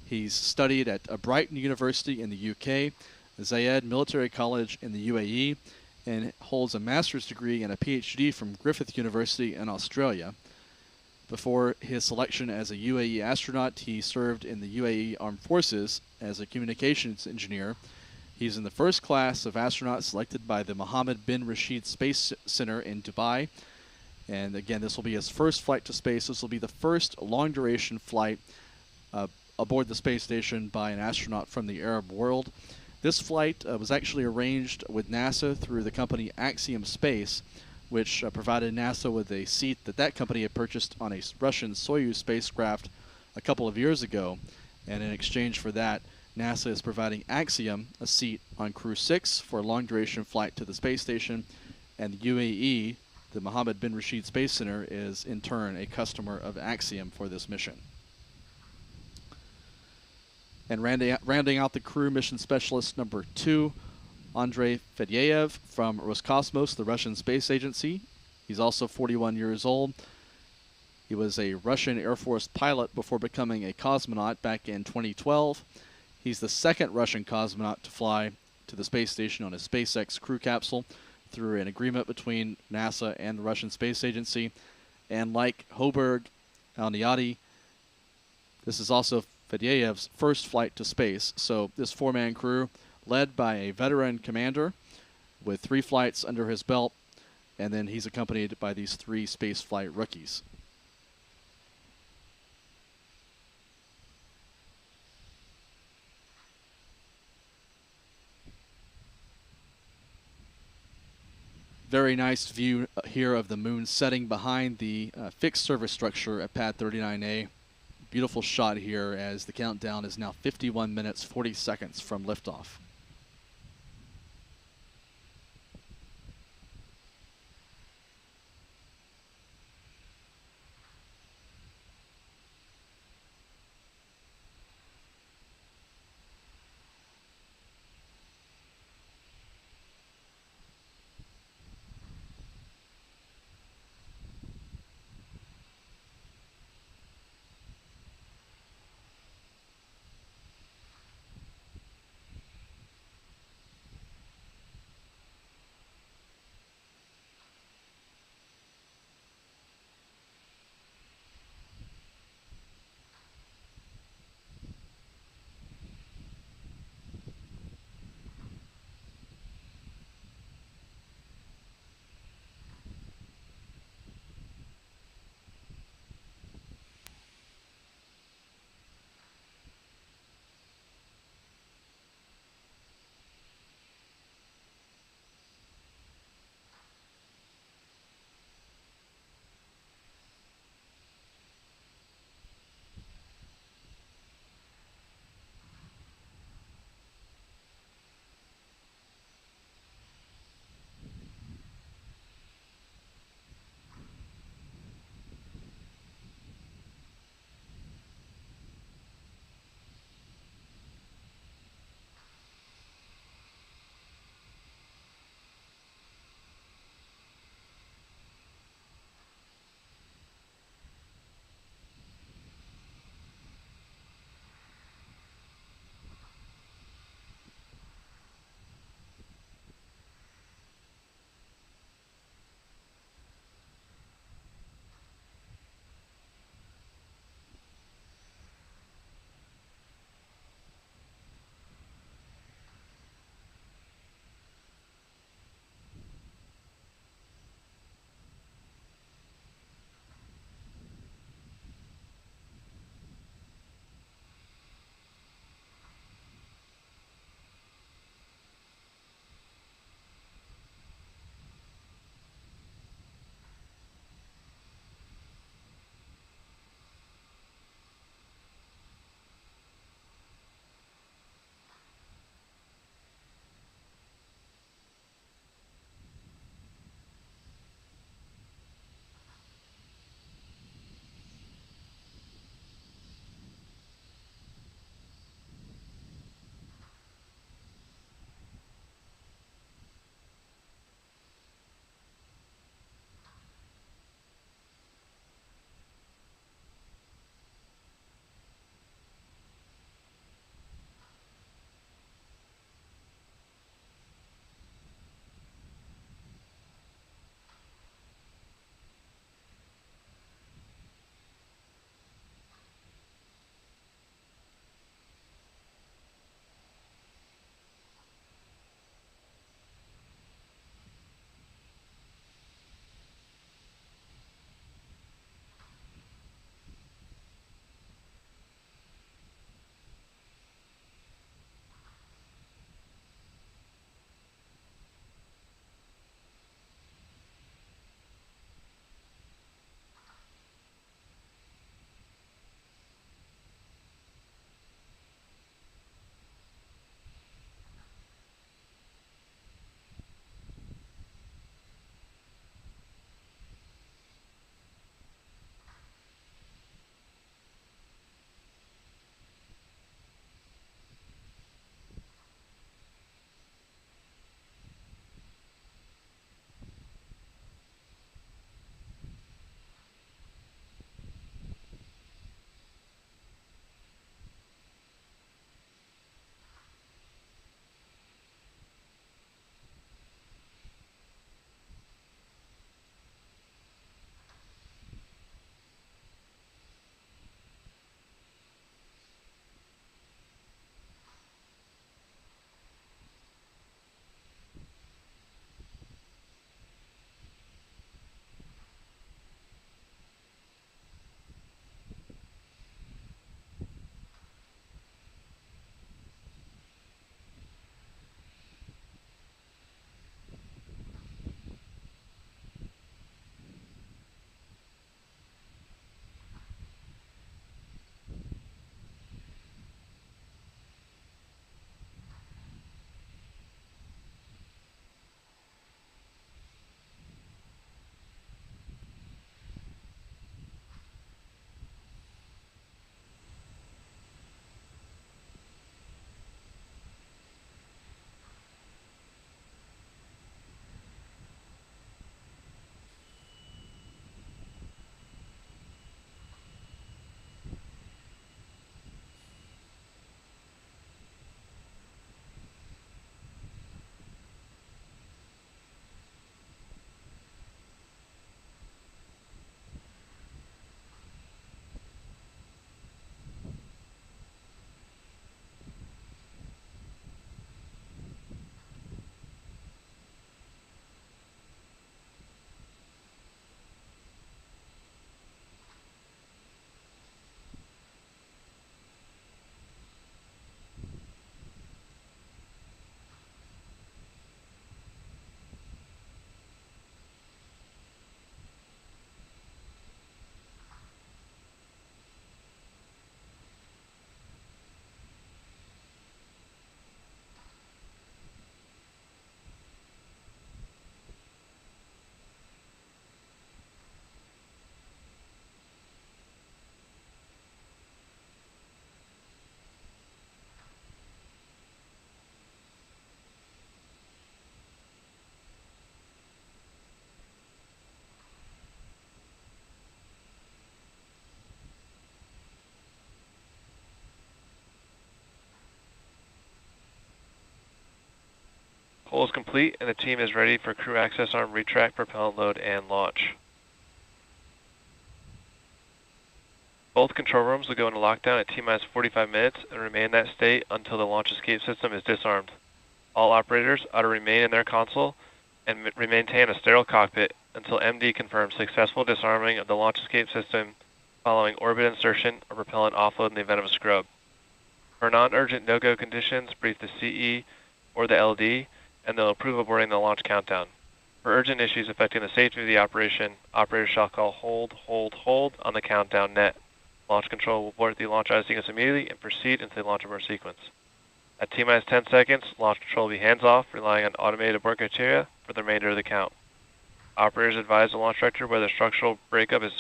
He's studied at Brighton University in the UK, Zayed Military College in the UAE, and holds a master's degree and a PhD from Griffith University in Australia. Before his selection as a UAE astronaut, he served in the UAE Armed Forces as a communications engineer. He's in the first class of astronauts selected by the Mohammed bin Rashid Space Center in Dubai. And again, this will be his first flight to space. This will be the first long-duration flight aboard the space station by an astronaut from the Arab world. This flight was actually arranged with NASA through the company Axiom Space, which provided NASA with a seat that company had purchased on a Russian Soyuz spacecraft a couple of years ago. And in exchange for that, NASA is providing Axiom a seat on Crew 6 for a long-duration flight to the space station, and the UAE, the Mohammed bin Rashid Space Center, is in turn a customer of Axiom for this mission. And rounding out the crew, mission specialist number 2, Andrey Fedyaev from Roscosmos, the Russian space agency. He's also 41 years old. He was a Russian Air Force pilot before becoming a cosmonaut back in 2012. He's the second Russian cosmonaut to fly to the space station on a SpaceX crew capsule through an agreement between NASA and the Russian Space Agency. And like Hoburg, Al Neyadi, this is also Fedyaev's first flight to space. So this 4-man crew, led by a veteran commander with 3 flights under his belt, and then he's accompanied by these 3 spaceflight rookies. Very nice view here of the moon setting behind the fixed service structure at Pad 39A. Beautiful shot here as the countdown is now 51 minutes, 40 seconds from liftoff. Hole is complete and the team is ready for crew access arm retract, propellant load, and launch. Both control rooms will go into lockdown at T-minus 45 minutes and remain in that state until the launch escape system is disarmed. All operators are to remain in their console and maintain a sterile cockpit until MD confirms successful disarming of the launch escape system following orbit insertion or propellant offload in the event of a scrub. For non-urgent no-go conditions, brief the CE or the LD, and they'll approve aborting the launch countdown. For urgent issues affecting the safety of the operation, operators shall call hold, hold, hold on the countdown net. Launch control will abort the launch out of sequence immediately and proceed into the launch abort sequence. At T-minus 10 seconds, launch control will be hands-off, relying on automated abort criteria for the remainder of the count. Operators advise the launch director whether structural breakup is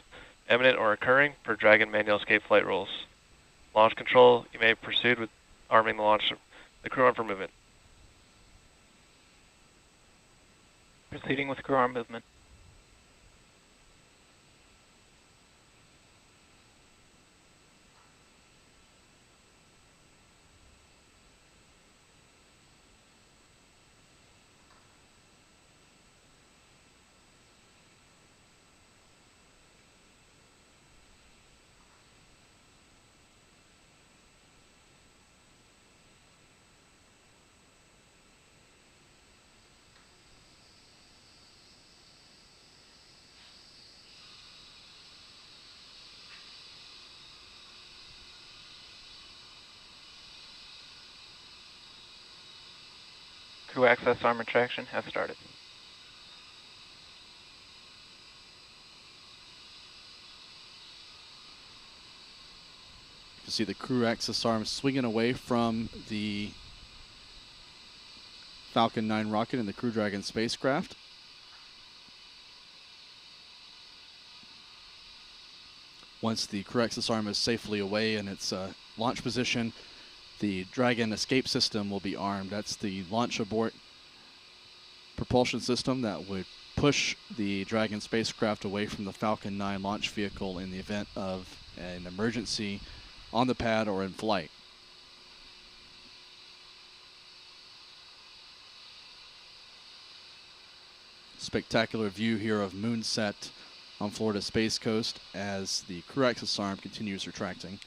imminent or occurring per Dragon manual escape flight rules. Launch control, you may proceed with arming the crew arm for movement. Proceeding with crew arm movement. Crew access arm retraction has started. You can see the crew access arm swinging away from the Falcon 9 rocket and the Crew Dragon spacecraft. Once the crew access arm is safely away in its launch position, the Dragon escape system will be armed. That's the launch abort propulsion system that would push the Dragon spacecraft away from the Falcon 9 launch vehicle in the event of an emergency on the pad or in flight. Spectacular view here of Moonset on Florida Space Coast as the crew access arm continues retracting.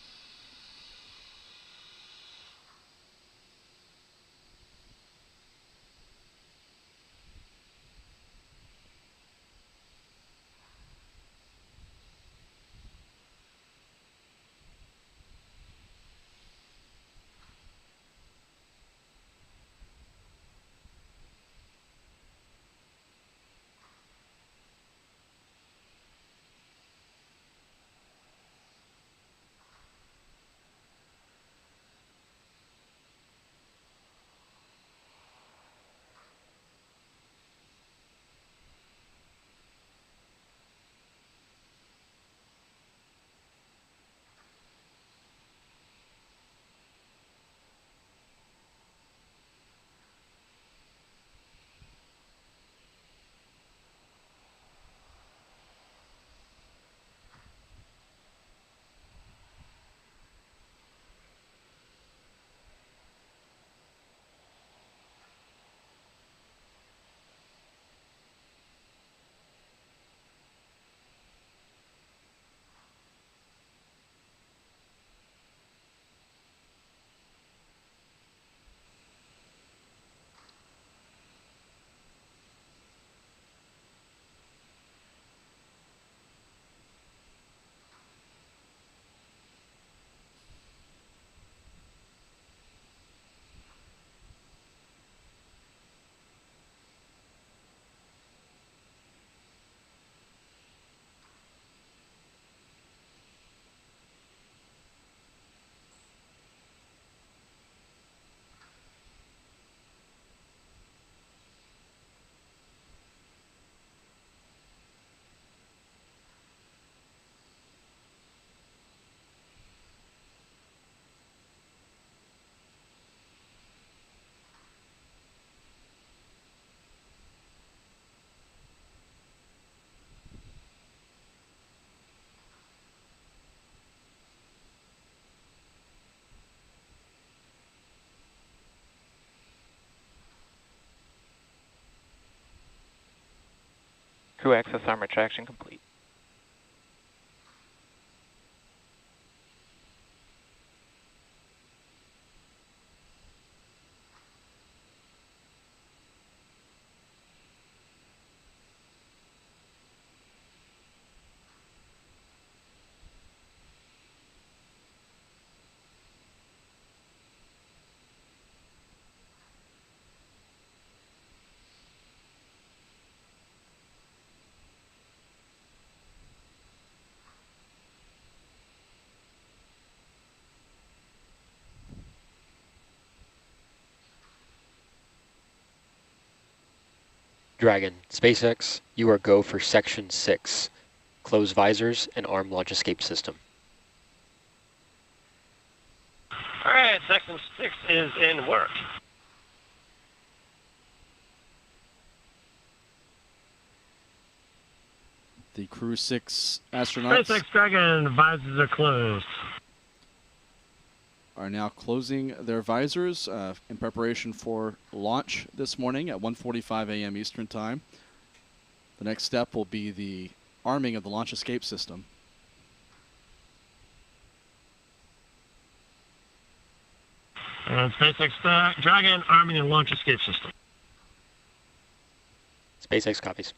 Crew access arm retraction complete. Dragon, SpaceX, you are go for Section 6. Close visors and arm launch escape system. All right, Section 6 is in work. The Crew 6 astronauts SpaceX Dragon visors are closed. are now closing their visors in preparation for launch this morning at 1:45 a.m. Eastern Time. The next step will be the arming of the launch escape system. And SpaceX Dragon arming and launch escape system. SpaceX copies.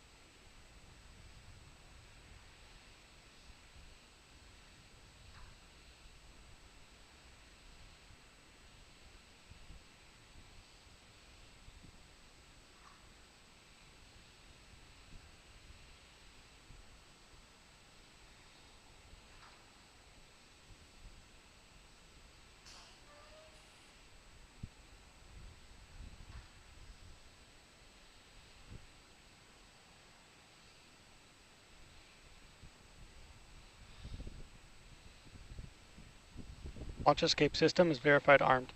Launch escape system is verified armed.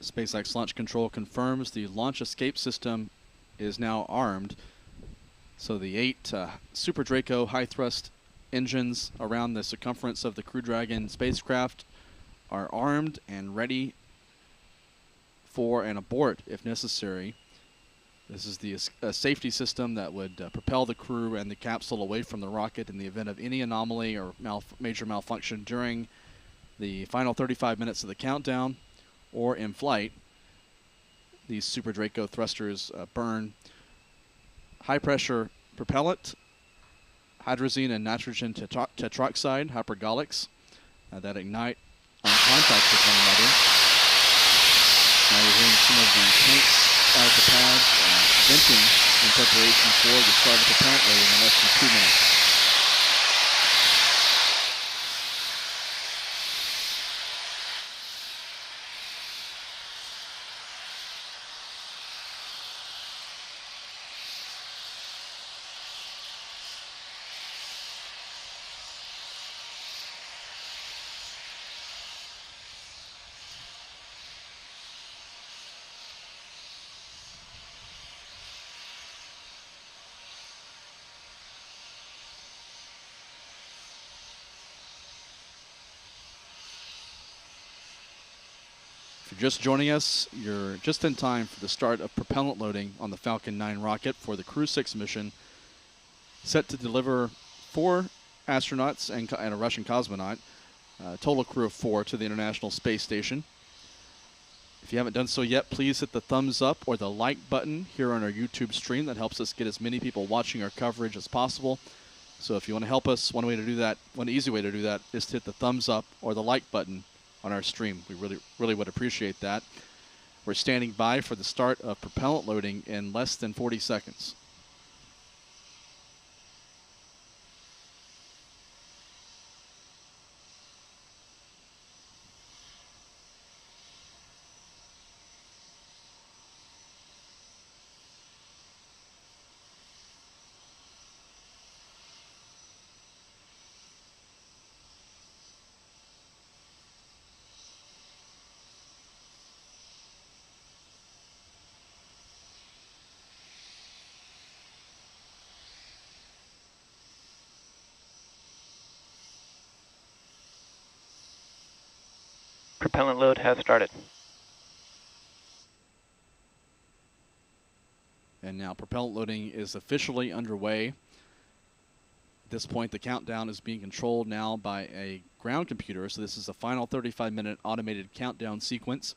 SpaceX Launch Control confirms the launch escape system is now armed. So the 8 Super Draco high thrust engines around the circumference of the Crew Dragon spacecraft are armed and ready for an abort if necessary. This is the safety system that would propel the crew and the capsule away from the rocket in the event of any anomaly or major malfunction during the final 35 minutes of the countdown or in flight. These Super Draco thrusters burn high-pressure propellant, hydrazine and nitrogen tetroxide, hypergolics, that ignite on contact with one another. Now you're hearing some of the tanks out of the pad venting in preparation for the start of the propellant loading in less than 2 minutes. If you're just joining us, you're just in time for the start of propellant loading on the Falcon 9 rocket for the Crew 6 mission, set to deliver 4 astronauts and a Russian cosmonaut, a total crew of 4 to the International Space Station. If you haven't done so yet, please hit the thumbs up or the like button here on our YouTube stream. That helps us get as many people watching our coverage as possible. So if you want to help us, one easy way to do that is to hit the thumbs up or the like button on our stream. We really would appreciate that. We're standing by for the start of propellant loading in less than 40 seconds. Propellant load has started. And And now propellant loading is officially underway. At this point, the countdown is being controlled now by a ground computer, so this is the final 35-minute automated countdown sequence.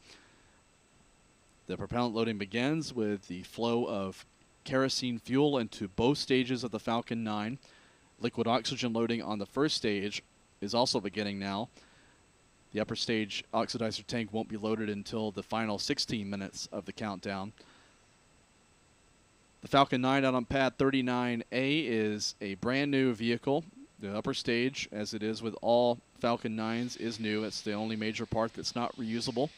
The propellant loading begins with the flow of kerosene fuel into both stages of the Falcon 9. Liquid oxygen loading on the first stage is also beginning now. The upper stage oxidizer tank won't be loaded until the final 16 minutes of the countdown. The Falcon 9 out on pad 39A is a brand new vehicle. The upper stage, as it is with all Falcon 9s, is new. It's the only major part that's not reusable.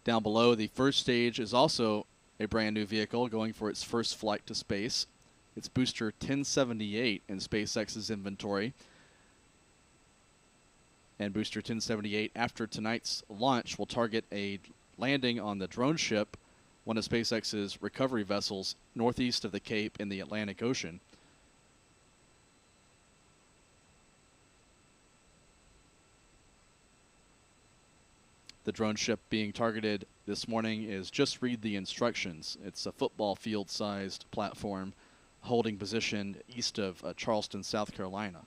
Down below, the first stage is also a brand new vehicle going for its first flight to space. It's booster 1078 in SpaceX's inventory. And booster 1078, after tonight's launch, will target a landing on the drone ship, one of SpaceX's recovery vessels, northeast of the Cape in the Atlantic Ocean. The drone ship being targeted this morning is just read the instructions. It's a football field-sized platform holding position east of Charleston, South Carolina.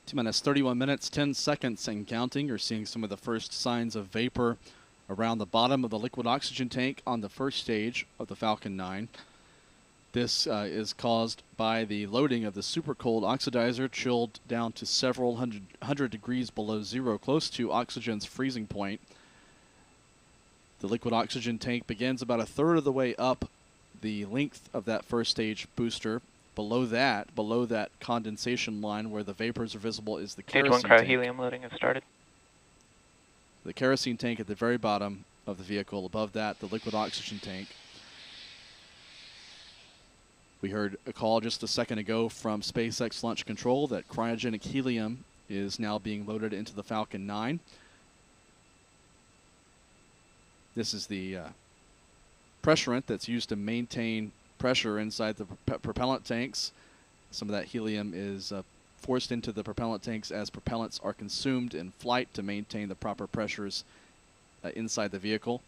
T-minus 31 minutes, 10 seconds and counting. You're seeing some of the first signs of vapor around the bottom of the liquid oxygen tank on the first stage of the Falcon 9. This is caused by the loading of the super cold oxidizer, chilled down to several hundred degrees below zero, close to oxygen's freezing point. The liquid oxygen tank begins about a third of the way up the length of that first stage booster. Below that condensation line where the vapors are visible is the kerosene Stage 1 tank. cryohelium loading has started. The kerosene tank at the very bottom of the vehicle. Above that, the liquid oxygen tank. We heard a call just a second ago from SpaceX Launch Control that cryogenic helium is now being loaded into the Falcon 9. This is the pressurant that's used to maintain pressure inside the propellant tanks. Some of that helium is forced into the propellant tanks as propellants are consumed in flight to maintain the proper pressures inside the vehicle.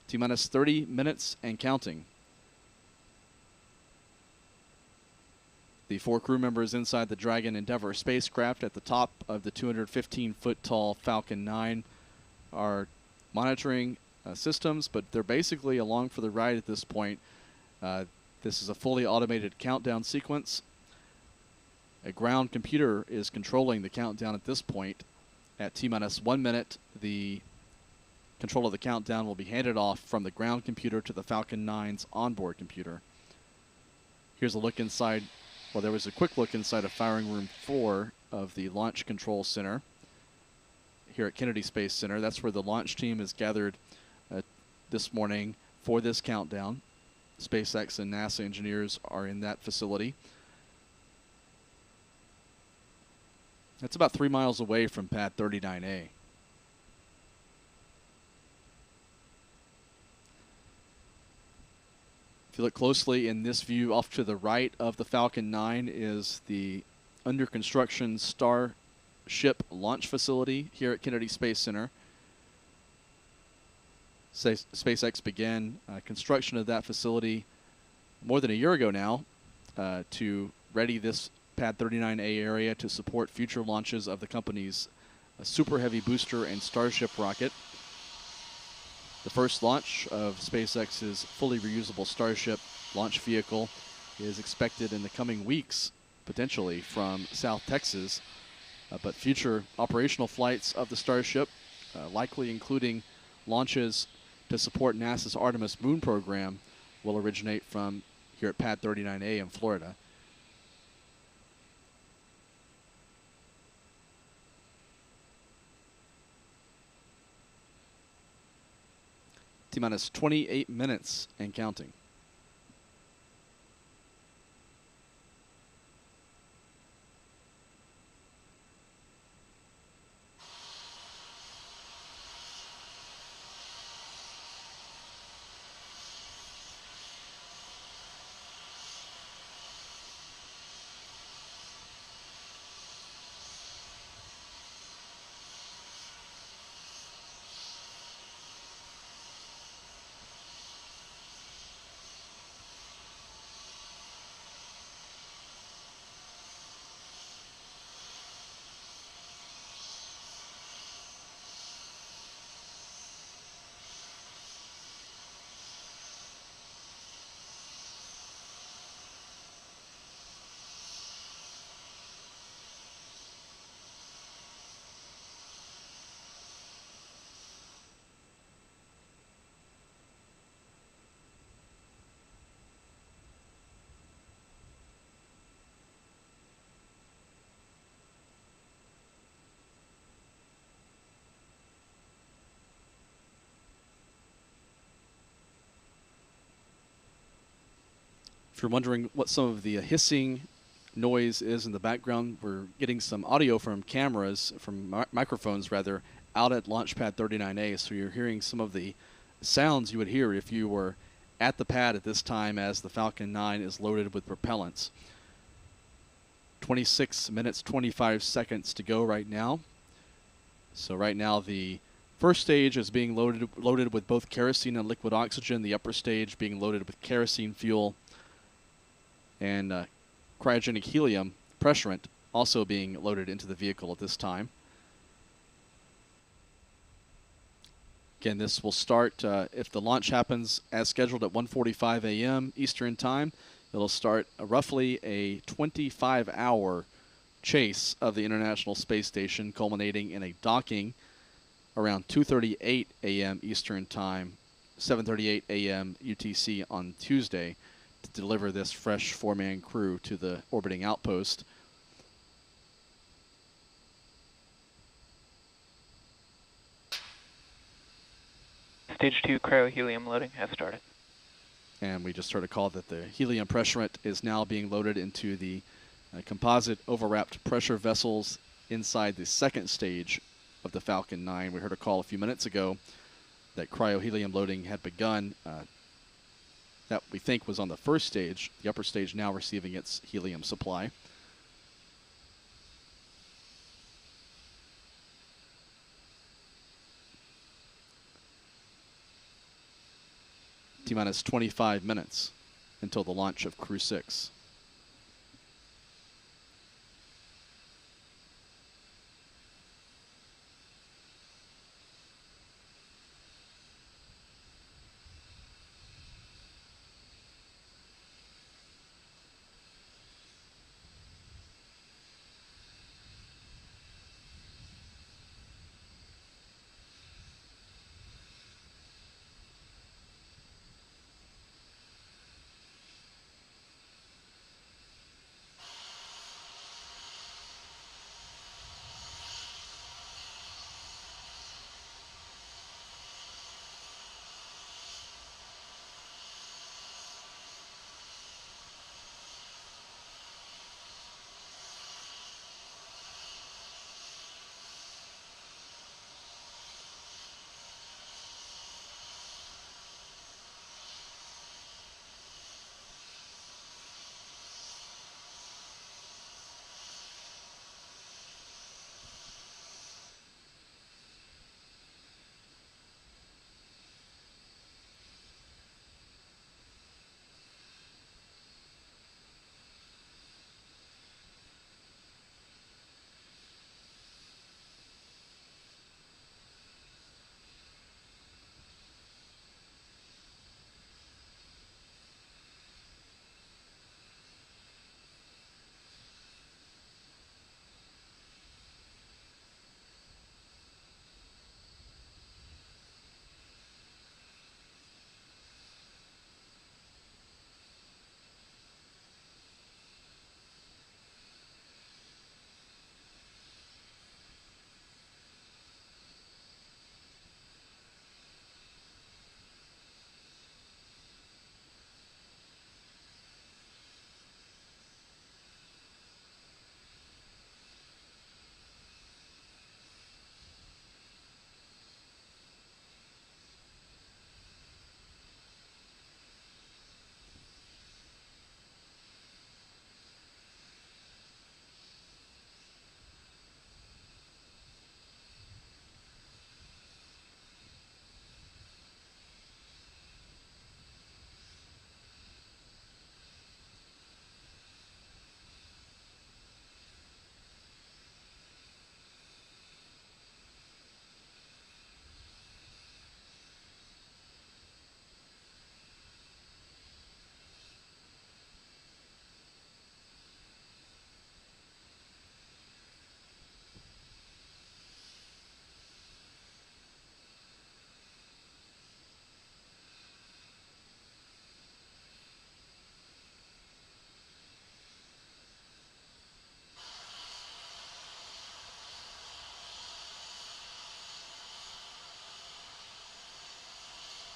T-minus 30 minutes and counting. The 4 crew members inside the Dragon Endeavour spacecraft at the top of the 215-foot tall Falcon 9 are monitoring systems, but they're basically along for the ride at this point. This is a fully automated countdown sequence. A ground computer is controlling the countdown at this point. At T-minus 1 minute, the control of the countdown will be handed off from the ground computer to the Falcon 9's onboard computer. Here's a look inside. Well, there was a quick look inside of firing room 4 of the Launch Control Center here at Kennedy Space Center. That's where the launch team is gathered this morning for this countdown. SpaceX and NASA engineers are in that facility. That's about 3 miles away from pad 39A. If you look closely in this view, off to the right of the Falcon 9 is the under construction Starship launch facility here at Kennedy Space Center. SpaceX began construction of that facility more than a year ago now to ready this pad 39A area to support future launches of the company's Super Heavy booster and Starship rocket. The first launch of SpaceX's fully reusable Starship launch vehicle is expected in the coming weeks, potentially from South Texas. But future operational flights of the Starship, likely including launches to support NASA's Artemis moon program, will originate from here at pad 39A in Florida. T-minus 28 minutes and counting. If you're wondering what some of the hissing noise is in the background, we're getting some audio from cameras, from microphones rather, out at Launch Pad 39A, so you're hearing some of the sounds you would hear if you were at the pad at this time as the Falcon 9 is loaded with propellants. 26 minutes, 25 seconds to go right now. So right now the first stage is being loaded with both kerosene and liquid oxygen, the upper stage being loaded with kerosene fuel and cryogenic helium pressurant also being loaded into the vehicle at this time. Again, this will start, if the launch happens as scheduled at 1:45 a.m. Eastern Time, it'll start roughly a 25-hour chase of the International Space Station, culminating in a docking around 2:38 a.m. Eastern Time, 7:38 a.m. UTC on Tuesday, to deliver this fresh 4-man crew to the orbiting outpost. Stage 2 cryo-helium loading has started. And we just heard a call that the helium pressurant is now being loaded into the composite overwrapped pressure vessels inside the second stage of the Falcon 9. We heard a call a few minutes ago that cryo-helium loading had begun. That we think was on the first stage, the upper stage now receiving its helium supply. T-minus 25 minutes until the launch of Crew 6.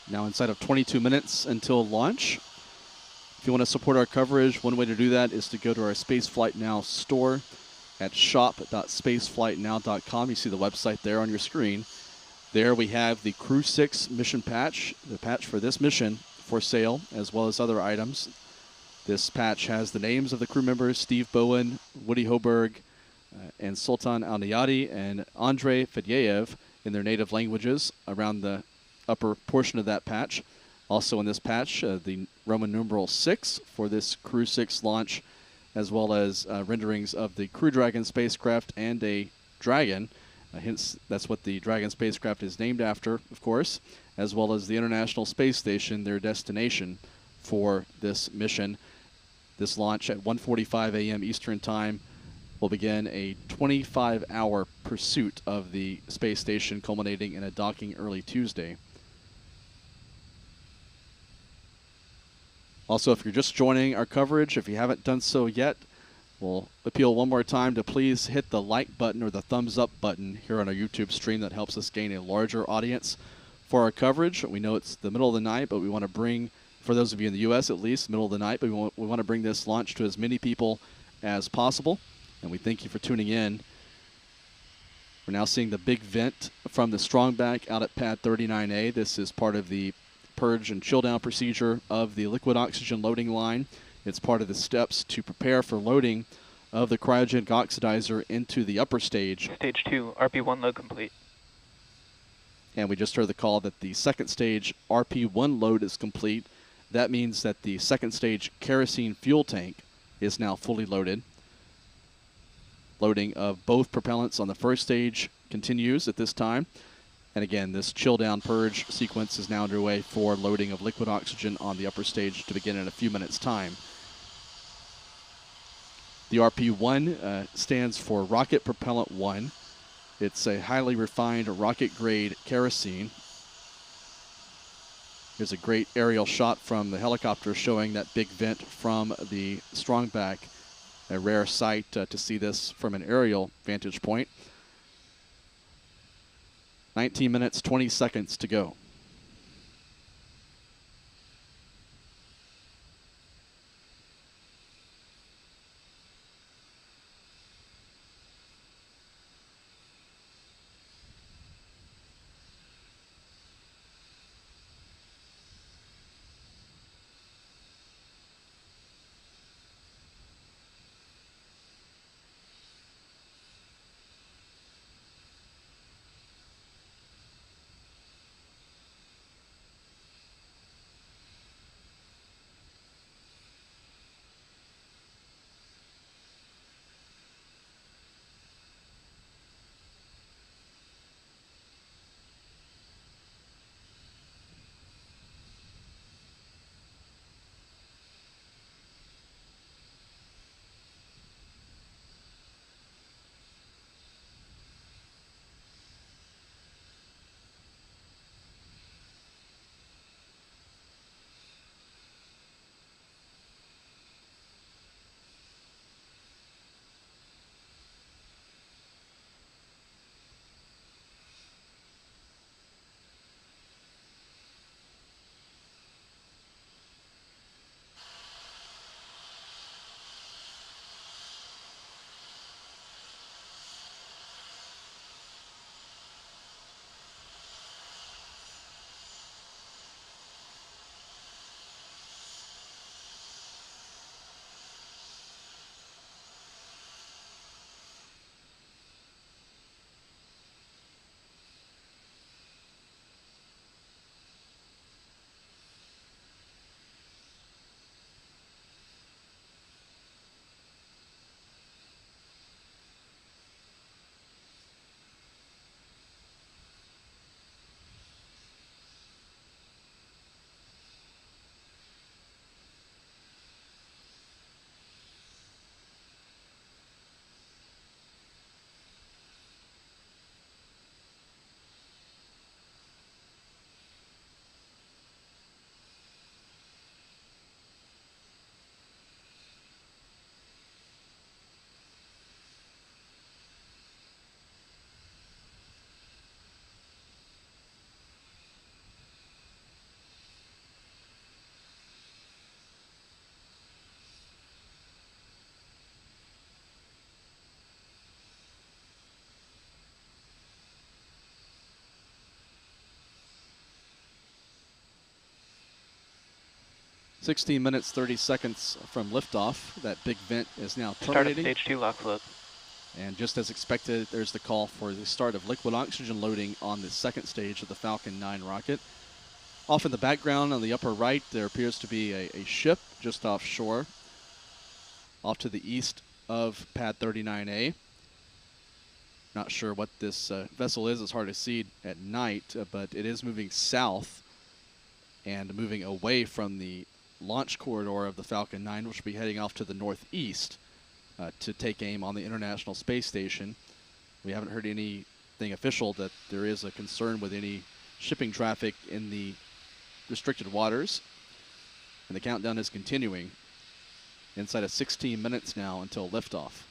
Now inside of 22 minutes until launch. If you want to support our coverage, one way to do that is to go to our Spaceflight Now store at shop.spaceflightnow.com. You see the website there on your screen. There we have the Crew 6 mission patch, the patch for this mission for sale, as well as other items. This patch has the names of the crew members, Steve Bowen, Woody Hoburg, and Sultan Al Neyadi, and Andrey Fedyaev in their native languages around the upper portion of that patch. Also in this patch, the Roman numeral 6 for this Crew 6 launch, as well as renderings of the Crew Dragon spacecraft and a Dragon. Hence, that's what the Dragon spacecraft is named after, of course, as well as the International Space Station, their destination for this mission. This launch at 1:45 a.m. Eastern Time will begin a 25-hour pursuit of the space station, culminating in a docking early Tuesday. Also, if you're just joining our coverage, if you haven't done so yet, we'll appeal one more time to please hit the like button or the thumbs up button here on our YouTube stream. That helps us gain a larger audience for our coverage. We know it's the middle of the night, but we want to bring, for those of you in the U.S. at least, middle of the night, but we want to bring this launch to as many people as possible. And we thank you for tuning in. We're now seeing the big vent from the Strongback out at pad 39A. This is part of the purge and chill down procedure of the liquid oxygen loading line. It's part of the steps to prepare for loading of the cryogenic oxidizer into the upper stage. Stage 2, RP1 load complete. And we just heard the call that the second stage RP1 load is complete. That means that the second stage kerosene fuel tank is now fully loaded. Loading of both propellants on the first stage continues at this time. And again, this chill down purge sequence is now underway for loading of liquid oxygen on the upper stage to begin in a few minutes' time. The RP1 stands for Rocket Propellant 1. It's a highly refined rocket-grade kerosene. Here's a great aerial shot from the helicopter showing that big vent from the Strongback. A rare sight to see this from an aerial vantage point. 19 minutes, 20 seconds to go. 16 minutes, 30 seconds from liftoff. That big vent is now Start of terminating. stage 2 lock float. And just as expected, there's the call for the start of liquid oxygen loading on the second stage of the Falcon 9 rocket. Off in the background on the upper right, there appears to be a ship just offshore, off to the east of pad 39A. Not sure what this vessel is. It's hard to see at night, but it is moving south and moving away from the launch corridor of the Falcon 9, which will be heading off to the northeast to take aim on the International Space Station. We haven't heard anything official that there is a concern with any shipping traffic in the restricted waters. And the countdown is continuing inside of 16 minutes now until liftoff.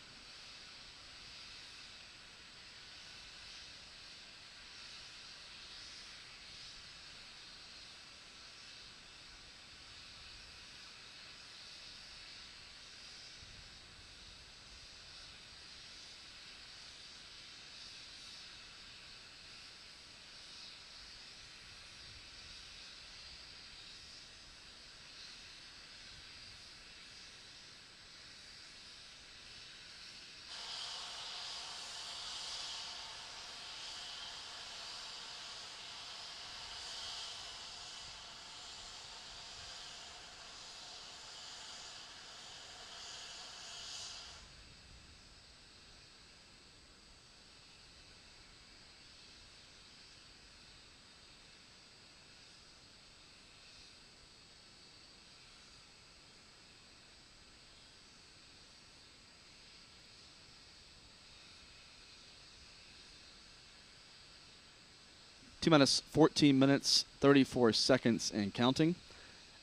T-minus 14 minutes, 34 seconds and counting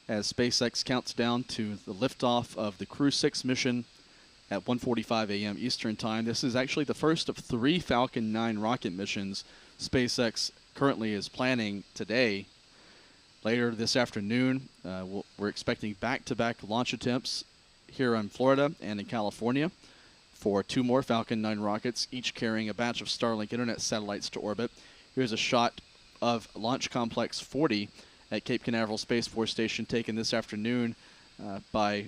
as SpaceX counts down to the liftoff of the Crew 6 mission at 1:45 a.m. Eastern Time. This is actually the first of 3 Falcon 9 rocket missions SpaceX currently is planning today. Later this afternoon, we're expecting back-to-back launch attempts here in Florida and in California for 2 more Falcon 9 rockets, each carrying a batch of Starlink internet satellites to orbit. Here's a shot of Launch Complex 40 at Cape Canaveral Space Force Station, taken this afternoon by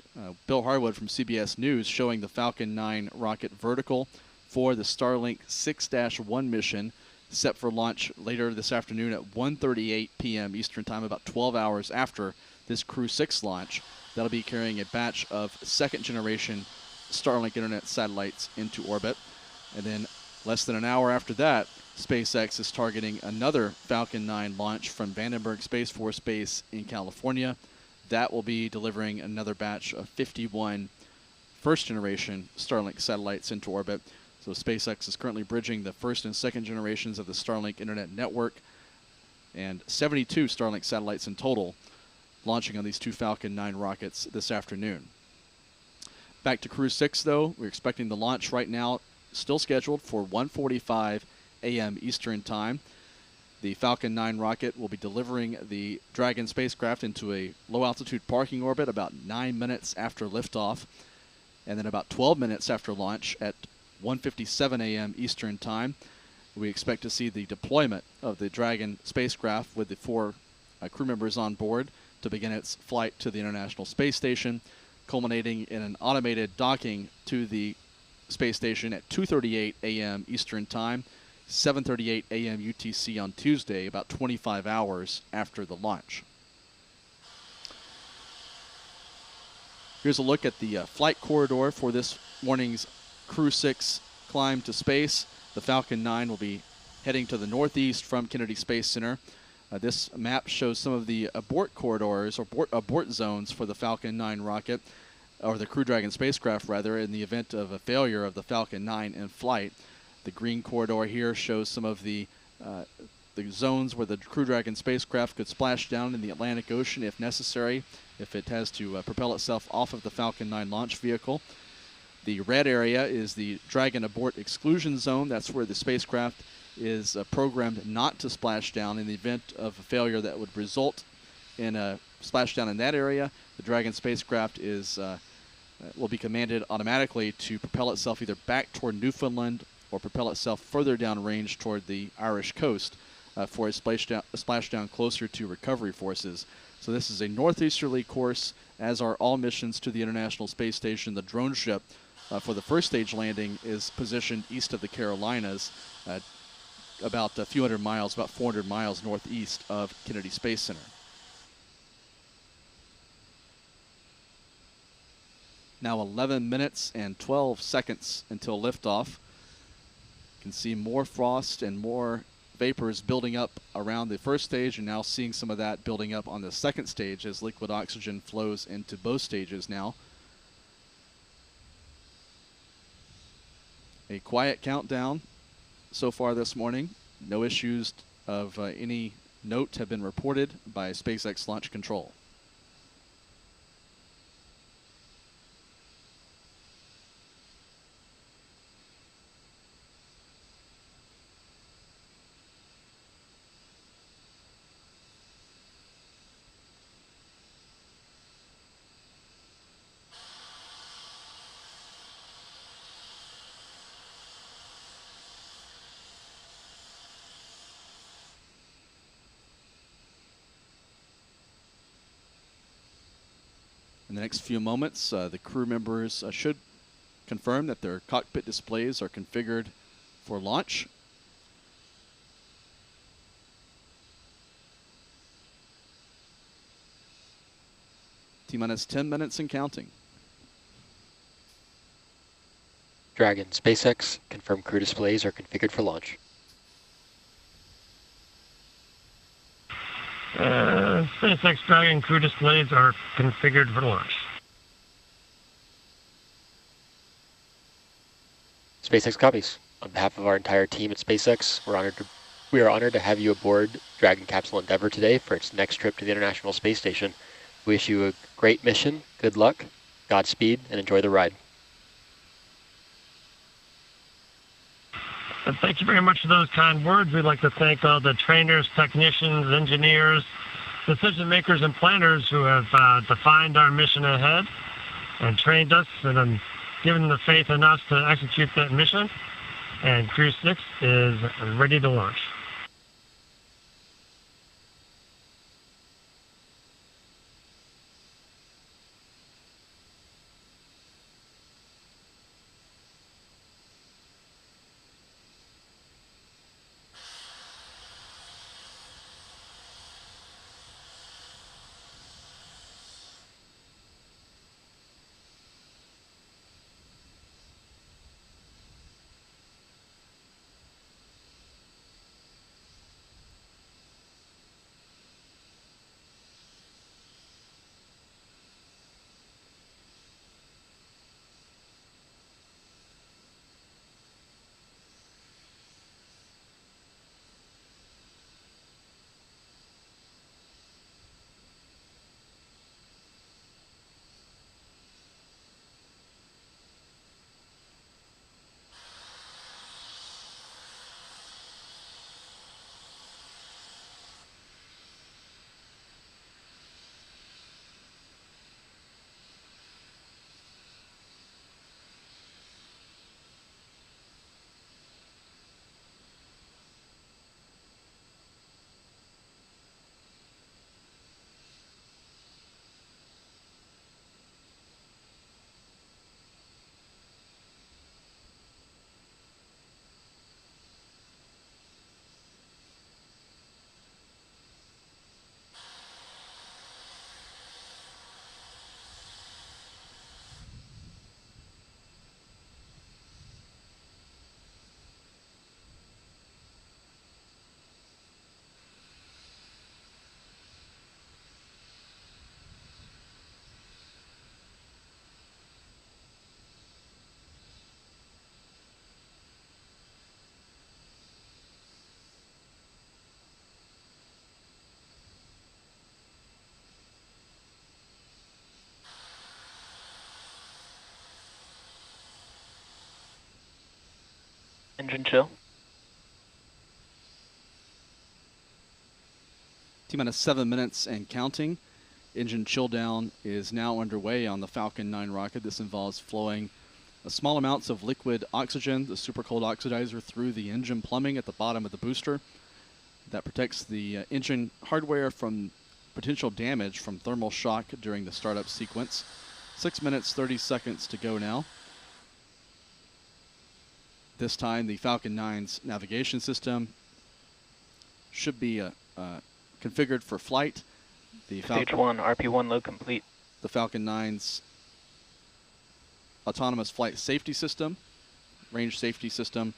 Bill Harwood from CBS News, showing the Falcon 9 rocket vertical for the Starlink 6-1 mission, set for launch later this afternoon at 1:38 p.m. Eastern Time, about 12 hours after this Crew 6 launch. That'll be carrying a batch of second-generation Starlink internet satellites into orbit. And then less than an hour after that, SpaceX is targeting another Falcon 9 launch from Vandenberg Space Force Base in California. That will be delivering another batch of 51 first-generation Starlink satellites into orbit. So SpaceX is currently bridging the first and second generations of the Starlink internet network, and 72 Starlink satellites in total launching on these 2 Falcon 9 rockets this afternoon. Back to Crew 6, though. We're expecting the launch right now, still scheduled for 1:45 a.m. Eastern Time. The Falcon 9 rocket will be delivering the Dragon spacecraft into a low-altitude parking orbit about 9 minutes after liftoff, and then about 12 minutes after launch at 1:57 a.m. Eastern Time. We expect to see the deployment of the Dragon spacecraft with the 4 crew members on board to begin its flight to the International Space Station, culminating in an automated docking to the space station at 2:38 a.m. Eastern Time, 7:38 a.m. UTC on Tuesday, about 25 hours after the launch. Here's a look at the flight corridor for this morning's Crew 6 climb to space. The Falcon 9 will be heading to the northeast from Kennedy Space Center. This map shows some of the abort corridors, or abort zones for the Falcon 9 rocket, or the Crew Dragon spacecraft rather, in the event of a failure of the Falcon 9 in flight. The green corridor here shows some of the zones where the Crew Dragon spacecraft could splash down in the Atlantic Ocean if necessary, if it has to propel itself off of the Falcon 9 launch vehicle. The red area is the Dragon abort exclusion zone. That's where the spacecraft is programmed not to splash down in the event of a failure that would result in a splashdown in that area. The Dragon spacecraft will be commanded automatically to propel itself either back toward Newfoundland or propel itself further downrange toward the Irish coast for a splashdown closer to recovery forces. So this is a northeasterly course, as are all missions to the International Space Station. The drone ship for the first stage landing is positioned east of the Carolinas, about a few hundred miles, about 400 miles northeast of Kennedy Space Center. Now 11 minutes and 12 seconds until liftoff. You can see more frost and more vapors building up around the first stage, and now seeing some of that building up on the second stage as liquid oxygen flows into both stages now. A quiet countdown so far this morning. No issues of any note have been reported by SpaceX Launch Control. In the next few moments, the crew members should confirm that their cockpit displays are configured for launch. T-minus 10 minutes and counting. Dragon, SpaceX, confirm crew displays are configured for launch. SpaceX Dragon crew displays are configured for launch. SpaceX copies. On behalf of our entire team at SpaceX, we are honored to have you aboard Dragon capsule Endeavour today for its next trip to the International Space Station. We wish you a great mission, good luck, Godspeed, and enjoy the ride. And thank you very much for those kind words. We'd like to thank all the trainers, technicians, engineers, decision makers, and planners who have defined our mission ahead and trained us and given the faith in us to execute that mission. And Crew 6 is ready to launch. Engine chill. T-minus 7 minutes and counting. Engine chill down is now underway on the Falcon 9 rocket. This involves flowing small amounts of liquid oxygen, the super cold oxidizer, through the engine plumbing at the bottom of the booster. that protects the engine hardware from potential damage from thermal shock during the startup sequence. 6 minutes, 30 seconds to go now. This time, the Falcon 9's navigation system should be configured for flight. Stage 1, RP1 load complete. The Falcon 9's autonomous flight safety system, range safety system,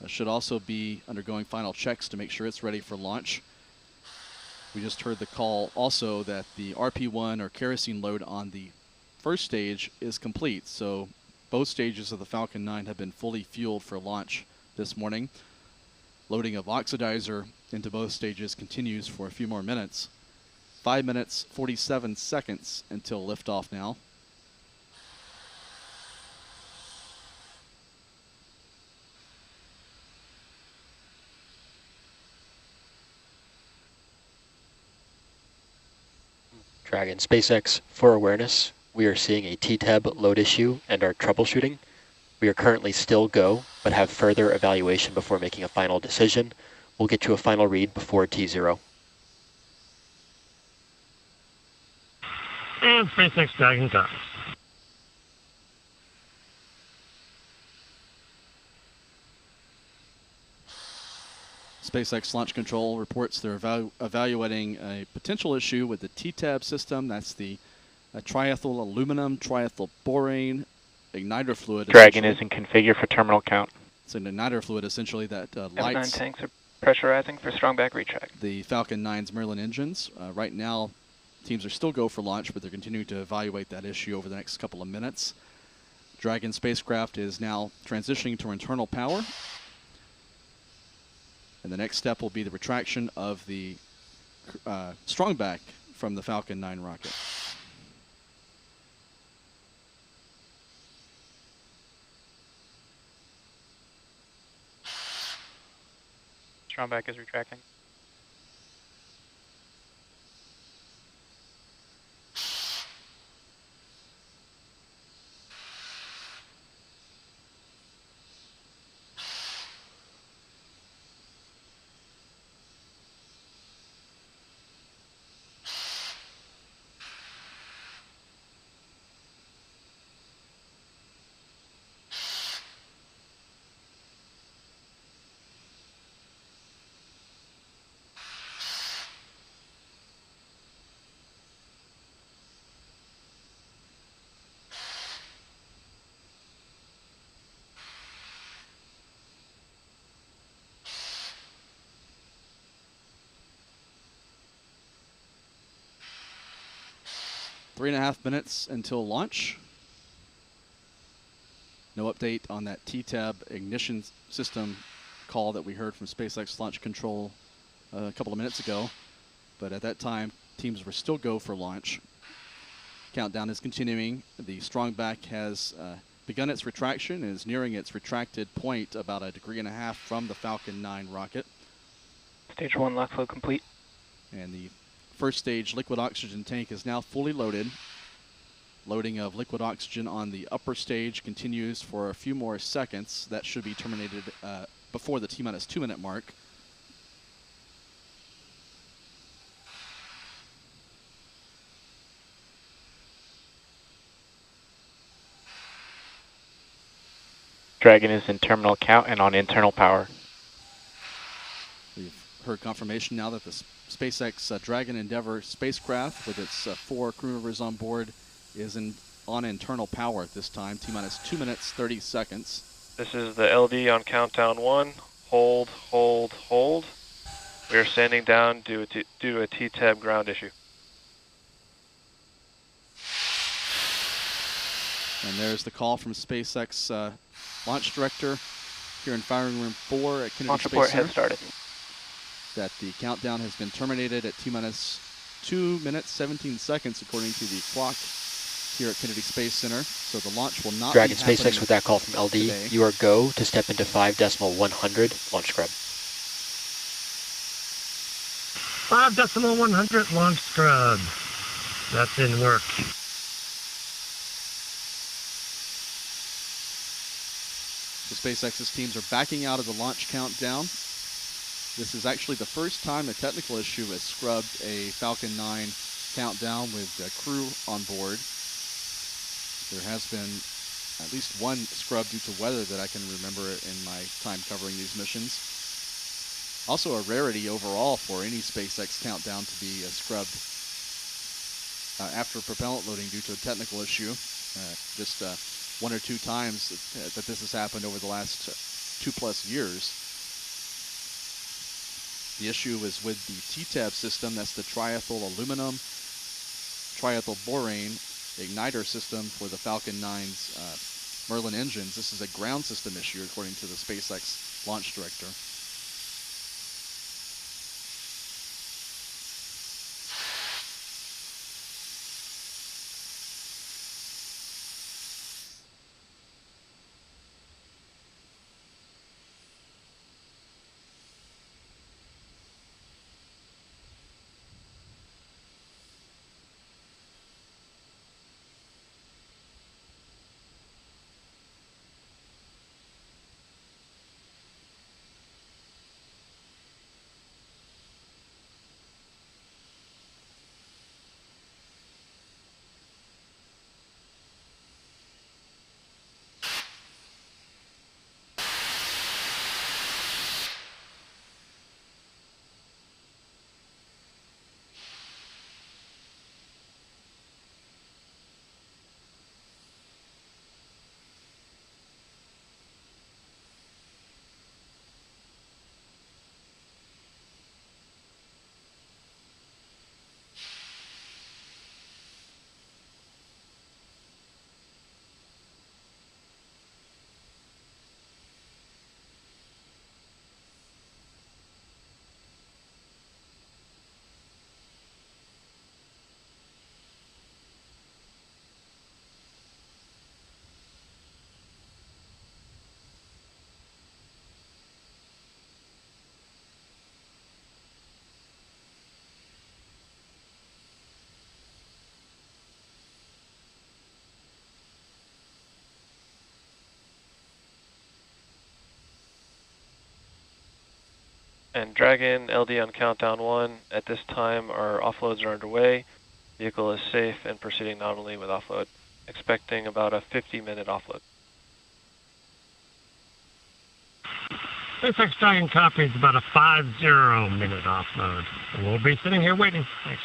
should also be undergoing final checks to make sure it's ready for launch. We just heard the call also that the RP1 or kerosene load on the first stage is complete. So both stages of the Falcon 9 have been fully fueled for launch this morning. Loading of oxidizer into both stages continues for a few more minutes. 5 minutes, 47 seconds until liftoff now. Dragon, SpaceX, for awareness, we are seeing a T-tab load issue and are troubleshooting. We are currently still go, but have further evaluation before making a final decision. We'll get you a final read before T0. And SpaceX Dragon goes. SpaceX Launch Control reports they're evaluating a potential issue with the T-tab system. That's the triethyl aluminum, triethyl borane, igniter fluid. Dragon is in configure for terminal count. It's an igniter fluid essentially that lights. F9 tanks are pressurizing for strong back retrack. The Falcon 9's Merlin engines. Right now, teams are still go for launch, but they're continuing to evaluate that issue over the next couple of minutes. Dragon spacecraft is now transitioning to internal power. And the next step will be the retraction of the strong back from the Falcon 9 rocket. Strong back is retracting. Three and a half minutes until launch. No update on that T-tab ignition system call that we heard from SpaceX Launch Control a couple of minutes ago. But at that time, teams were still go for launch. Countdown is continuing. The strong back has begun its retraction and is nearing its retracted point about 1.5 degrees from the Falcon 9 rocket. Stage 1 lock flow complete. And the first stage liquid oxygen tank is now fully loaded. Loading of liquid oxygen on the upper stage continues for a few more seconds. That should be terminated before the T-minus 2 minute mark. Dragon is in terminal count and on internal power. We've heard confirmation now that the SpaceX Dragon Endeavour spacecraft with its 4 crew members on board is on internal power at this time. T-minus 2 minutes, 30 seconds. This is the LD on countdown 1. Hold, hold, hold. We are standing down due to a T-tab ground issue. And there's the call from SpaceX launch director here in firing room 4 at Kennedy Launch Space report Center. has started. That the countdown has been terminated at T-minus 2 minutes, 17 seconds, according to the clock here at Kennedy Space Center. So the launch will not Dragon be happening SpaceX with that call from LD. today. You are go to step into 5.100 launch scrub. 5.100 launch scrub. That's in work. The SpaceX's teams are backing out of the launch countdown. This is actually the first time a technical issue has scrubbed a Falcon 9 countdown with a crew on board. There has been at least one scrub due to weather that I can remember in my time covering these missions. Also a rarity overall for any SpaceX countdown to be scrubbed after propellant loading due to a technical issue. Just one or two times that this has happened over the last 2+ years. The issue is with the TTAB system. That's the triethyl aluminum triethyl borane igniter system for the Falcon 9's Merlin engines. This is a ground system issue according to the SpaceX launch director. And Dragon, LD on countdown 1. At this time, our offloads are underway. Vehicle is safe and proceeding nominally with offload. Expecting about a 50-minute offload. SpaceX Dragon copies about a 50-minute offload. And we'll be sitting here waiting. Thanks.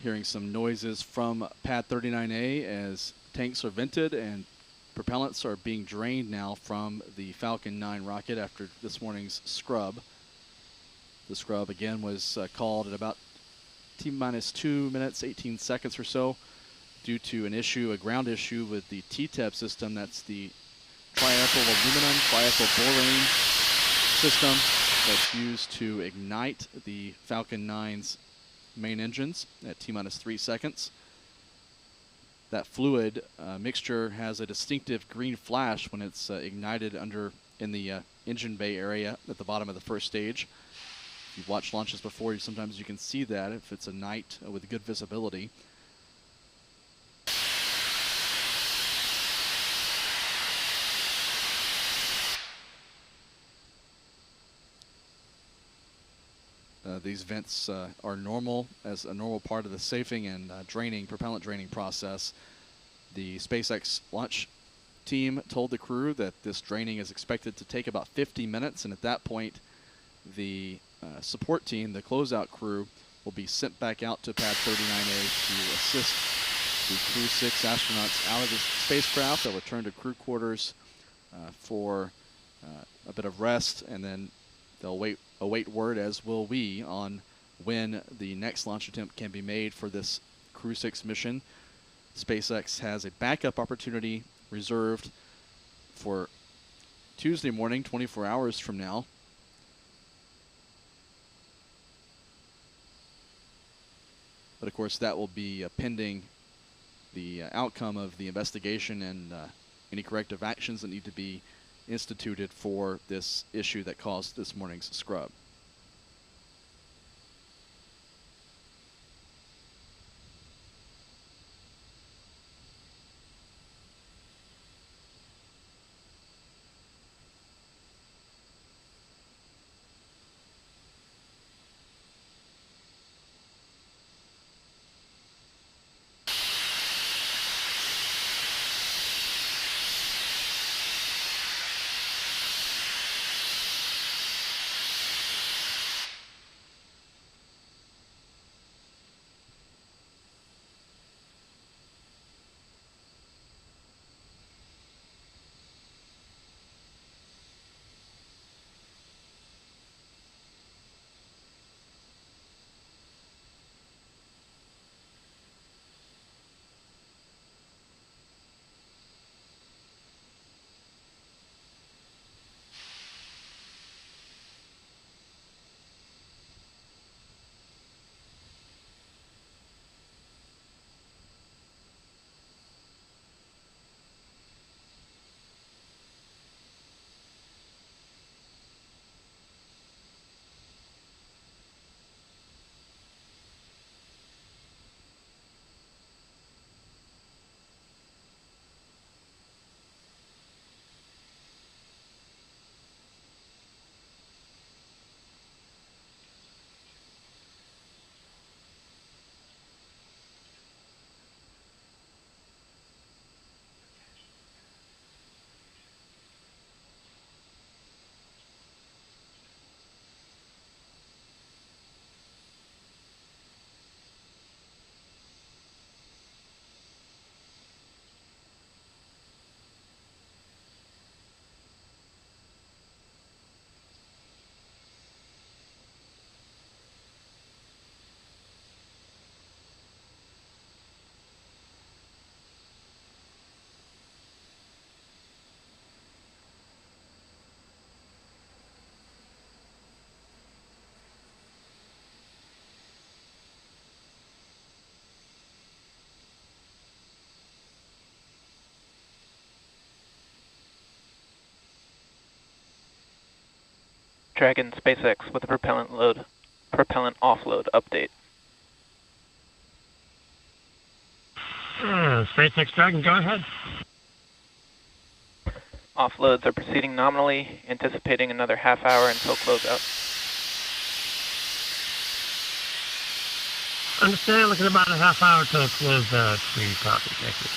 Hearing some noises from pad 39A as tanks are vented and propellants are being drained now from the Falcon 9 rocket after this morning's scrub. The scrub again was called at about T-minus 2 minutes, 18 seconds or so due to an issue, a ground issue with the TTEP system. That's the triethyl aluminum, triethyl borane system that's used to ignite the Falcon 9's main engines at T-minus 3 seconds. That fluid mixture has a distinctive green flash when it's ignited in the engine bay area at the bottom of the first stage. If you've watched launches before, sometimes you can see that if it's a night with good visibility. These vents are normal as a normal part of the safing and propellant draining process. The SpaceX launch team told the crew that this draining is expected to take about 50 minutes, and at that point, the support team, the closeout crew, will be sent back out to pad 39A to assist the Crew 6 astronauts out of the spacecraft. They'll return to crew quarters for a bit of rest, and then they'll await word, as will we, on when the next launch attempt can be made for this Crew 6 mission. SpaceX has a backup opportunity reserved for Tuesday morning, 24 hours from now. But of course, that will be pending the outcome of the investigation and any corrective actions that need to be instituted for this issue that caused this morning's scrub. Dragon SpaceX with a propellant offload update. SpaceX Dragon, go ahead. Offloads are proceeding nominally, anticipating another half hour until closeout. Understand, looking about a half hour till closeout. We copy, thank you.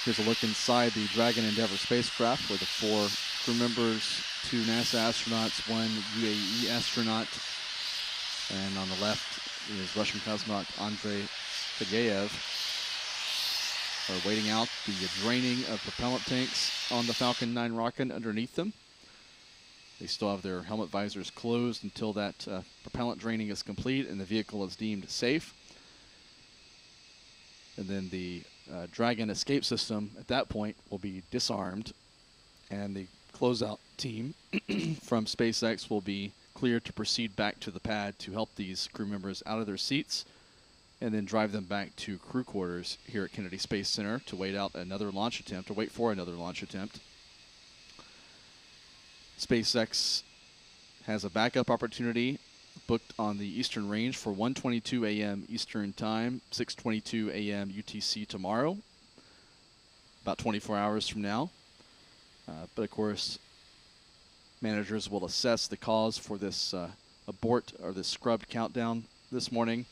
Here's a look inside the Dragon Endeavour spacecraft where the 4 crew members, 2 NASA astronauts, 1 UAE astronaut, and on the left is Russian cosmonaut Andrey Fedyaev, are waiting out the draining of propellant tanks on the Falcon 9 rocket underneath them. They still have their helmet visors closed until that propellant draining is complete and the vehicle is deemed safe. And then the Dragon escape system at that point will be disarmed, and the closeout team from SpaceX will be cleared to proceed back to the pad to help these crew members out of their seats and then drive them back to crew quarters here at Kennedy Space Center to wait for another launch attempt. SpaceX has a backup opportunity booked on the Eastern Range for 1:22 a.m. Eastern Time, 6:22 a.m. UTC tomorrow, about 24 hours from now. But of course, managers will assess the cause for this abort or this scrubbed countdown this morning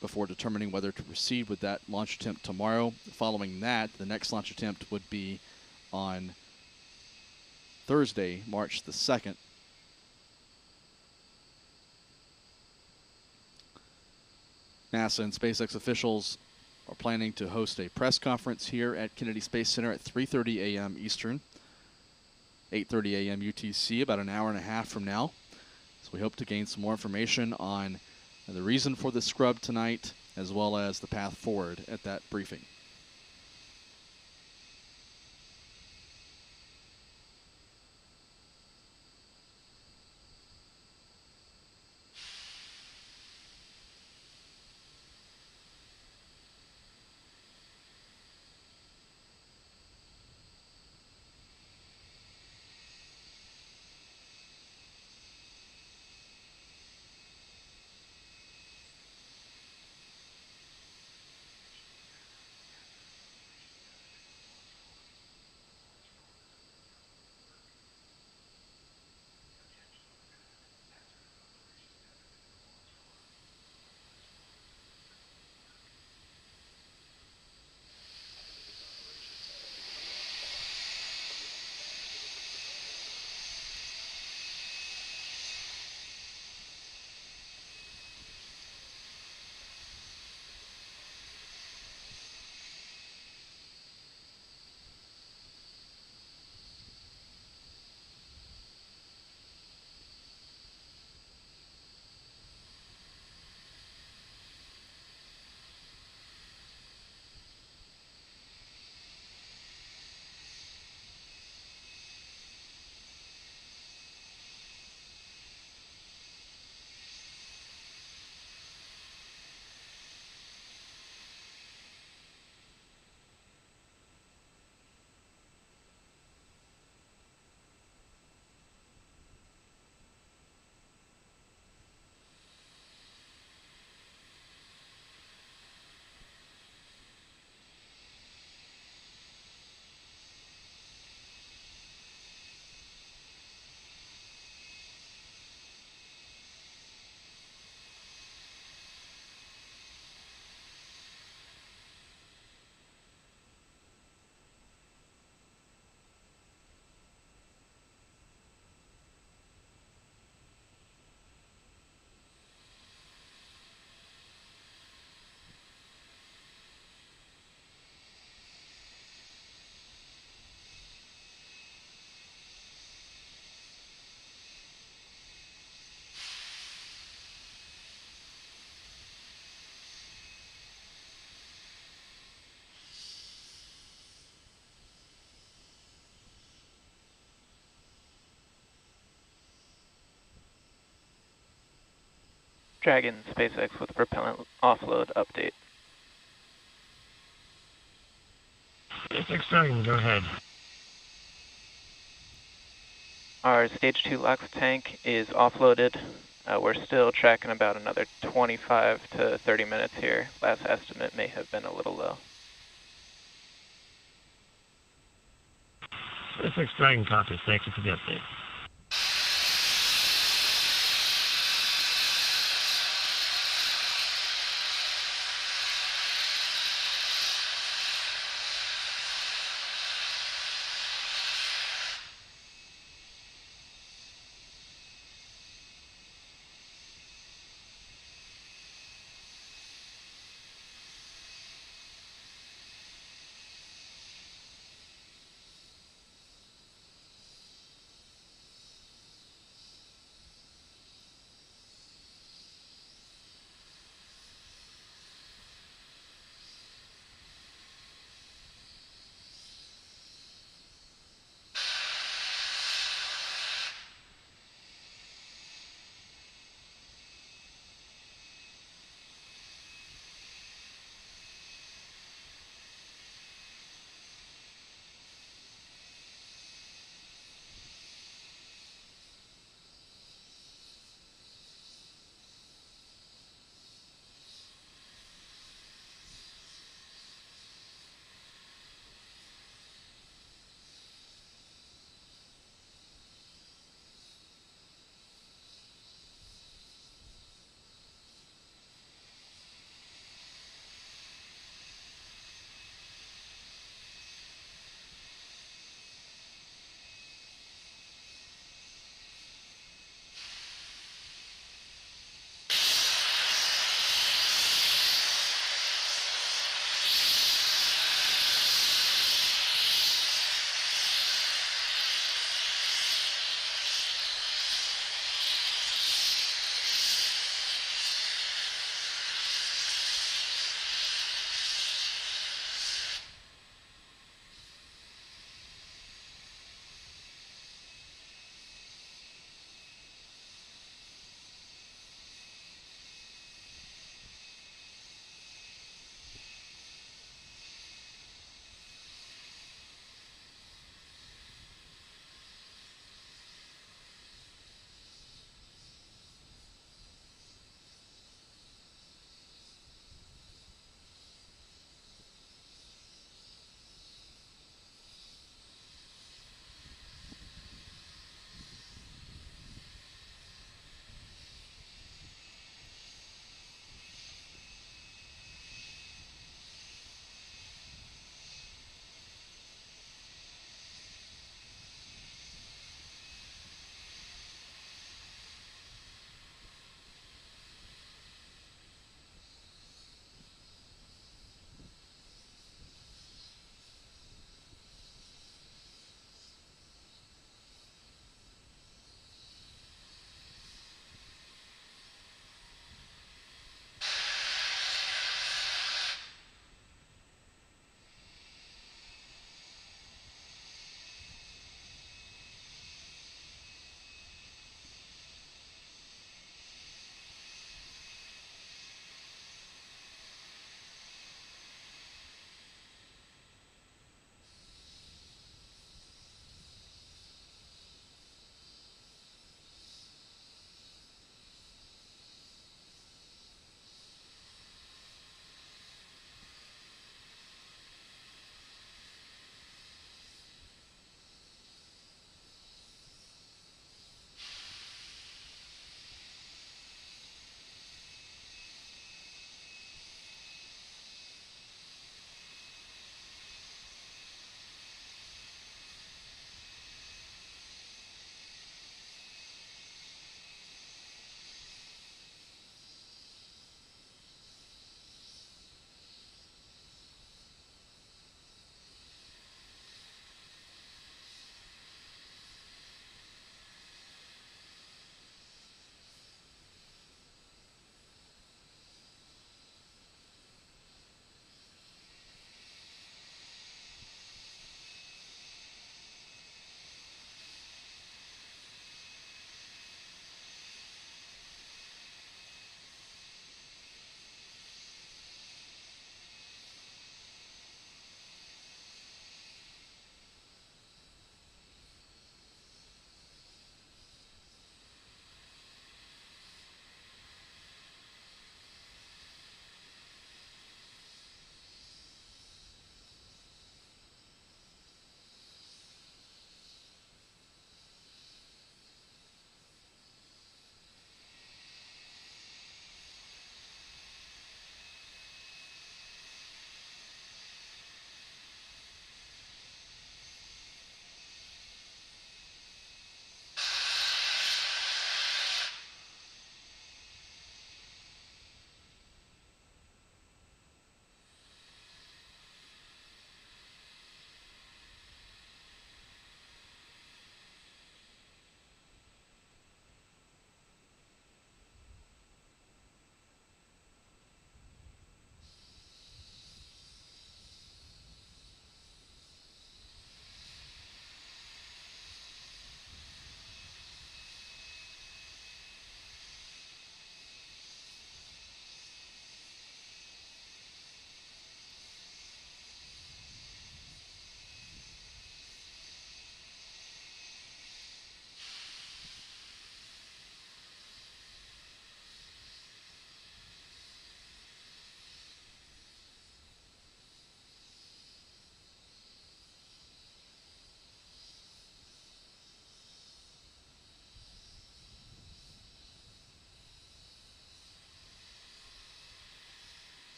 before determining whether to proceed with that launch attempt tomorrow. Following that, the next launch attempt would be on Thursday, March the 2nd. NASA and SpaceX officials are planning to host a press conference here at Kennedy Space Center at 3:30 a.m. Eastern, 8:30 a.m. UTC, about an hour and a half from now. So we hope to gain some more information on the reason for the scrub tonight, as well as the path forward at that briefing. Dragon, SpaceX with propellant offload update. SpaceX Dragon, go ahead. Our stage 2 LOX tank is offloaded. We're still tracking about another 25 to 30 minutes here. Last estimate may have been a little low. SpaceX Dragon copies. Thank you for the update.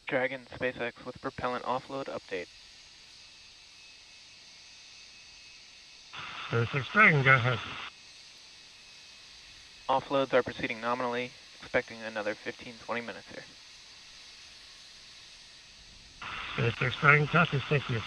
Dragon, SpaceX with propellant offload update. SpaceX Dragon, go ahead. Offloads are proceeding nominally, expecting another 15-20 minutes here. SpaceX Dragon, copy, thank you.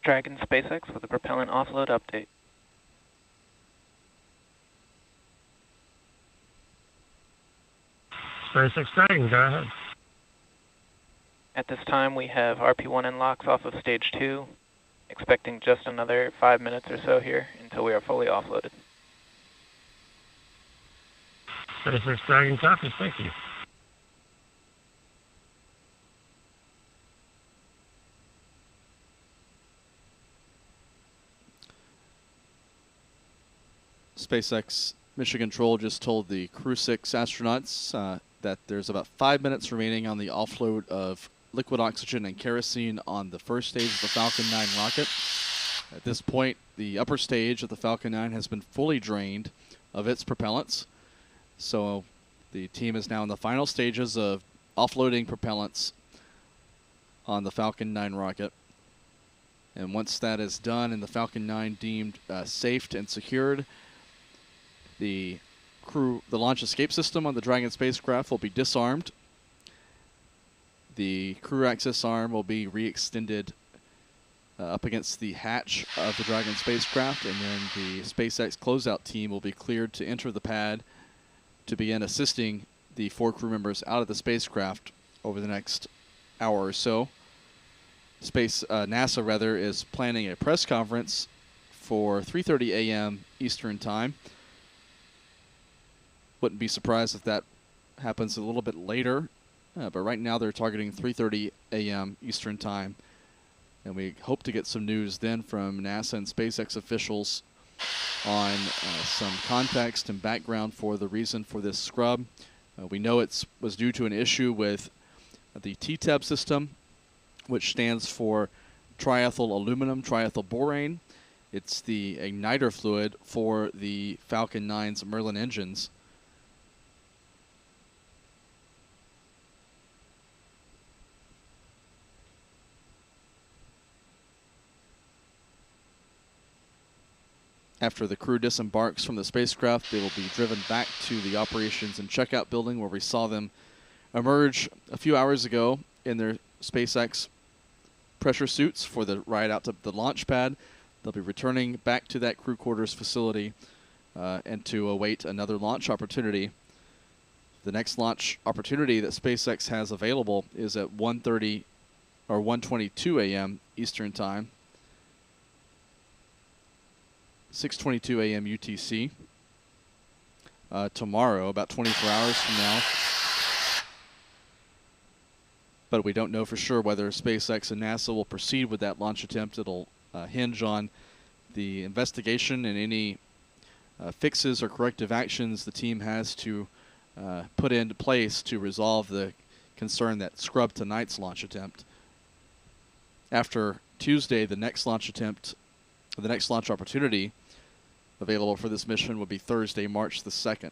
Dragon SpaceX with a propellant offload update. SpaceX Dragon, go ahead. At this time, we have RP-1N locks off of stage 2, expecting just another 5 minutes or so here until we are fully offloaded. SpaceX Dragon copies, thank you. SpaceX Mission Control just told the Crew 6 astronauts that there's about 5 minutes remaining on the offload of liquid oxygen and kerosene on the first stage of the Falcon 9 rocket. At this point, the upper stage of the Falcon 9 has been fully drained of its propellants. So the team is now in the final stages of offloading propellants on the Falcon 9 rocket. And once that is done and the Falcon 9 deemed safe and secured, the launch escape system on the Dragon spacecraft will be disarmed. The crew access arm will be re-extended up against the hatch of the Dragon spacecraft, and then the SpaceX closeout team will be cleared to enter the pad to begin assisting the 4 crew members out of the spacecraft over the next hour or so. NASA is planning a press conference for 3:30 a.m. Eastern Time. Wouldn't be surprised if that happens a little bit later, but right now they're targeting 3:30 a.m. Eastern Time, and we hope to get some news then from NASA and SpaceX officials on some context and background for the reason for this scrub. We know it was due to an issue with the TTEB system, which stands for triethyl aluminum triethyl borane. It's the igniter fluid for the Falcon 9's Merlin engines. After the crew disembarks from the spacecraft, they will be driven back to the operations and checkout building where we saw them emerge a few hours ago in their SpaceX pressure suits for the ride out to the launch pad. They'll be returning back to that crew quarters facility and to await another launch opportunity. The next launch opportunity that SpaceX has available is at 1:30 or 1:22 a.m. Eastern Time. 6:22 a.m. UTC tomorrow, about 24 hours from now. But we don't know for sure whether SpaceX and NASA will proceed with that launch attempt. It'll hinge on the investigation and any fixes or corrective actions the team has to put into place to resolve the concern that scrubbed tonight's launch attempt. After Tuesday, the next launch opportunity available for this mission will be Thursday, March the 2nd.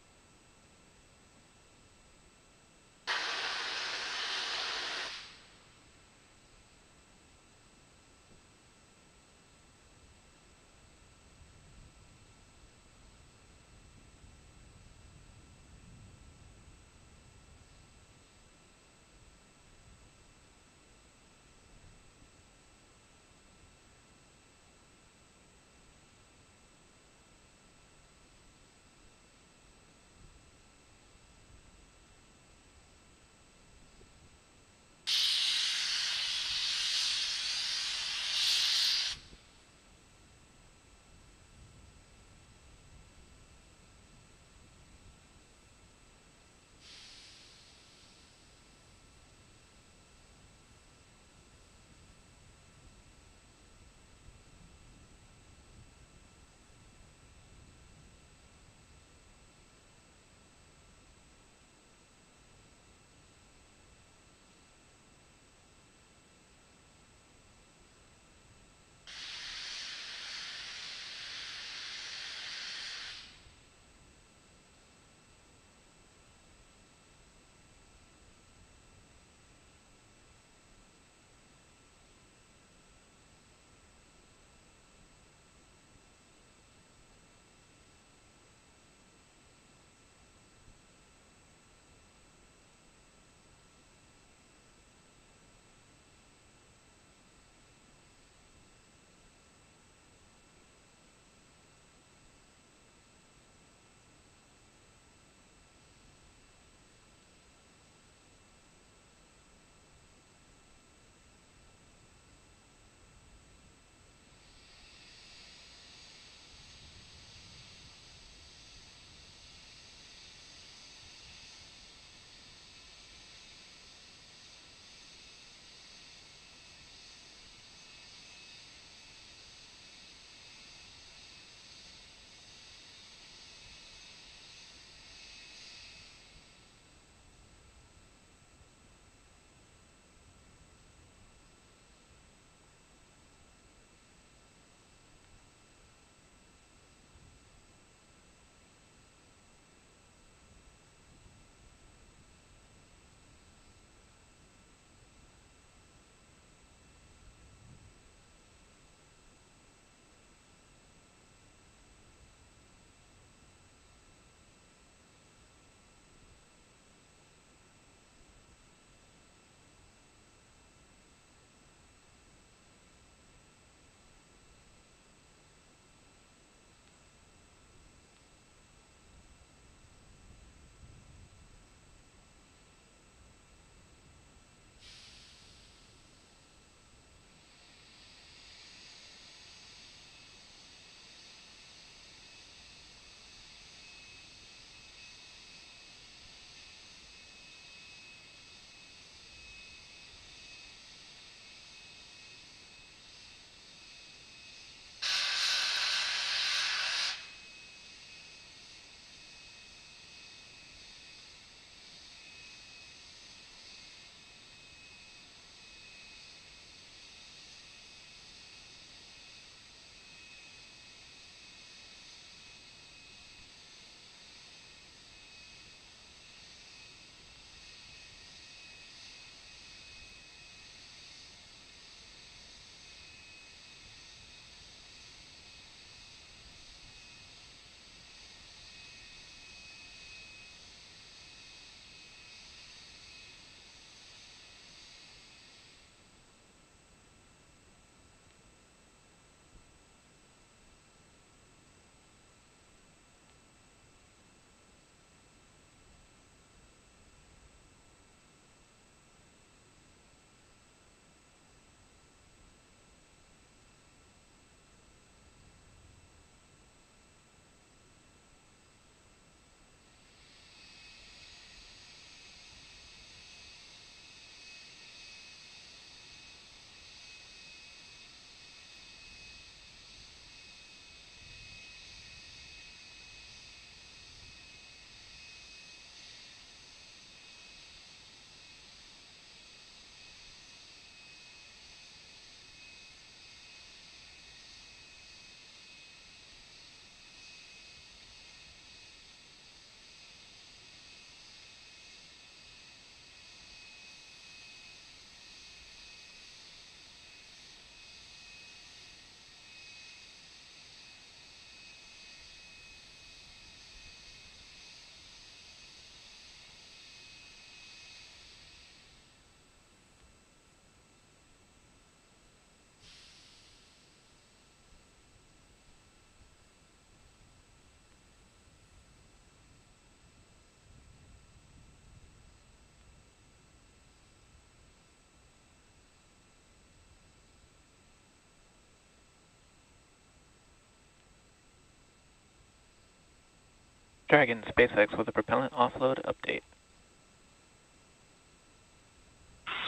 Dragon, SpaceX with a propellant offload update.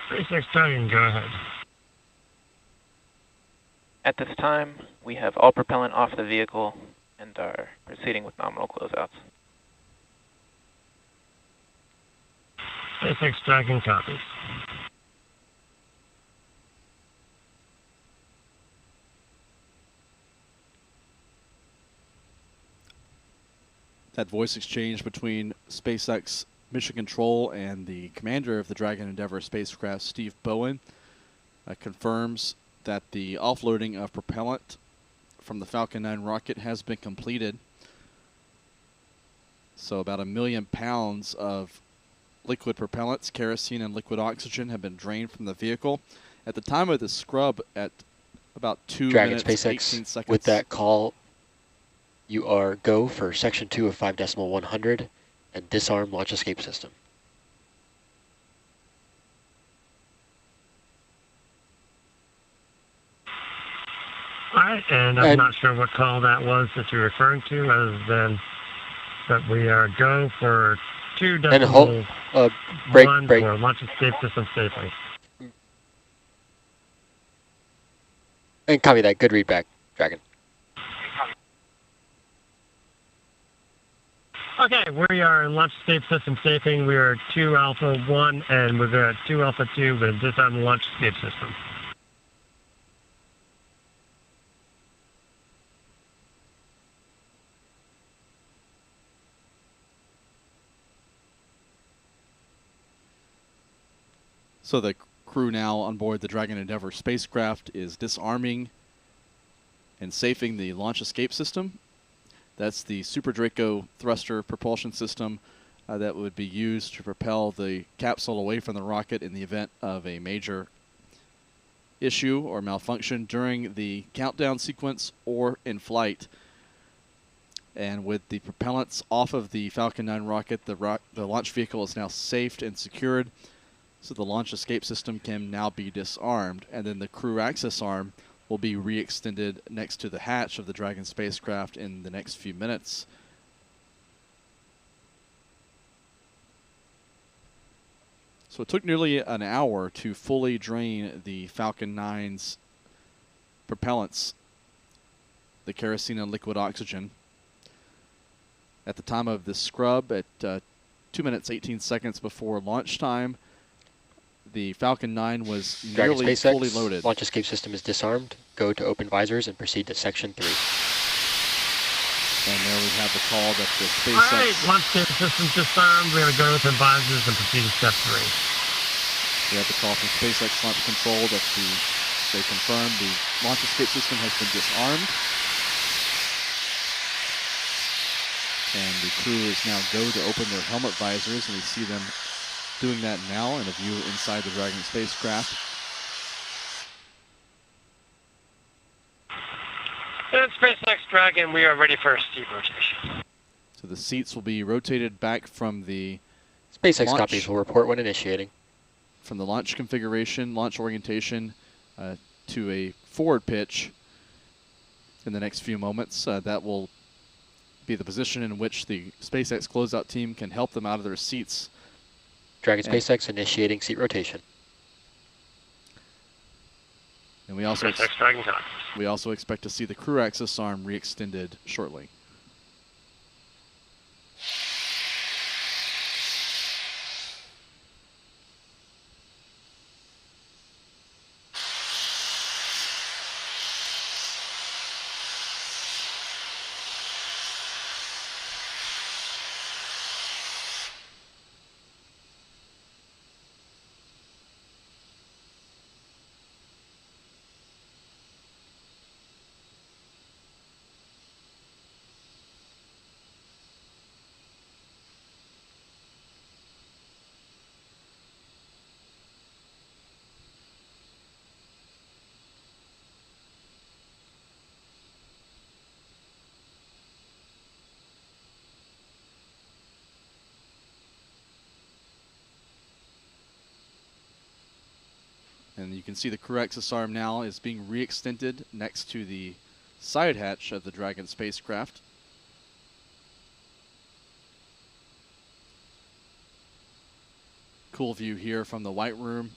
SpaceX Dragon, go ahead. At this time, we have all propellant off the vehicle and are proceeding with nominal closeouts. SpaceX Dragon copies. That voice exchange between SpaceX Mission Control and the commander of the Dragon Endeavour spacecraft, Steve Bowen, confirms that the offloading of propellant from the Falcon 9 rocket has been completed. So about 1 million pounds of liquid propellants, kerosene and liquid oxygen have been drained from the vehicle. At the time of the scrub at about 2 Dragon minutes, SpaceX, 18 seconds. with that call, you are go for section 2 of 5.100 and disarm launch escape system. All right, and I'm not sure what call that was that you're referring to, other than that we are go for 2.1 for launch escape system safely. And copy that. Good read back, Dragon. Okay, we are in launch escape system safing. We are 2 Alpha 1, and we're at 2 Alpha 2 with disarm the launch escape system. So the crew now on board the Dragon Endeavour spacecraft is disarming and safing the launch escape system. That's the Super Draco thruster propulsion system that would be used to propel the capsule away from the rocket in the event of a major issue or malfunction during the countdown sequence or in flight. And with the propellants off of the Falcon 9 rocket, the launch vehicle is now safed and secured. So the launch escape system can now be disarmed, and then the crew access arm will be re-extended next to the hatch of the Dragon spacecraft in the next few minutes. So it took nearly an hour to fully drain the Falcon 9's propellants, the kerosene and liquid oxygen. At the time of the scrub, at 2 minutes 18 seconds before launch time, the Falcon 9 was Dragon nearly SpaceX, fully loaded. Launch escape system is disarmed. Go to open visors and proceed to section 3. And there we have the call that the SpaceX... All right, launch escape system disarmed. We're going to go open visors and proceed to step 3. We have the call from SpaceX Launch Control that they confirmed the launch escape system has been disarmed. And the crew is now go to open their helmet visors, and we see them doing that now in a view inside the Dragon spacecraft. And SpaceX Dragon, we are ready for a seat rotation. So the seats will be rotated back from the SpaceX launch, copies will report when initiating. From the launch configuration, launch orientation to a forward pitch in the next few moments. That will be the position in which the SpaceX closeout team can help them out of their seats. Dragon SpaceX initiating seat rotation. And we also expect to see the crew access arm re-extended shortly. And you can see the crew access arm now is being re-extended next to the side hatch of the Dragon spacecraft. Cool view here from the White Room.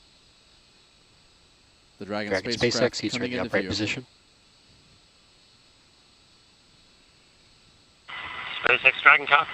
The Dragon SpaceX spacecraft he's coming in the into upright view. position. SpaceX Dragon cops.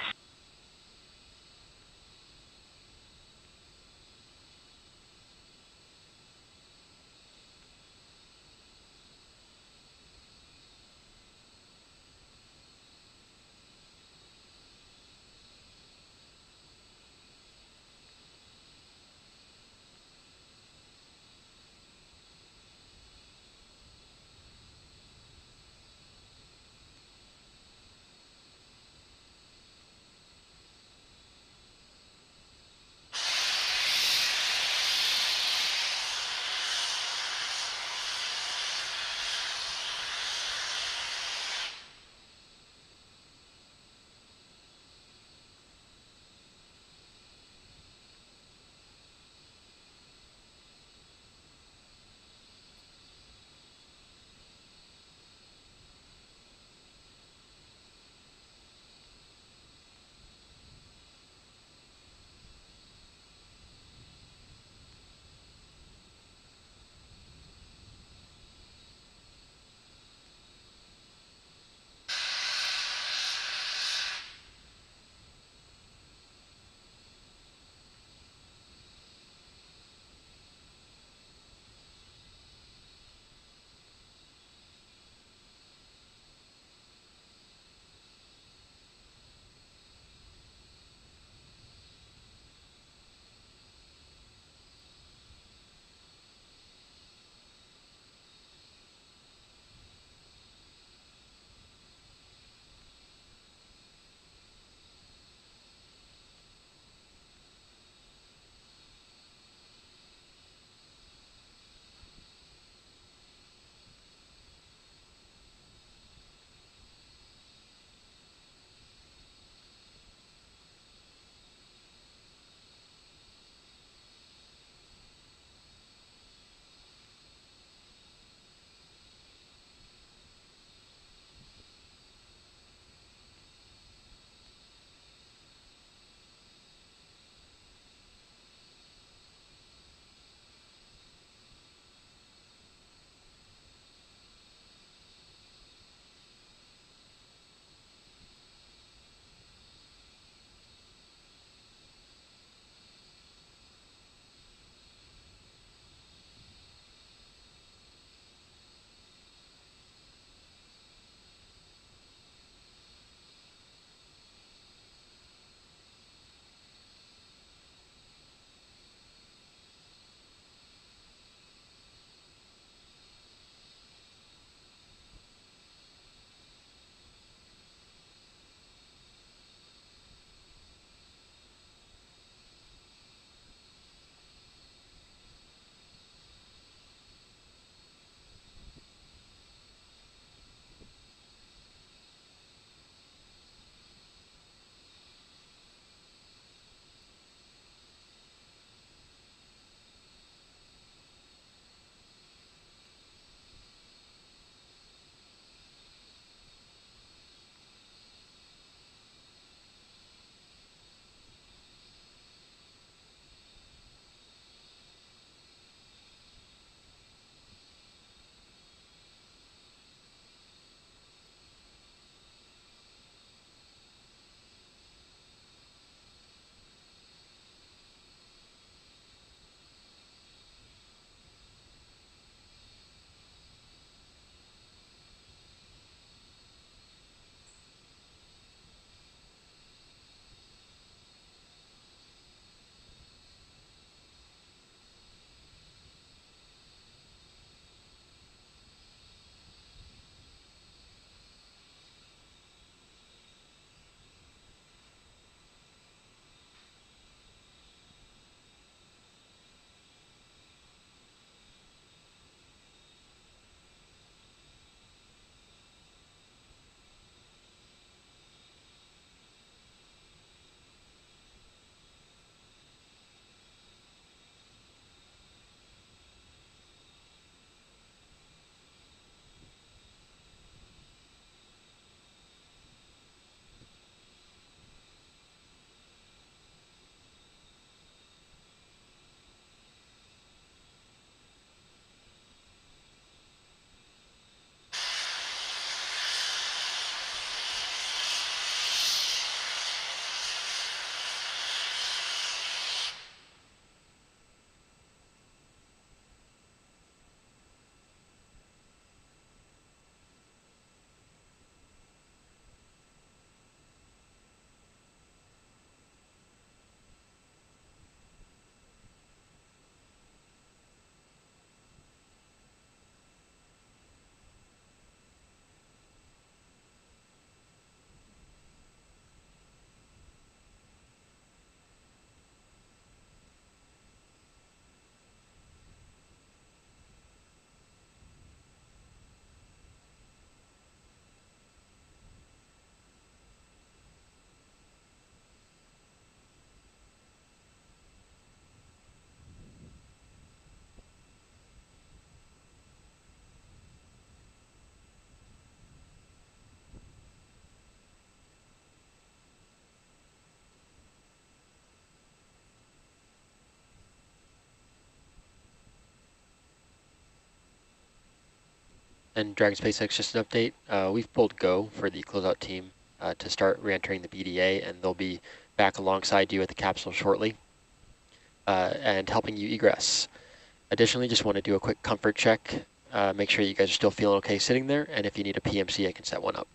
And Dragon SpaceX, just an update. We've pulled go for the closeout team to start re-entering the BDA, and they'll be back alongside you at the capsule shortly and helping you egress. Additionally, just want to do a quick comfort check. Make sure you guys are still feeling okay sitting there, and if you need a PMC, I can set one up.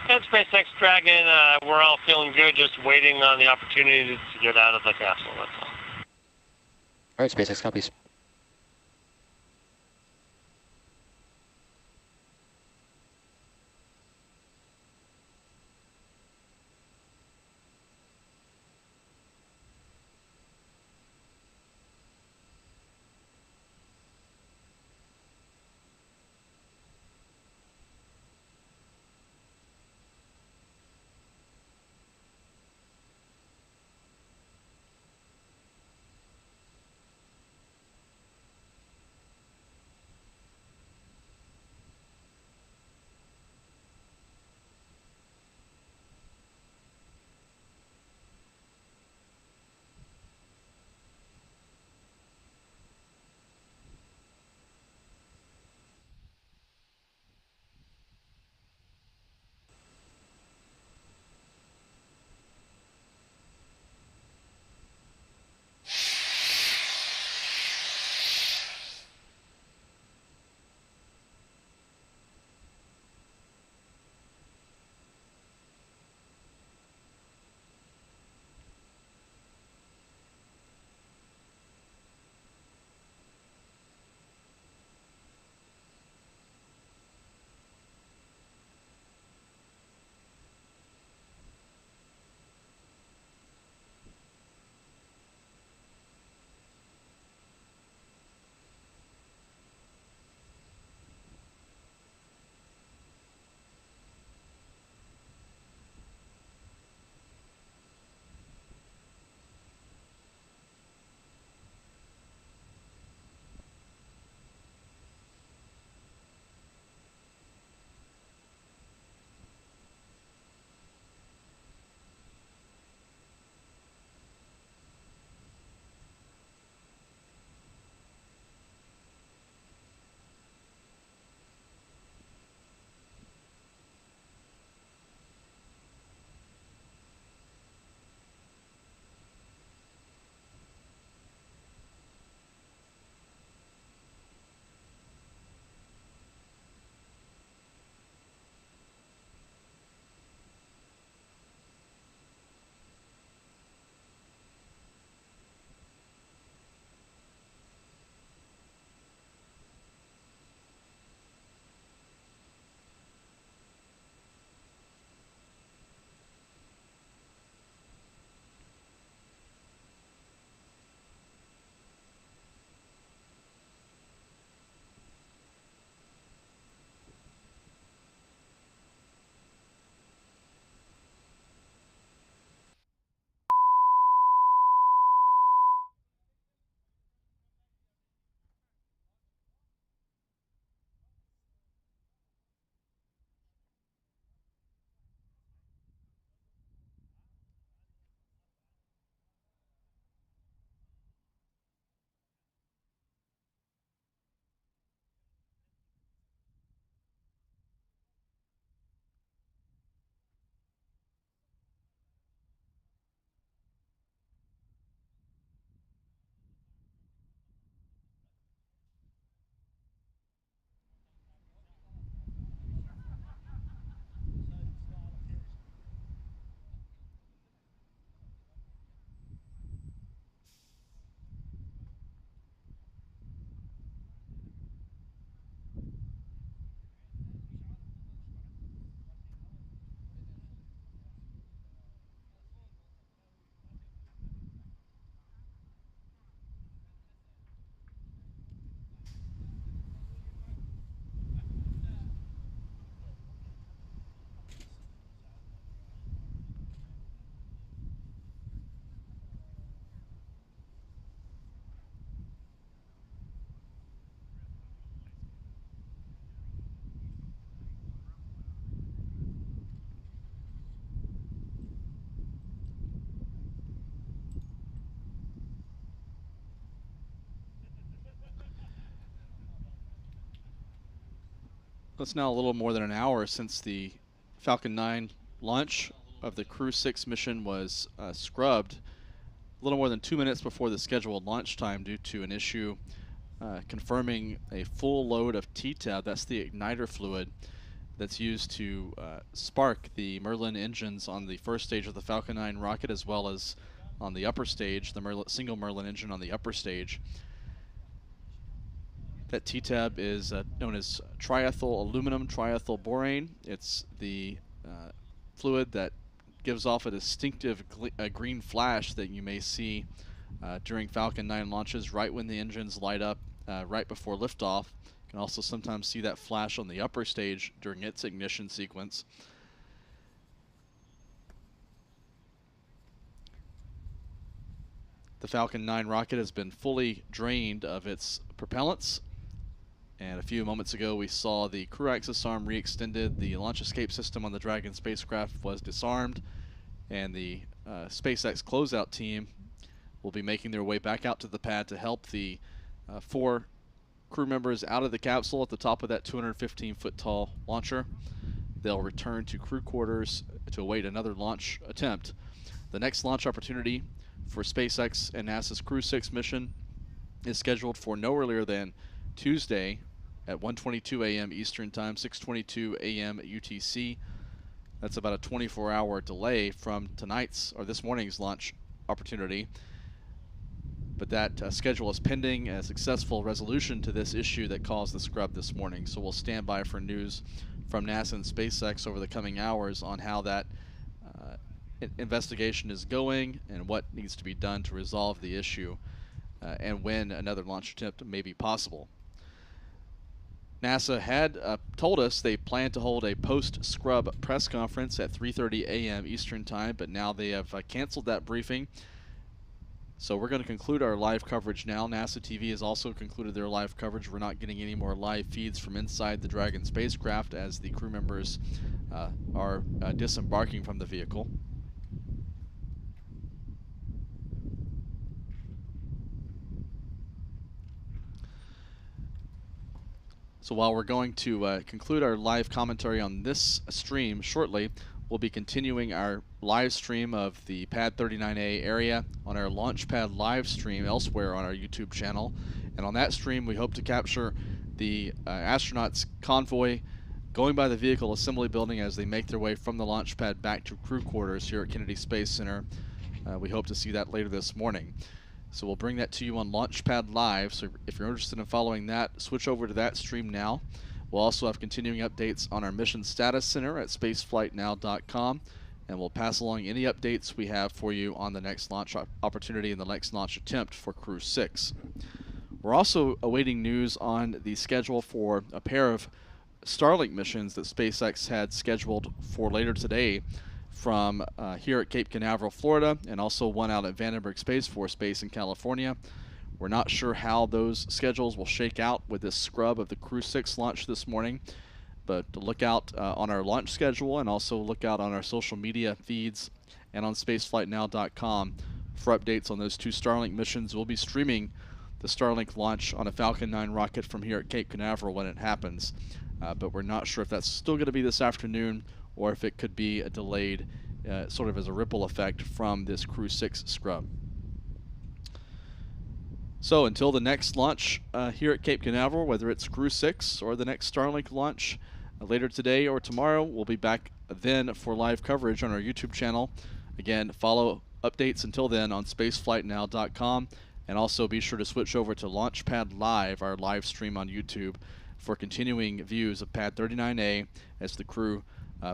And SpaceX Dragon, we're all feeling good, just waiting on the opportunity to get out of the capsule, that's all. All right, SpaceX copies. It's now a little more than an hour since the Falcon 9 launch of the Crew 6 mission was scrubbed. A little more than 2 minutes before the scheduled launch time due to an issue confirming a full load of TTAB, that's the igniter fluid that's used to spark the Merlin engines on the first stage of the Falcon 9 rocket, as well as on the upper stage, the single Merlin engine on the upper stage. That TTAB is known as triethyl aluminum triethyl borane. It's the fluid that gives off a distinctive green flash that you may see during Falcon 9 launches right when the engines light up right before liftoff. You can also sometimes see that flash on the upper stage during its ignition sequence. The Falcon 9 rocket has been fully drained of its propellants. And a few moments ago, we saw the crew access arm re-extended. The launch escape system on the Dragon spacecraft was disarmed. And the SpaceX closeout team will be making their way back out to the pad to help the 4 crew members out of the capsule at the top of that 215-foot tall launcher. They'll return to crew quarters to await another launch attempt. The next launch opportunity for SpaceX and NASA's Crew 6 mission is scheduled for no earlier than Tuesday at 1:22 a.m. Eastern Time, 6:22 a.m. UTC. That's about a 24-hour delay from tonight's or this morning's launch opportunity. But that schedule is pending a successful resolution to this issue that caused the scrub this morning. So we'll stand by for news from NASA and SpaceX over the coming hours on how that investigation is going and what needs to be done to resolve the issue and when another launch attempt may be possible. NASA had told us they plan to hold a post-scrub press conference at 3:30 a.m. Eastern Time, but now they have canceled that briefing. So we're going to conclude our live coverage now. NASA TV has also concluded their live coverage. We're not getting any more live feeds from inside the Dragon spacecraft as the crew members are disembarking from the vehicle. So while we're going to conclude our live commentary on this stream shortly, we'll be continuing our live stream of the Pad 39A area on our launch pad live stream elsewhere on our YouTube channel. And on that stream, we hope to capture the astronauts convoy going by the vehicle assembly building as they make their way from the launch pad back to crew quarters here at Kennedy Space Center. We hope to see that later this morning. So we'll bring that to you on Launchpad Live. So if you're interested in following that, switch over to that stream now. We'll also have continuing updates on our Mission Status Center at spaceflightnow.com, and we'll pass along any updates we have for you on the next launch opportunity and the next launch attempt for Crew 6. We're also awaiting news on the schedule for a pair of Starlink missions that SpaceX had scheduled for later today from here at Cape Canaveral, Florida, and also one out at Vandenberg Space Force Base in California. We're not sure how those schedules will shake out with this scrub of the Crew 6 launch this morning, but to look out on our launch schedule and also look out on our social media feeds and on spaceflightnow.com for updates on those 2 Starlink missions. We'll be streaming the Starlink launch on a Falcon 9 rocket from here at Cape Canaveral when it happens, but we're not sure if that's still going to be this afternoon or if it could be delayed sort of as a ripple effect from this Crew 6 scrub. So until the next launch here at Cape Canaveral, whether it's Crew 6 or the next Starlink launch later today or tomorrow, we'll be back then for live coverage on our YouTube channel. Again, follow updates until then on spaceflightnow.com, and also be sure to switch over to Launchpad Live, our live stream on YouTube, for continuing views of Pad 39A as the crew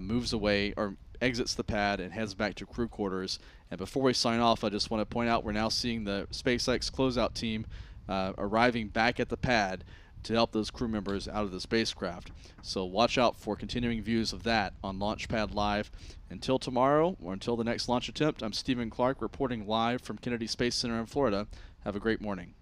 moves away or exits the pad and heads back to crew quarters. And before we sign off, I just want to point out we're now seeing the SpaceX closeout team arriving back at the pad to help those crew members out of the spacecraft. So watch out for continuing views of that on Launchpad Live. Until tomorrow, or until the next launch attempt, I'm Stephen Clark reporting live from Kennedy Space Center in Florida. Have a great morning.